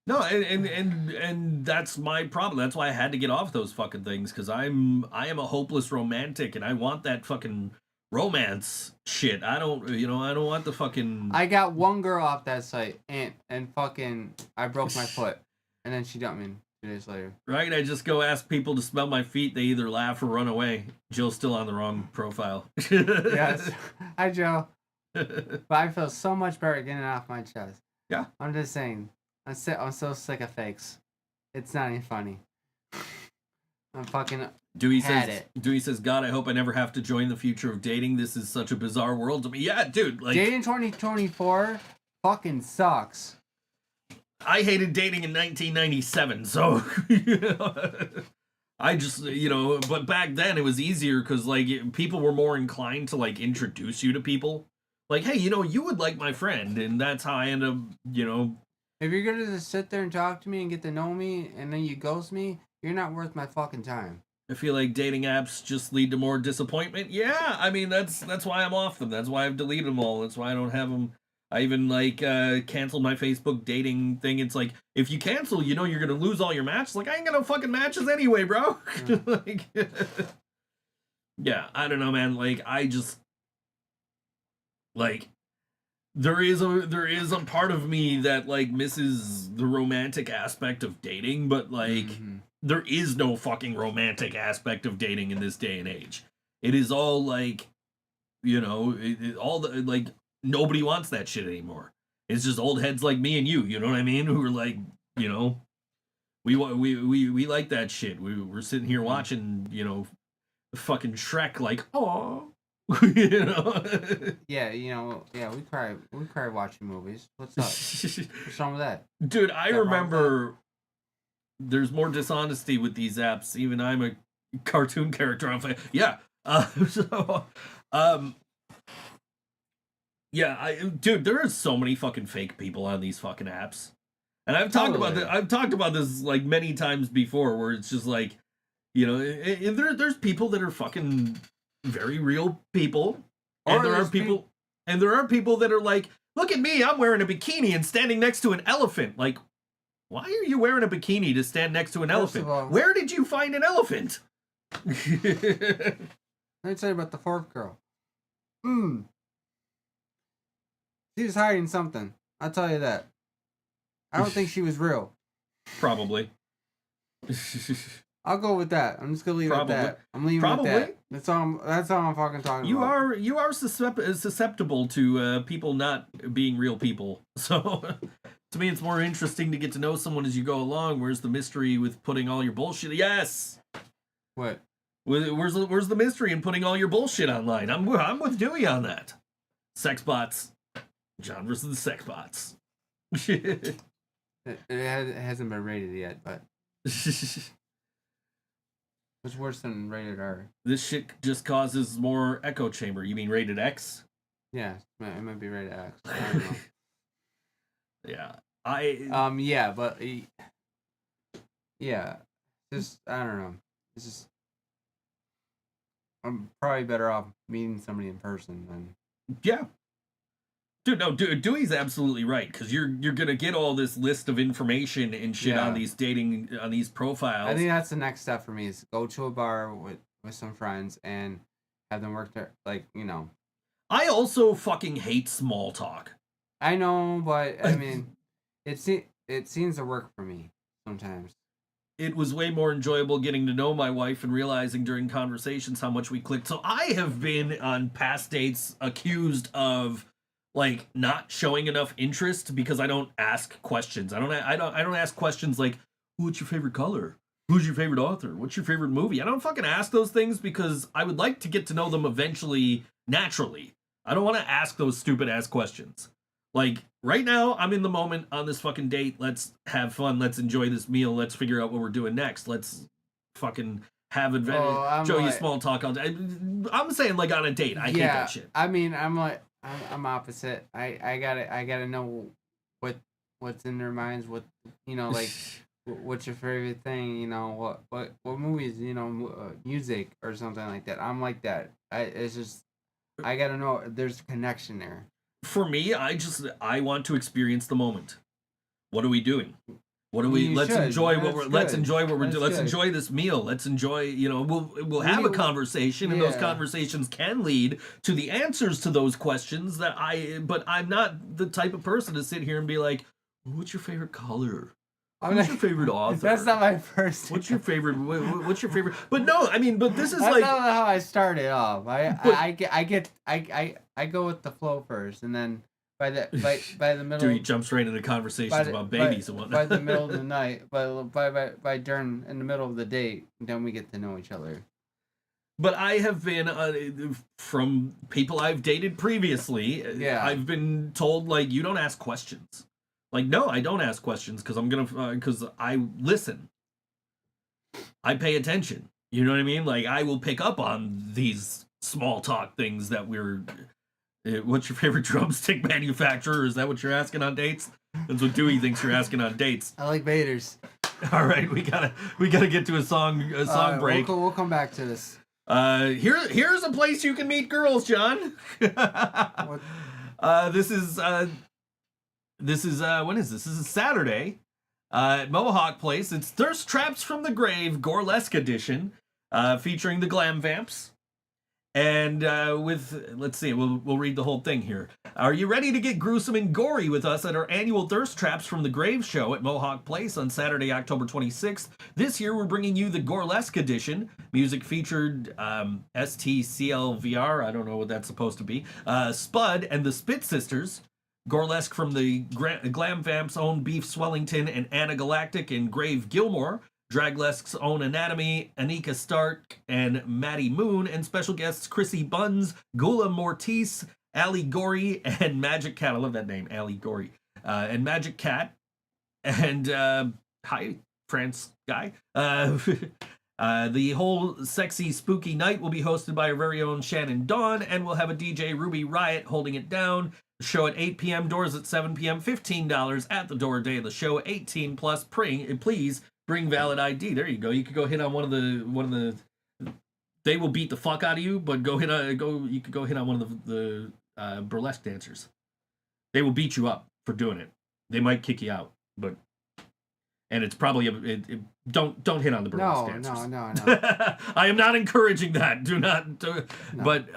[SPEAKER 3] No, and that's my problem. That's why I had to get off those fucking things, because I am a hopeless romantic, and I want that fucking romance shit. I don't want the fucking.
[SPEAKER 4] I got one girl off that site, and fucking I broke my foot, and then she dumped me 2 days later.
[SPEAKER 3] Right, I just go ask people to smell my feet. They either laugh or run away. Jill's still on the wrong profile.
[SPEAKER 4] Yes. Hi, Joe. But I feel so much better getting it off my chest.
[SPEAKER 3] Yeah.
[SPEAKER 4] I'm just saying. I'm so sick of fakes. It's not even funny. I'm fucking
[SPEAKER 3] Dewey
[SPEAKER 4] had
[SPEAKER 3] says,
[SPEAKER 4] it.
[SPEAKER 3] Dewey says, God, I hope I never have to join the future of dating. This is such a bizarre world to me. Yeah, dude. Like,
[SPEAKER 4] Dating 2024 fucking sucks.
[SPEAKER 3] I hated dating in 1997, so I just, but back then it was easier because, like, people were more inclined to, like, introduce you to people. Like, hey, you would like my friend, and that's how I end up,
[SPEAKER 4] If you're gonna just sit there and talk to me and get to know me, and then you ghost me, you're not worth my fucking time.
[SPEAKER 3] I feel like dating apps just lead to more disappointment. Yeah, I mean, that's why I'm off them. That's why I've deleted them all. That's why I don't have them. I even, like, canceled my Facebook dating thing. It's like, if you cancel, you're gonna lose all your matches. Like, I ain't got no fucking matches anyway, bro. Like, yeah, I don't know, man. Like, I just, like, there is a part of me that, like, misses the romantic aspect of dating, but, like, there is no fucking romantic aspect of dating in this day and age. It is all, like, all the, like, nobody wants that shit anymore. It's just old heads like me and you know what I mean? Who are like, we like that shit. We're sitting here watching, fucking Shrek, like, oh.
[SPEAKER 4] Yeah, we cry watching movies. What's up? What's wrong with that?
[SPEAKER 3] Dude, I remember there's more dishonesty with these apps. Even I'm a cartoon character on Facebook. Yeah. Dude, there are so many fucking fake people on these fucking apps. And I've talked about this like many times before, where it's just like, there's people that are fucking very real people, and there are people that are like, look at me, I'm wearing a bikini and standing next to an elephant. Like, why are you wearing a bikini to stand next to an elephant? Where did you find an elephant?
[SPEAKER 4] Let me tell you about the fourth girl. She was hiding something. I'll tell you that. I don't think she was real.
[SPEAKER 3] Probably.
[SPEAKER 4] I'll go with that. I'm just gonna leave it at that. I'm leaving it at that. That's all I'm fucking talking about.
[SPEAKER 3] You are susceptible to people not being real people. So to me, it's more interesting to get to know someone as you go along. Where's the mystery with putting all your bullshit? Yes.
[SPEAKER 4] What?
[SPEAKER 3] Where's the mystery in putting all your bullshit online? I'm with Dewey on that. Sex bots. John versus the sex bots.
[SPEAKER 4] It hasn't been rated yet, but it's worse than rated R.
[SPEAKER 3] This shit just causes more echo chamber. You mean rated X?
[SPEAKER 4] Yeah, it might be rated X. I don't know.
[SPEAKER 3] Yeah,
[SPEAKER 4] yeah, but yeah, just I don't know. It's just I'm probably better off meeting somebody in person than.
[SPEAKER 3] Yeah. Dude, no, Dewey's absolutely right, because you're gonna get all this list of information and shit on these profiles.
[SPEAKER 4] I think that's the next step for me, is go to a bar with some friends and have them work there, like,
[SPEAKER 3] I also fucking hate small talk.
[SPEAKER 4] I know, but I mean, it seems to work for me sometimes.
[SPEAKER 3] It was way more enjoyable getting to know my wife and realizing during conversations how much we clicked. So I have been on past dates accused of, like, not showing enough interest because I don't ask questions. I don't ask questions like, what's your favorite color? Who's your favorite author? What's your favorite movie? I don't fucking ask those things because I would like to get to know them eventually naturally. I don't want to ask those stupid ass questions. Like, right now, I'm in the moment on this fucking date. Let's have fun. Let's enjoy this meal. Let's figure out what we're doing next. Let's fucking have adventure. Show you small talk all day. I'm saying, like, on a date. I hate that shit.
[SPEAKER 4] I mean, I'm opposite. I gotta know what's in their minds. What, you know, like, what's your favorite thing? You know, what movies? You know, music or something like that. I'm like that. It's just I gotta know there's a connection there.
[SPEAKER 3] For me, I want to experience the moment. What are we doing? What are we? Let's enjoy what we're doing. Let's enjoy this meal. Let's enjoy. You know, we'll have a conversation, and those conversations can lead to the answers to those questions. But I'm not the type of person to sit here and be like, "What's your favorite color? What's your favorite author?"
[SPEAKER 4] That's not my first.
[SPEAKER 3] What's your favorite? What's your favorite? But no, I mean, but this is
[SPEAKER 4] that's
[SPEAKER 3] like
[SPEAKER 4] not how I started off. I go with the flow first, and then by the middle.
[SPEAKER 3] Dude, he jumps right into conversations about babies and whatnot.
[SPEAKER 4] By the middle of the night, by during in the middle of the date, then we get to know each other.
[SPEAKER 3] But I have been from people I've dated previously.
[SPEAKER 4] Yeah.
[SPEAKER 3] I've been told, like, you don't ask questions. Like, no, I don't ask questions because I listen. I pay attention. You know what I mean? Like, I will pick up on these small talk things that we're. What's your favorite drumstick manufacturer? Is that what you're asking on dates? That's what Dewey thinks you're asking on dates.
[SPEAKER 4] I like Vaders.
[SPEAKER 3] All right, we gotta get to a song break.
[SPEAKER 4] We'll come back to this.
[SPEAKER 3] Here's a place you can meet girls, John. This is when is this? This is Saturday at Mohawk Place. It's Thirst Traps from the Grave Gorlesque edition, featuring the Glam Vamps. And let's see, we'll read the whole thing here. Are you ready to get gruesome and gory with us at our annual Thirst Traps from the Grave show at Mohawk Place on Saturday, October 26th? This year, we're bringing you the Gorlesque edition. Music featured STCLVR, I don't know what that's supposed to be, Spud and the Spit Sisters. Gorlesque from the Glam Vamps' own Beef Swellington and Anna Galactic and Grave Gilmore. Draglesque's own Anatomy, Anika Stark, and Maddie Moon, and special guests Chrissy Buns, Gula Mortis, Ali Gory, and Magic Cat. I love that name, Ali Gory. And Magic Cat. And, hi, France guy. The whole sexy, spooky night will be hosted by our very own Shannon Dawn, and we'll have a DJ Ruby Riot holding it down. The show at 8 p.m., doors at 7 p.m., $15 at the door day of the show, 18 plus. Please bring valid ID. There you go. You could go hit on one of the. They will beat the fuck out of you, but you could go hit on one of the burlesque dancers. They will beat you up for doing it. They might kick you out, and it's probably don't hit on the burlesque dancers.
[SPEAKER 4] No.
[SPEAKER 3] I am not encouraging that. Do not.
[SPEAKER 4] No.
[SPEAKER 3] But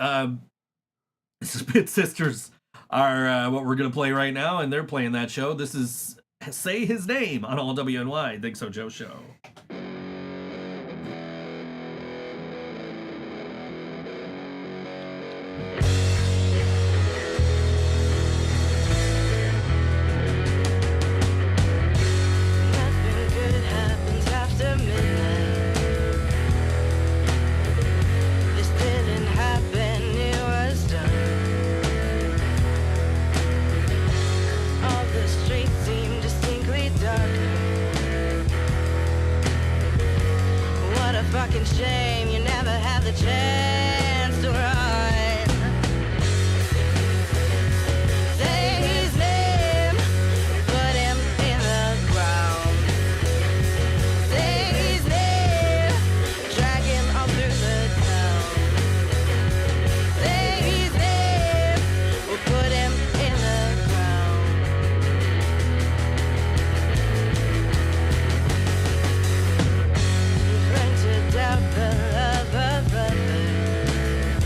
[SPEAKER 3] Spit Sisters are what we're gonna play right now, and they're playing that show. This is Say His Name on All WNY. ThinkSoJoE show.
[SPEAKER 5] Fucking shame you never had the chance to run. Say his name, put him in the ground. Say his name, drag him all through the town. Say his name, we'll put him in the ground. Printed out the love of others.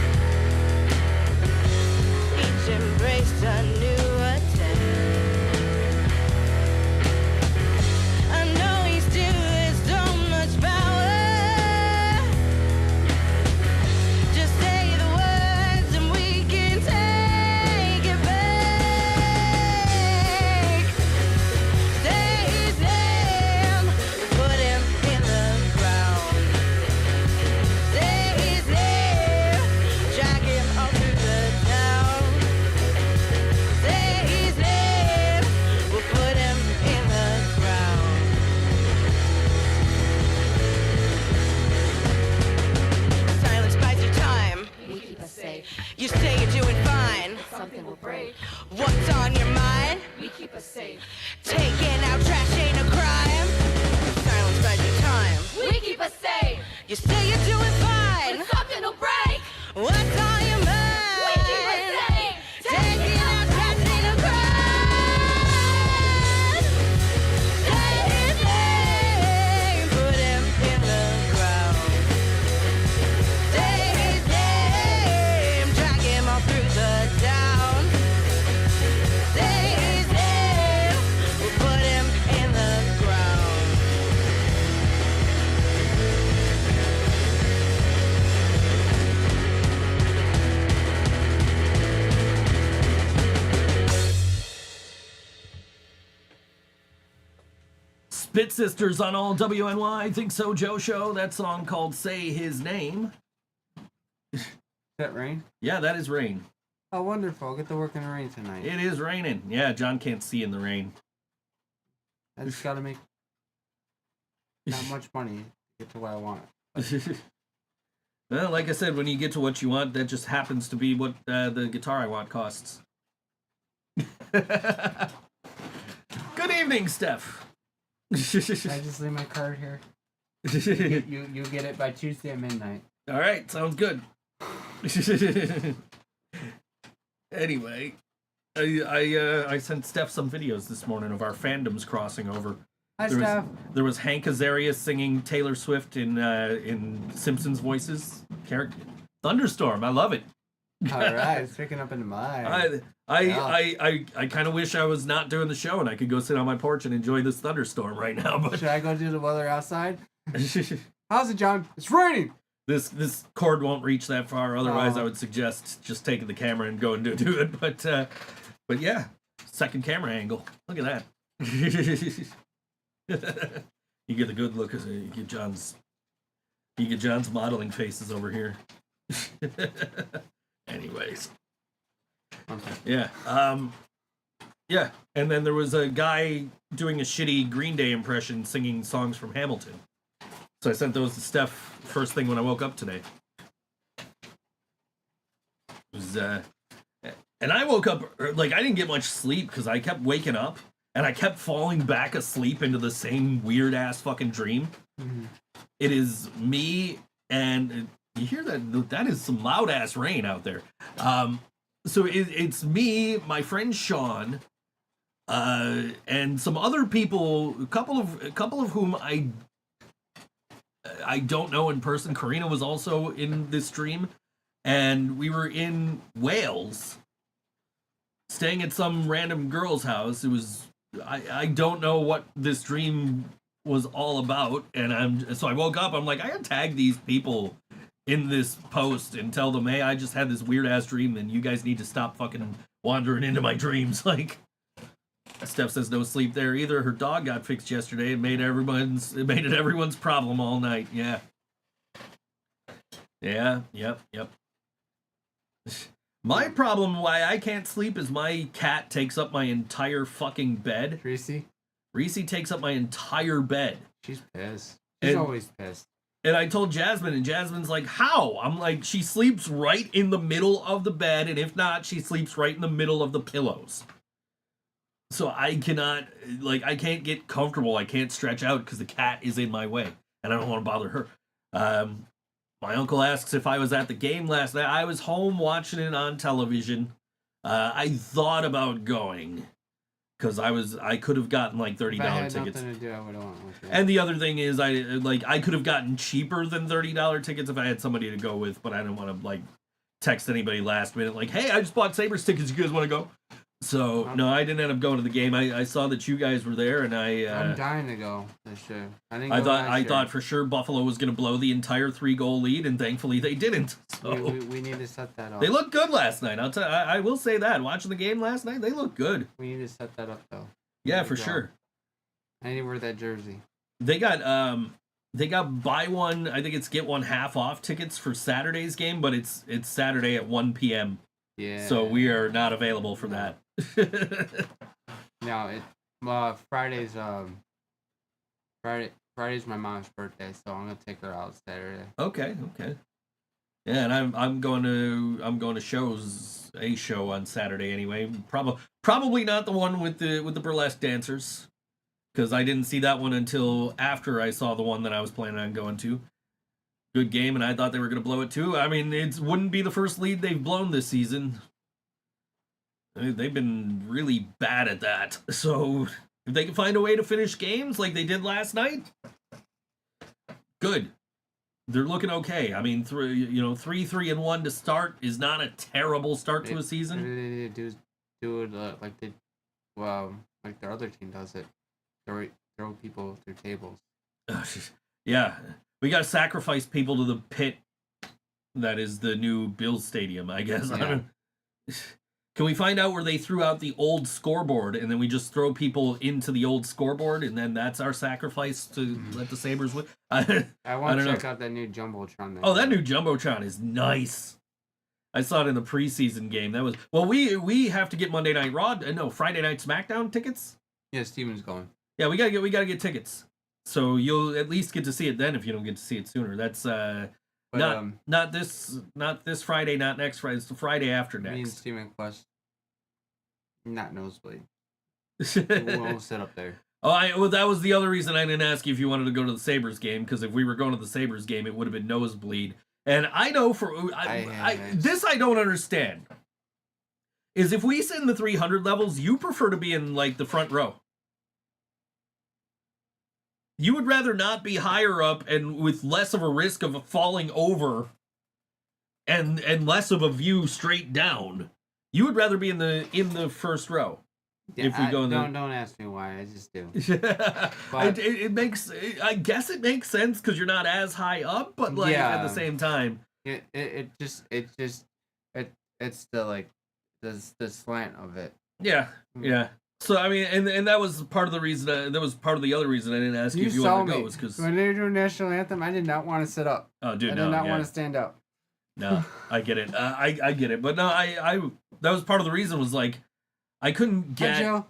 [SPEAKER 3] Spit Sisters on all WNY Think So Joe show. That song called Say His Name.
[SPEAKER 4] Is that rain?
[SPEAKER 3] Yeah, that is rain.
[SPEAKER 4] Oh, wonderful. I'll get to work in the rain tonight.
[SPEAKER 3] It is raining. Yeah, John can't see in the rain.
[SPEAKER 4] I just gotta make not much money to get to what I want.
[SPEAKER 3] Well, like I said, when you get to what you want, that just happens to be what the guitar I want costs. Good evening, Steph.
[SPEAKER 4] Can I just leave my card here? You get it by Tuesday at midnight.
[SPEAKER 3] All right, sounds good. Anyway, I sent Steph some videos this morning of our fandoms crossing over.
[SPEAKER 4] Hi, Steph.
[SPEAKER 3] There was Hank Azaria singing Taylor Swift in Simpsons voices. Character Thunderstorm. I love it.
[SPEAKER 4] All right, it's picking up into mine.
[SPEAKER 3] I kind of wish I was not doing the show and I could go sit on my porch and enjoy this thunderstorm right now. But
[SPEAKER 4] should I go do the weather outside? How's it, John? It's raining.
[SPEAKER 3] This cord won't reach that far. Otherwise, I would suggest just taking the camera and go and do it. But yeah, second camera angle. Look at that. You get a good look. You get John's modeling faces over here. Anyways, yeah, yeah. And then there was a guy doing a shitty Green Day impression, singing songs from Hamilton. So I sent those to Steph first thing when I woke up today. It was, and I woke up like I didn't get much sleep because I kept waking up and I kept falling back asleep into the same weird ass fucking dream. Mm-hmm. It is me and. You hear that? That is some loud ass rain out there. So it's me, my friend Sean, and some other people. A couple of whom I don't know in person. Karina was also in this stream, and we were in Wales, staying at some random girl's house. It was I don't know what this dream was all about, and so I woke up. I'm like, I gotta tag these people in this post and tell them, hey, I just had this weird ass dream and you guys need to stop fucking wandering into my dreams. Like, Steph says no sleep there either. Her dog got fixed yesterday and made it everyone's problem all night. Yeah. Yep. My problem why I can't sleep is my cat takes up my entire fucking bed. Reese takes up my entire bed.
[SPEAKER 4] She's pissed. She's always pissed.
[SPEAKER 3] And I told Jasmine, and Jasmine's like, how? I'm like, she sleeps right in the middle of the bed, and if not, she sleeps right in the middle of the pillows. So I can't get comfortable. I can't stretch out because the cat is in my way, and I don't want to bother her. My uncle asks if I was at the game last night. I was home watching it on television. I thought about going. Because I could have gotten like $30 tickets.
[SPEAKER 4] Nothing to do, I would have went with you.
[SPEAKER 3] And the other thing is, I could have gotten cheaper than $30 tickets if I had somebody to go with, but I didn't want to like text anybody last minute like, hey, I just bought Sabres tickets. You guys want to go? So no, I didn't end up going to the game. I saw that you guys were there, and
[SPEAKER 4] I'm dying to go this year.
[SPEAKER 3] I thought for sure Buffalo was going to blow the entire 3-goal lead, and thankfully they didn't. So
[SPEAKER 4] we need to set that up.
[SPEAKER 3] They looked good last night. I will say that. Watching the game last night, they looked good.
[SPEAKER 4] We need to set that up though.
[SPEAKER 3] Yeah, for sure.
[SPEAKER 4] I need to wear that jersey.
[SPEAKER 3] They got buy one. I think it's get one half off tickets for Saturday's game, but it's Saturday at 1 p.m.
[SPEAKER 4] Yeah.
[SPEAKER 3] So we are not available for that.
[SPEAKER 4] No, Friday's my mom's birthday, so I'm gonna take her out Saturday.
[SPEAKER 3] Okay. Yeah, and I'm going to a show on Saturday anyway. Probably not the one with the burlesque dancers, because I didn't see that one until after I saw the one that I was planning on going to. Good game, and I thought they were going to blow it too. I mean, it wouldn't be the first lead they've blown this season. They've been really bad at that. So if they can find a way to finish games like they did last night, good. They're looking okay. I mean, 3-3-1 to start is not a terrible start to a season.
[SPEAKER 4] They do it like their other team does it. Throw people through tables.
[SPEAKER 3] Yeah, we got to sacrifice people to the pit. That is the new Bills Stadium, I guess.
[SPEAKER 4] Yeah.
[SPEAKER 3] Can we find out where they threw out the old scoreboard and then we just throw people into the old scoreboard and then that's our sacrifice to let the Sabres win?
[SPEAKER 4] I want
[SPEAKER 3] don't
[SPEAKER 4] to check
[SPEAKER 3] know.
[SPEAKER 4] out that new Jumbotron.
[SPEAKER 3] Oh, that new Jumbotron is nice. I saw it in the preseason game. That was we have to get Monday Night Raw. No, Friday Night SmackDown tickets.
[SPEAKER 4] Yeah, Steven's going.
[SPEAKER 3] Yeah, we gotta get tickets. So you'll at least get to see it then if you don't get to see it sooner. That's not this Friday, not next Friday. It's the Friday after
[SPEAKER 4] Me and
[SPEAKER 3] next.
[SPEAKER 4] Steven Quest. Not nosebleed. We won't sit up there.
[SPEAKER 3] Well, that was the other reason I didn't ask you if you wanted to go to the Sabres game, because if we were going to the Sabres game, it would have been nosebleed. And I know this I don't understand. Is if we sit in the 300 levels, you prefer to be in like the front row. You would rather not be higher up and with less of a risk of falling over and less of a view straight down. You would rather be in the first row.
[SPEAKER 4] Yeah,
[SPEAKER 3] if we go in
[SPEAKER 4] don't ask me why. I just do.
[SPEAKER 3] But it makes. I guess it makes sense because you're not as high up, but like at the same time,
[SPEAKER 4] it's the like the slant of it.
[SPEAKER 3] Yeah. So I mean, and that was part of the reason. That was part of the other reason I didn't ask you if you wanted to go, was because
[SPEAKER 4] when they were doing national anthem, I did not want to sit up.
[SPEAKER 3] Oh, dude,
[SPEAKER 4] I did not want to stand up.
[SPEAKER 3] No, I get it. I get it, but no, I that was part of the reason was like. I couldn't get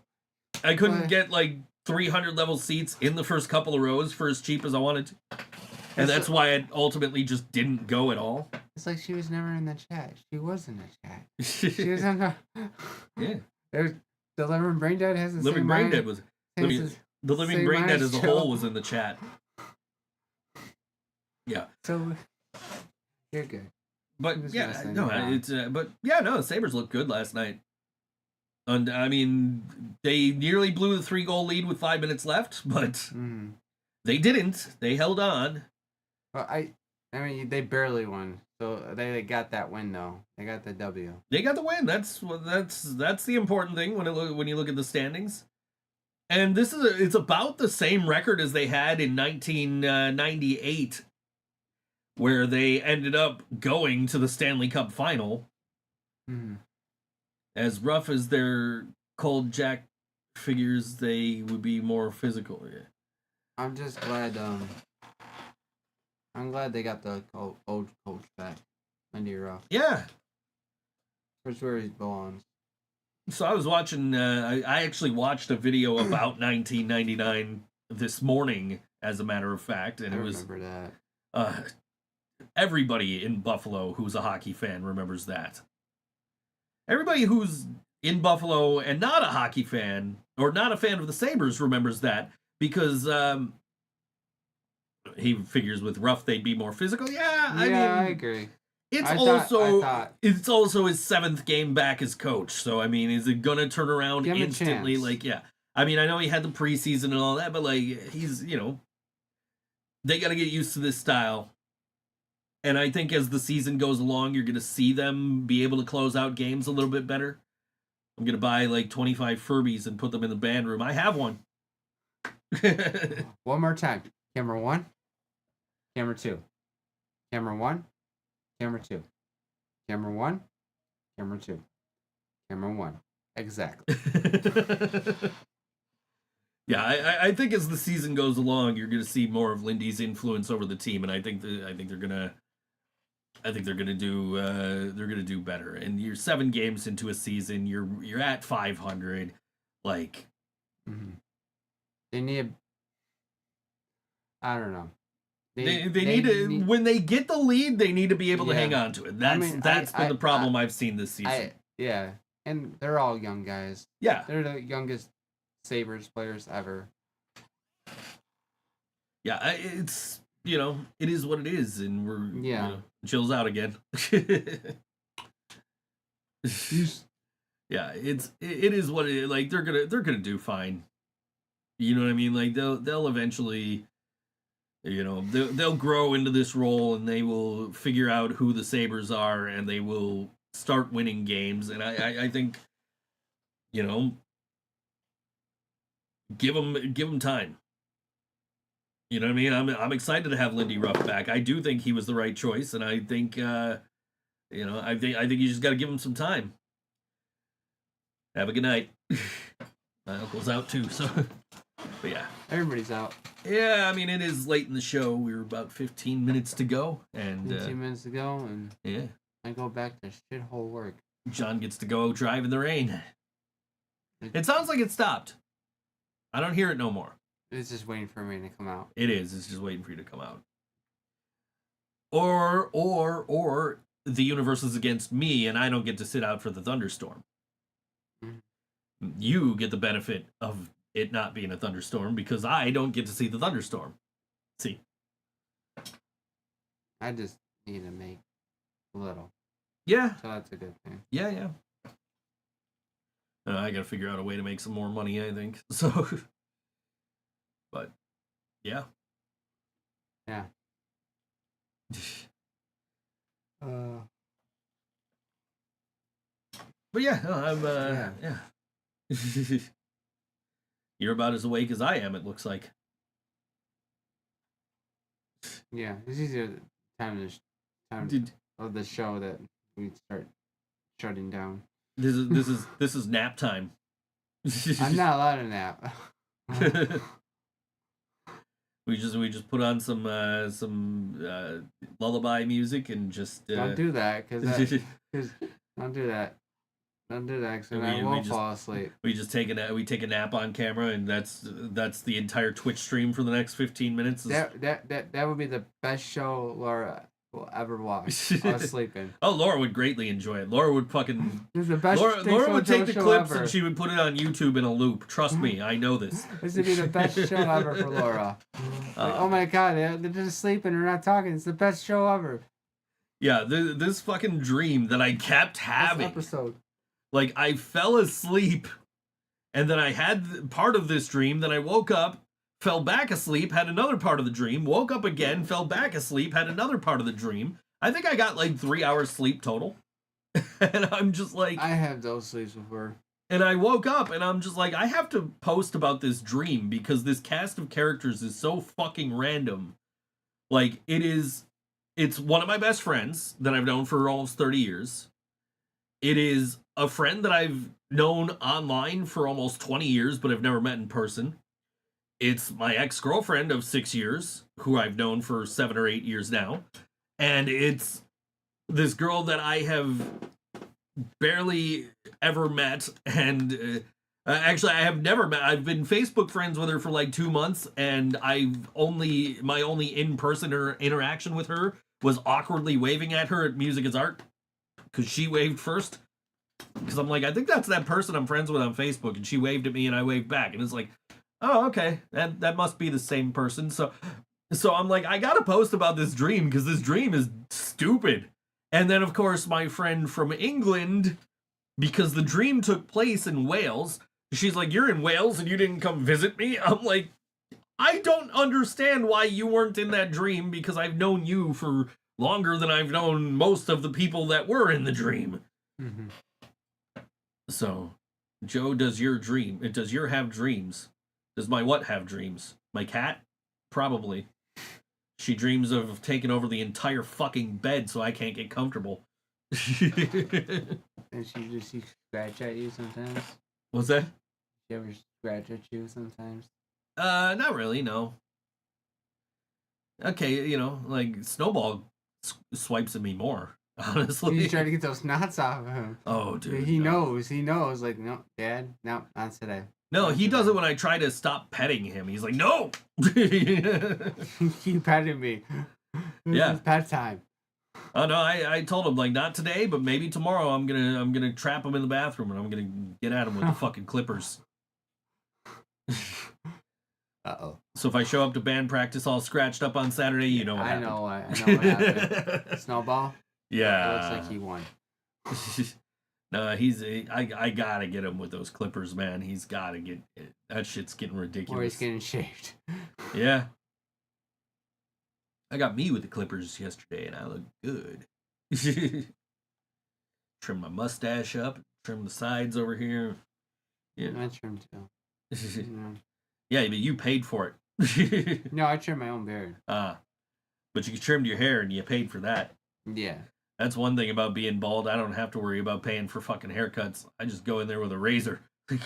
[SPEAKER 3] like 300 level seats in the first couple of rows for as cheap as I wanted to. And that's why I ultimately just didn't go at all.
[SPEAKER 4] It's like she was never in the chat. She was in the chat. She was on the...
[SPEAKER 3] Yeah.
[SPEAKER 4] The Living Brain Dead has the
[SPEAKER 3] Living
[SPEAKER 4] same
[SPEAKER 3] Brain
[SPEAKER 4] mind.
[SPEAKER 3] Dead was... The Living Brain Dead as a whole was in the chat. Yeah.
[SPEAKER 4] So, you're good.
[SPEAKER 3] But yeah, no, the Sabres looked good last night. And I mean, they nearly blew the 3-goal lead with 5 minutes left, but they didn't. They held on.
[SPEAKER 4] Well, I mean, they barely won, so they got that win though. They got the W.
[SPEAKER 3] They got the win. That's the important thing when you look at the standings. And it's about the same record as they had in 1998, where they ended up going to the Stanley Cup final. As rough as their cold Jack figures, they would be more physical. Yeah.
[SPEAKER 4] I'm just glad. I'm glad they got the old coach back, Lindy Ruff.
[SPEAKER 3] Yeah.
[SPEAKER 4] That's where he belongs.
[SPEAKER 3] So I was watching. I actually watched a video about 1999 this morning, as a matter of fact, and
[SPEAKER 4] I remember
[SPEAKER 3] that. Everybody in Buffalo who's a hockey fan remembers that. Everybody who's in Buffalo and not a hockey fan or not a fan of the Sabres remembers that because he figures with Ruff they'd be more physical. Yeah,
[SPEAKER 4] I agree.
[SPEAKER 3] It's also his 7th game back as coach. So I mean, is it gonna turn around instantly? Like, yeah. I mean, I know he had the preseason and all that, but like he's they got to get used to this style. And I think as the season goes along, you're going to see them be able to close out games a little bit better. I'm going to buy like 25 Furbies and put them in the band room. I have one.
[SPEAKER 4] One more time. Camera 1. Camera 2. Camera 1. Camera 2. Camera 1. Camera 2. Camera 1. Exactly.
[SPEAKER 3] Yeah, I think as the season goes along, you're going to see more of Lindy's influence over the team, and I think they're gonna do better. And you're 7 games into a season, you're at 500, like
[SPEAKER 4] they need. I don't know.
[SPEAKER 3] They need to when they get the lead, they need to be able to hang on to it. That's been the problem I've seen this season.
[SPEAKER 4] And they're all young guys.
[SPEAKER 3] Yeah,
[SPEAKER 4] they're the youngest Sabres players ever.
[SPEAKER 3] Yeah, it's it is what it is, and we're chills out again. Yeah, it is what it is. Like they're gonna do fine. You know what I mean? Like they'll eventually, they'll grow into this role, and they will figure out who the Sabres are, and they will start winning games. And I think, give them time. You know what I mean? I'm excited to have Lindy Ruff back. I do think he was the right choice, and I think I think you just got to give him some time. Have a good night. My uncle's out too, so. But yeah.
[SPEAKER 4] Everybody's out.
[SPEAKER 3] Yeah, I mean, it is late in the show. We were about 15 minutes to go. And
[SPEAKER 4] 15 minutes to go, and
[SPEAKER 3] yeah.
[SPEAKER 4] I go back to shithole work.
[SPEAKER 3] John gets to go drive in the rain. It sounds like it stopped. I don't hear it no more.
[SPEAKER 4] It's just waiting for me to come out.
[SPEAKER 3] It is. It's just waiting for you to come out. Or the universe is against me and I don't get to sit out for the thunderstorm. Mm-hmm. You get the benefit of it not being a thunderstorm because I don't get to see the thunderstorm. See?
[SPEAKER 4] I just need to make a little.
[SPEAKER 3] Yeah.
[SPEAKER 4] So that's a good thing.
[SPEAKER 3] Yeah. I gotta figure out a way to make some more money, I think. So, but, yeah.
[SPEAKER 4] Yeah.
[SPEAKER 3] But yeah, no, I'm, yeah. You're about as awake as I am, it looks like.
[SPEAKER 4] Yeah, this is the time of the show that we start shutting down.
[SPEAKER 3] This is nap time.
[SPEAKER 4] I'm not allowed to nap.
[SPEAKER 3] We just put on some lullaby music and just
[SPEAKER 4] don't do that because don't do that. Don't do that because I won't fall asleep.
[SPEAKER 3] We just take a nap on camera and that's the entire Twitch stream for the next 15 minutes.
[SPEAKER 4] That would be the best show Laura will ever watch. I was sleeping.
[SPEAKER 3] Oh, Laura would greatly enjoy it. Laura would fucking.
[SPEAKER 4] This is the best
[SPEAKER 3] Laura would take the clips
[SPEAKER 4] ever.
[SPEAKER 3] and she would put it on YouTube in a loop. Trust me, I know this.
[SPEAKER 4] This would be the best show ever for Laura. Like, oh my god, they're just sleeping. They're not talking. It's the best show ever.
[SPEAKER 3] Yeah, this fucking dream that I kept having.
[SPEAKER 4] This episode.
[SPEAKER 3] Like, I fell asleep, and then I had part of this dream, then I woke up, fell back asleep, had another part of the dream, woke up again, fell back asleep, had another part of the dream. I think I got, like, 3 hours sleep total. And I'm just like...
[SPEAKER 4] I have those sleeps before.
[SPEAKER 3] And I woke up, and I'm just like, I have to post about this dream, because this cast of characters is so fucking random. Like, it's one of my best friends that I've known for almost 30 years. It is a friend that I've known online for almost 20 years, but I've never met in person. It's my ex-girlfriend of 6 years, who I've known for 7 or 8 years now. And it's this girl that I have barely ever met. And actually, I have never met. I've been Facebook friends with her for like 2 months. And my only in-person interaction with her was awkwardly waving at her at Music is Art. Because she waved first. Because I'm like, I think that's that person I'm friends with on Facebook. And she waved at me and I waved back. And it's like, oh, okay. That must be the same person. So I'm like, I gotta post about this dream. Because this dream is stupid. And then, of course, my friend from England, because the dream took place in Wales. She's like, you're in Wales and you didn't come visit me? I'm like, I don't understand why you weren't in that dream. Because I've known you for... longer than I've known most of the people that were in the dream. Mm-hmm. So, Joe, does your have dreams? Does my what have dreams? My cat? Probably. She dreams of taking over the entire fucking bed so I can't get comfortable.
[SPEAKER 4] And she scratch at you sometimes?
[SPEAKER 3] What's that?
[SPEAKER 4] She ever scratch at you sometimes?
[SPEAKER 3] Not really, no. Okay, like Snowball swipes at me more, honestly.
[SPEAKER 4] You try to get those knots off of him.
[SPEAKER 3] Oh, dude.
[SPEAKER 4] He knows. Like, no, Dad, no, not today.
[SPEAKER 3] No, he does it when I try to stop petting him. He's like, no!
[SPEAKER 4] You petted me.
[SPEAKER 3] Yeah.
[SPEAKER 4] It's pet time.
[SPEAKER 3] Oh, no, I told him, like, not today, but maybe tomorrow I'm gonna trap him in the bathroom and I'm gonna get at him with the fucking clippers.
[SPEAKER 4] Uh-oh.
[SPEAKER 3] So if I show up to band practice all scratched up on Saturday, you know what happened.
[SPEAKER 4] I know what happened. Snowball?
[SPEAKER 3] Yeah.
[SPEAKER 4] It looks like he won.
[SPEAKER 3] No, I gotta get him with those clippers, man. He's gotta get it. That shit's getting ridiculous.
[SPEAKER 4] Or he's getting shaved.
[SPEAKER 3] Yeah. I got me with the clippers yesterday and I look good. Trim my mustache up, trim the sides over here. Yeah.
[SPEAKER 4] I trimmed too.
[SPEAKER 3] Yeah, but you paid for it.
[SPEAKER 4] No, I trimmed my own beard.
[SPEAKER 3] But you trimmed your hair and you paid for that.
[SPEAKER 4] Yeah.
[SPEAKER 3] That's one thing about being bald. I don't have to worry about paying for fucking haircuts. I just go in there with a razor. I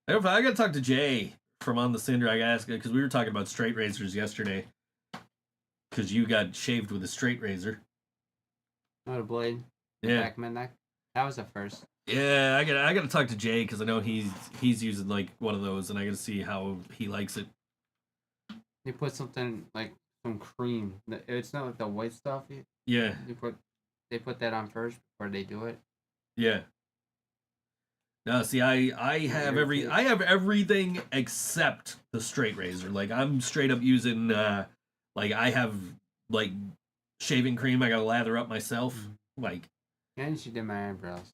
[SPEAKER 3] gotta talk to Jay from On the Cinder. I gotta ask because we were talking about straight razors yesterday. Because you got shaved with a straight razor.
[SPEAKER 4] Not a blade.
[SPEAKER 3] Yeah.
[SPEAKER 4] Back neck. That was the first.
[SPEAKER 3] Yeah, I gotta talk to Jay because I know he's using like one of those, and I gotta see how he likes it.
[SPEAKER 4] They put something like some cream. It's not like the white stuff.
[SPEAKER 3] Yeah.
[SPEAKER 4] They put that on first before they do it.
[SPEAKER 3] Yeah. No, see, I have everything except the straight razor. Like I'm straight up using like I have like shaving cream I gotta lather up myself. Like
[SPEAKER 4] And she did my eyebrows.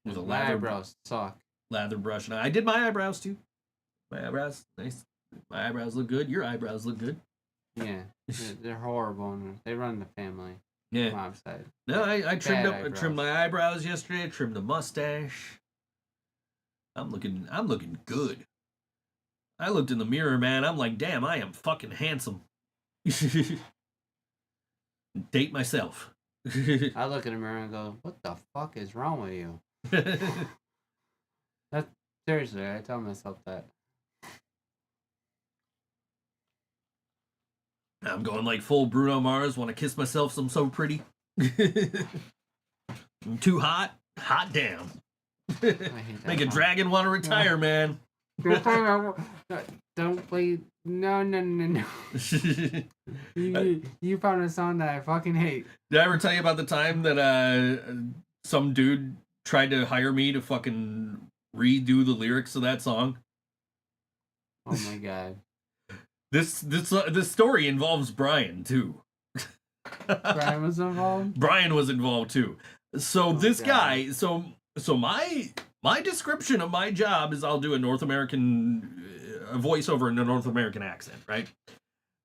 [SPEAKER 3] with a
[SPEAKER 4] My
[SPEAKER 3] lather
[SPEAKER 4] eyebrows suck.
[SPEAKER 3] lather brush. And I did my eyebrows too. My eyebrows, nice. My eyebrows look good. Your eyebrows look good.
[SPEAKER 4] Yeah. They're horrible. And they run the family.
[SPEAKER 3] Yeah.
[SPEAKER 4] Mom's side.
[SPEAKER 3] No, I trimmed
[SPEAKER 4] Bad
[SPEAKER 3] I
[SPEAKER 4] eyebrows.
[SPEAKER 3] trimmed my eyebrows yesterday. I trimmed the mustache. I'm looking good. I looked in the mirror, man. I'm like, damn, I am fucking handsome. Date myself.
[SPEAKER 4] I look in the mirror and go, what the fuck is wrong with you? Seriously, I tell myself that.
[SPEAKER 3] I'm going like full Bruno Mars. Want to kiss myself? I'm so pretty. I'm too hot. Hot damn.
[SPEAKER 4] I hate that
[SPEAKER 3] Make a
[SPEAKER 4] song.
[SPEAKER 3] dragon want to retire, man.
[SPEAKER 4] Don't play. No. You found a song that I fucking hate.
[SPEAKER 3] Did I ever tell you about the time that some dude tried to hire me to fucking redo the lyrics of that song?
[SPEAKER 4] Oh my god.
[SPEAKER 3] This story involves Brian too.
[SPEAKER 4] Brian was involved?
[SPEAKER 3] Brian was involved too. So
[SPEAKER 4] Oh,
[SPEAKER 3] this
[SPEAKER 4] God.
[SPEAKER 3] guy, so my description of my job is I'll do a North American a voiceover in a North American accent, right?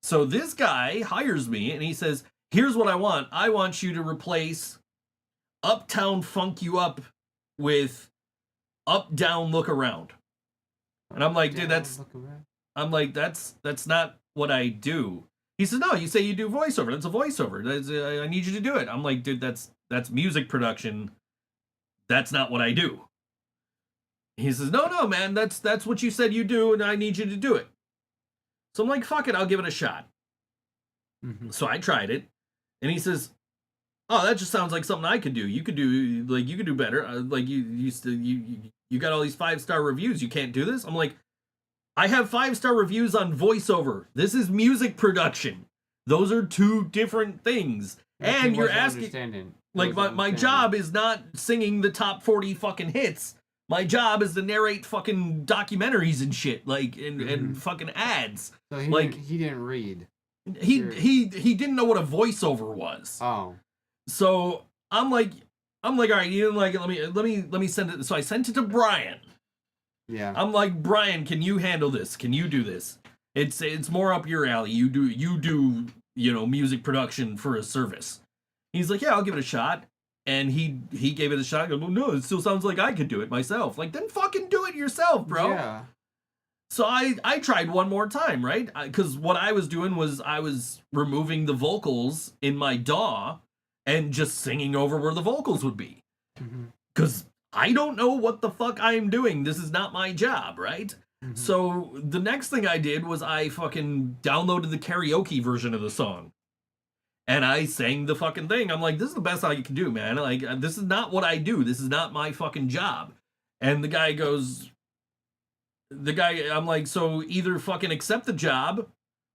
[SPEAKER 3] So this guy hires me and he says, "Here's what I want. I want you to replace Uptown Funk You Up with Up Down Look Around." And I'm like, dude, that's not what I do. He says, "No, you say you do voiceover. That's a voiceover. I need you to do it." I'm like, dude, that's music production. That's not what I do. He says, no, man, that's what you said you do, and I need you to do it. So I'm like, fuck it, I'll give it a shot.
[SPEAKER 4] Mhm.
[SPEAKER 3] So I tried it, and he says, "Oh, that just sounds like something I could do. You could do better. Like you got all these 5-star reviews. You can't do this." I'm like, I have 5-star reviews on voiceover. This is music production. Those are two different things. And you're asking, like, my job is not singing the top 40 fucking hits. My job is to narrate fucking documentaries and shit, like, and fucking ads.
[SPEAKER 4] So he didn't read.
[SPEAKER 3] He didn't know what a voiceover was.
[SPEAKER 4] Oh.
[SPEAKER 3] So I'm like, all right, you didn't like it. Let me send it. So I sent it to Brian.
[SPEAKER 4] Yeah.
[SPEAKER 3] I'm like, Brian, can you handle this? Can you do this? It's more up your alley. You do music production for a service. He's like, yeah, I'll give it a shot. And he gave it a shot. I go, well, no, it still sounds like I could do it myself. Like, then fucking do it yourself, bro.
[SPEAKER 4] Yeah.
[SPEAKER 3] So I tried one more time, right? Because what I was doing was I was removing the vocals in my DAW and just singing over where the vocals would be. Because I don't know what the fuck I'm doing. This is not my job, right? So the next thing I did was I fucking downloaded the karaoke version of the song. And I sang the fucking thing. I'm like, this is the best I can do, man. Like, this is not what I do. This is not my fucking job. And the guy goes, I'm like, so either fucking accept the job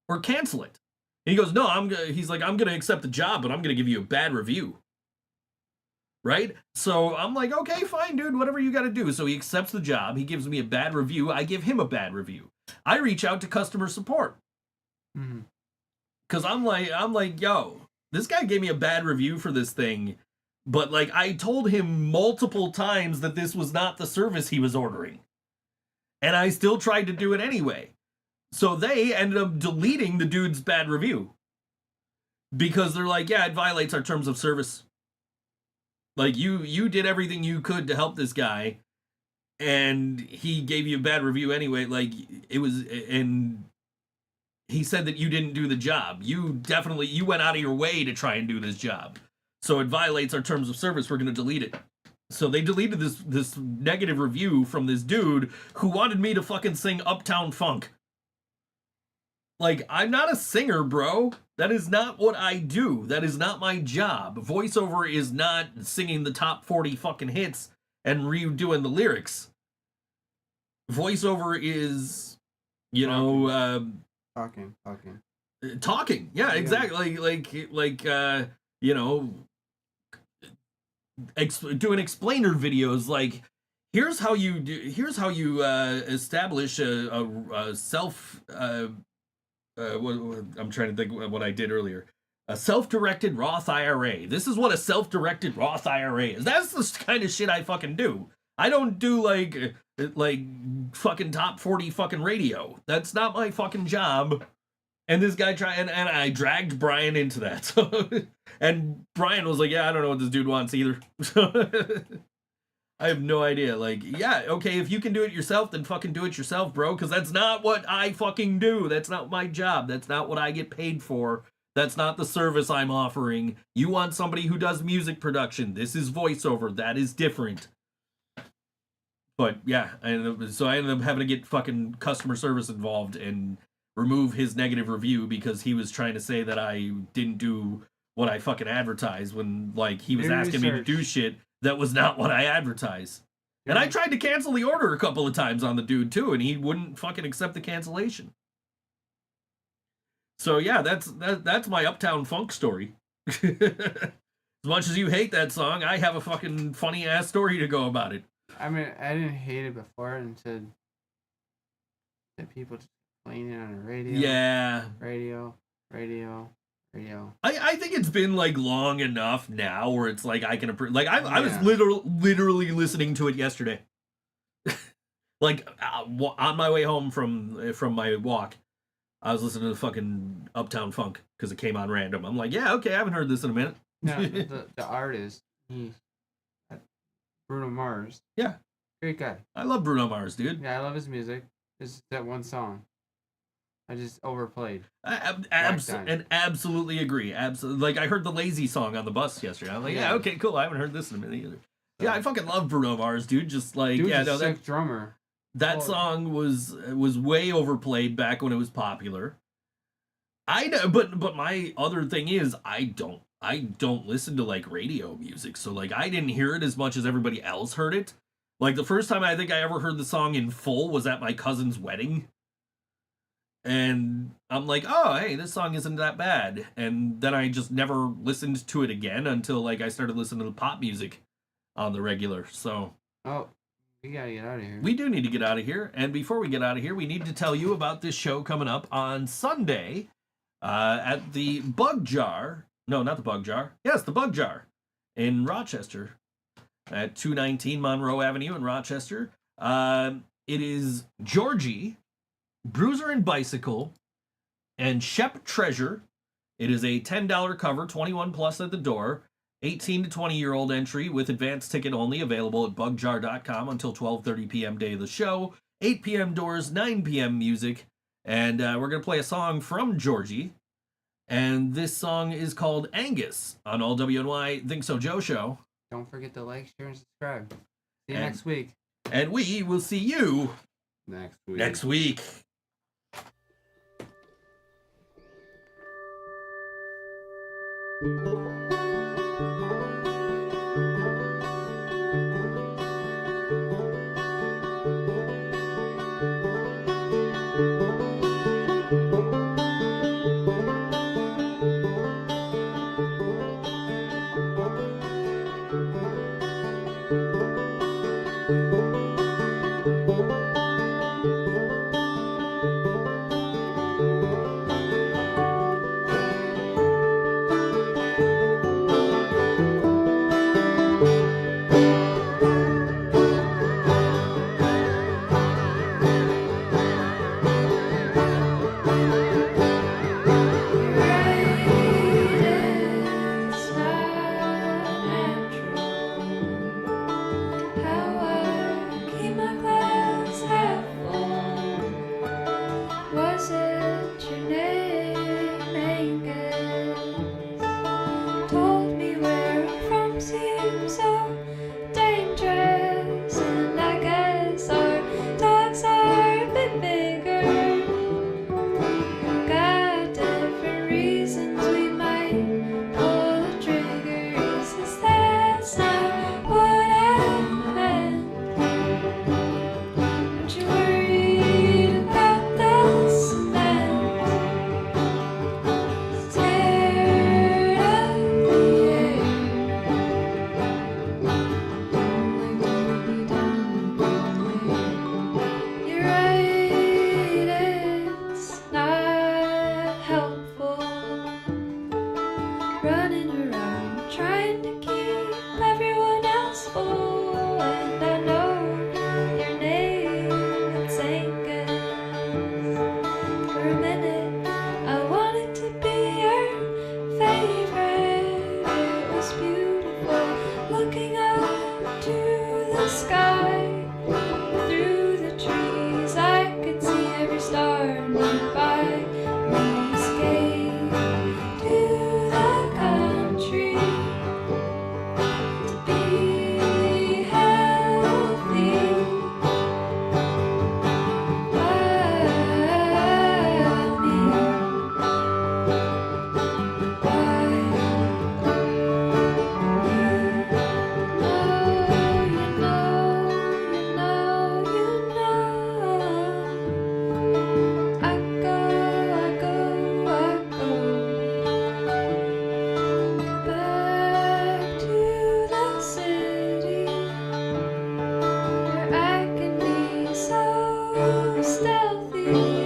[SPEAKER 3] or cancel it. And he goes, no, he's like, I'm going to accept the job, but I'm going to give you a bad review. Right? So I'm like, okay, fine, dude, whatever you got to do. So he accepts the job. He gives me a bad review. I give him a bad review. I reach out to customer support. Because I'm like, yo, this guy gave me a bad review for this thing. But, like, I told him multiple times that this was not the service he was ordering. And I still tried to do it anyway. So they ended up deleting the dude's bad review. Because they're like, yeah, it violates our terms of service. Like, you did everything you could to help this guy. And he gave you a bad review anyway. Like, it was... And he said that you didn't do the job. You went out of your way to try and do this job. So it violates our terms of service. We're going to delete it. So they deleted this negative review from this dude who wanted me to fucking sing Uptown Funk. Like, I'm not a singer, bro. That is not what I do. That is not my job. Voiceover is not singing the top 40 fucking hits and redoing the lyrics. Voiceover is,
[SPEAKER 4] talking.
[SPEAKER 3] Talking. Yeah, exactly. Doing explainer videos. Like, here's how you establish a self. I'm trying to think what I did earlier. A self-directed Roth IRA. This is what a self-directed Roth IRA is. That's the kind of shit I fucking do. I don't do like fucking top 40 fucking radio. That's not my fucking job. And this guy and I dragged Brian into that. So, and Brian was like, yeah, I don't know what this dude wants either. I have no idea. Like, yeah, okay, if you can do it yourself, then fucking do it yourself, bro. Because that's not what I fucking do. That's not my job. That's not what I get paid for. That's not the service I'm offering. You want somebody who does music production. This is voiceover. That is different. But yeah, I ended up having to get fucking customer service involved and remove his negative review because he was trying to say that I didn't do what I fucking advertised when, like, he was asking me to do shit that was not what I advertised. And I tried to cancel the order a couple of times on the dude too, and he wouldn't fucking accept the cancellation. So yeah, that's my Uptown Funk story. As much as you hate that song, I have a fucking funny ass story to go about it.
[SPEAKER 4] I mean, I didn't hate it before until people just playing it on the radio.
[SPEAKER 3] Yeah.
[SPEAKER 4] Radio.
[SPEAKER 3] I think it's been like long enough now where it's like I can like I was literally listening to it yesterday. Like on my way home from my walk, I was listening to fucking Uptown Funk because it came on random. I'm like, yeah, okay, I haven't heard this in a minute.
[SPEAKER 4] No, the artist, Bruno Mars.
[SPEAKER 3] Yeah,
[SPEAKER 4] great guy.
[SPEAKER 3] I love Bruno Mars, dude.
[SPEAKER 4] Yeah, I love his music. It's that one song I just overplayed.
[SPEAKER 3] Absolutely agree. Absolutely. Like, I heard the Lazy song on the bus yesterday. I'm like, yeah, okay, cool. I haven't heard this in a minute either. Yeah, I fucking love Bruno Mars, dude. Just like,
[SPEAKER 4] that drummer.
[SPEAKER 3] That song was way overplayed back when it was popular. But my other thing is I don't listen to like radio music, so like I didn't hear it as much as everybody else heard it. Like the first time I think I ever heard the song in full was at my cousin's wedding. And I'm like, oh, hey, this song isn't that bad. And then I just never listened to it again until like I started listening to pop music on the regular. So
[SPEAKER 4] we gotta get out of here.
[SPEAKER 3] We do need to get out of here. And before we get out of here, we need to tell you about this show coming up on Sunday at the Bug Jar. No, not the Bug Jar. Yes, the Bug Jar in Rochester at 219 Monroe Avenue in Rochester. It is Georgie, Bruiser and Bicycle, and Shep Treasure. It is a $10 cover, 21 plus at the door, 18 to 20-year-old entry with advanced ticket only, available at bugjar.com until 12:30 p.m. day of the show, 8 p.m. doors, 9 p.m. music, and we're going to play a song from Georgie, and this song is called Angus on All WNY ThinkSoJoE show.
[SPEAKER 4] Don't forget to like, share, and subscribe. See you next week.
[SPEAKER 3] And we will see you next week.
[SPEAKER 6] nearby. We escape to the country to be healthy. Back to the city where I can be so stealthy.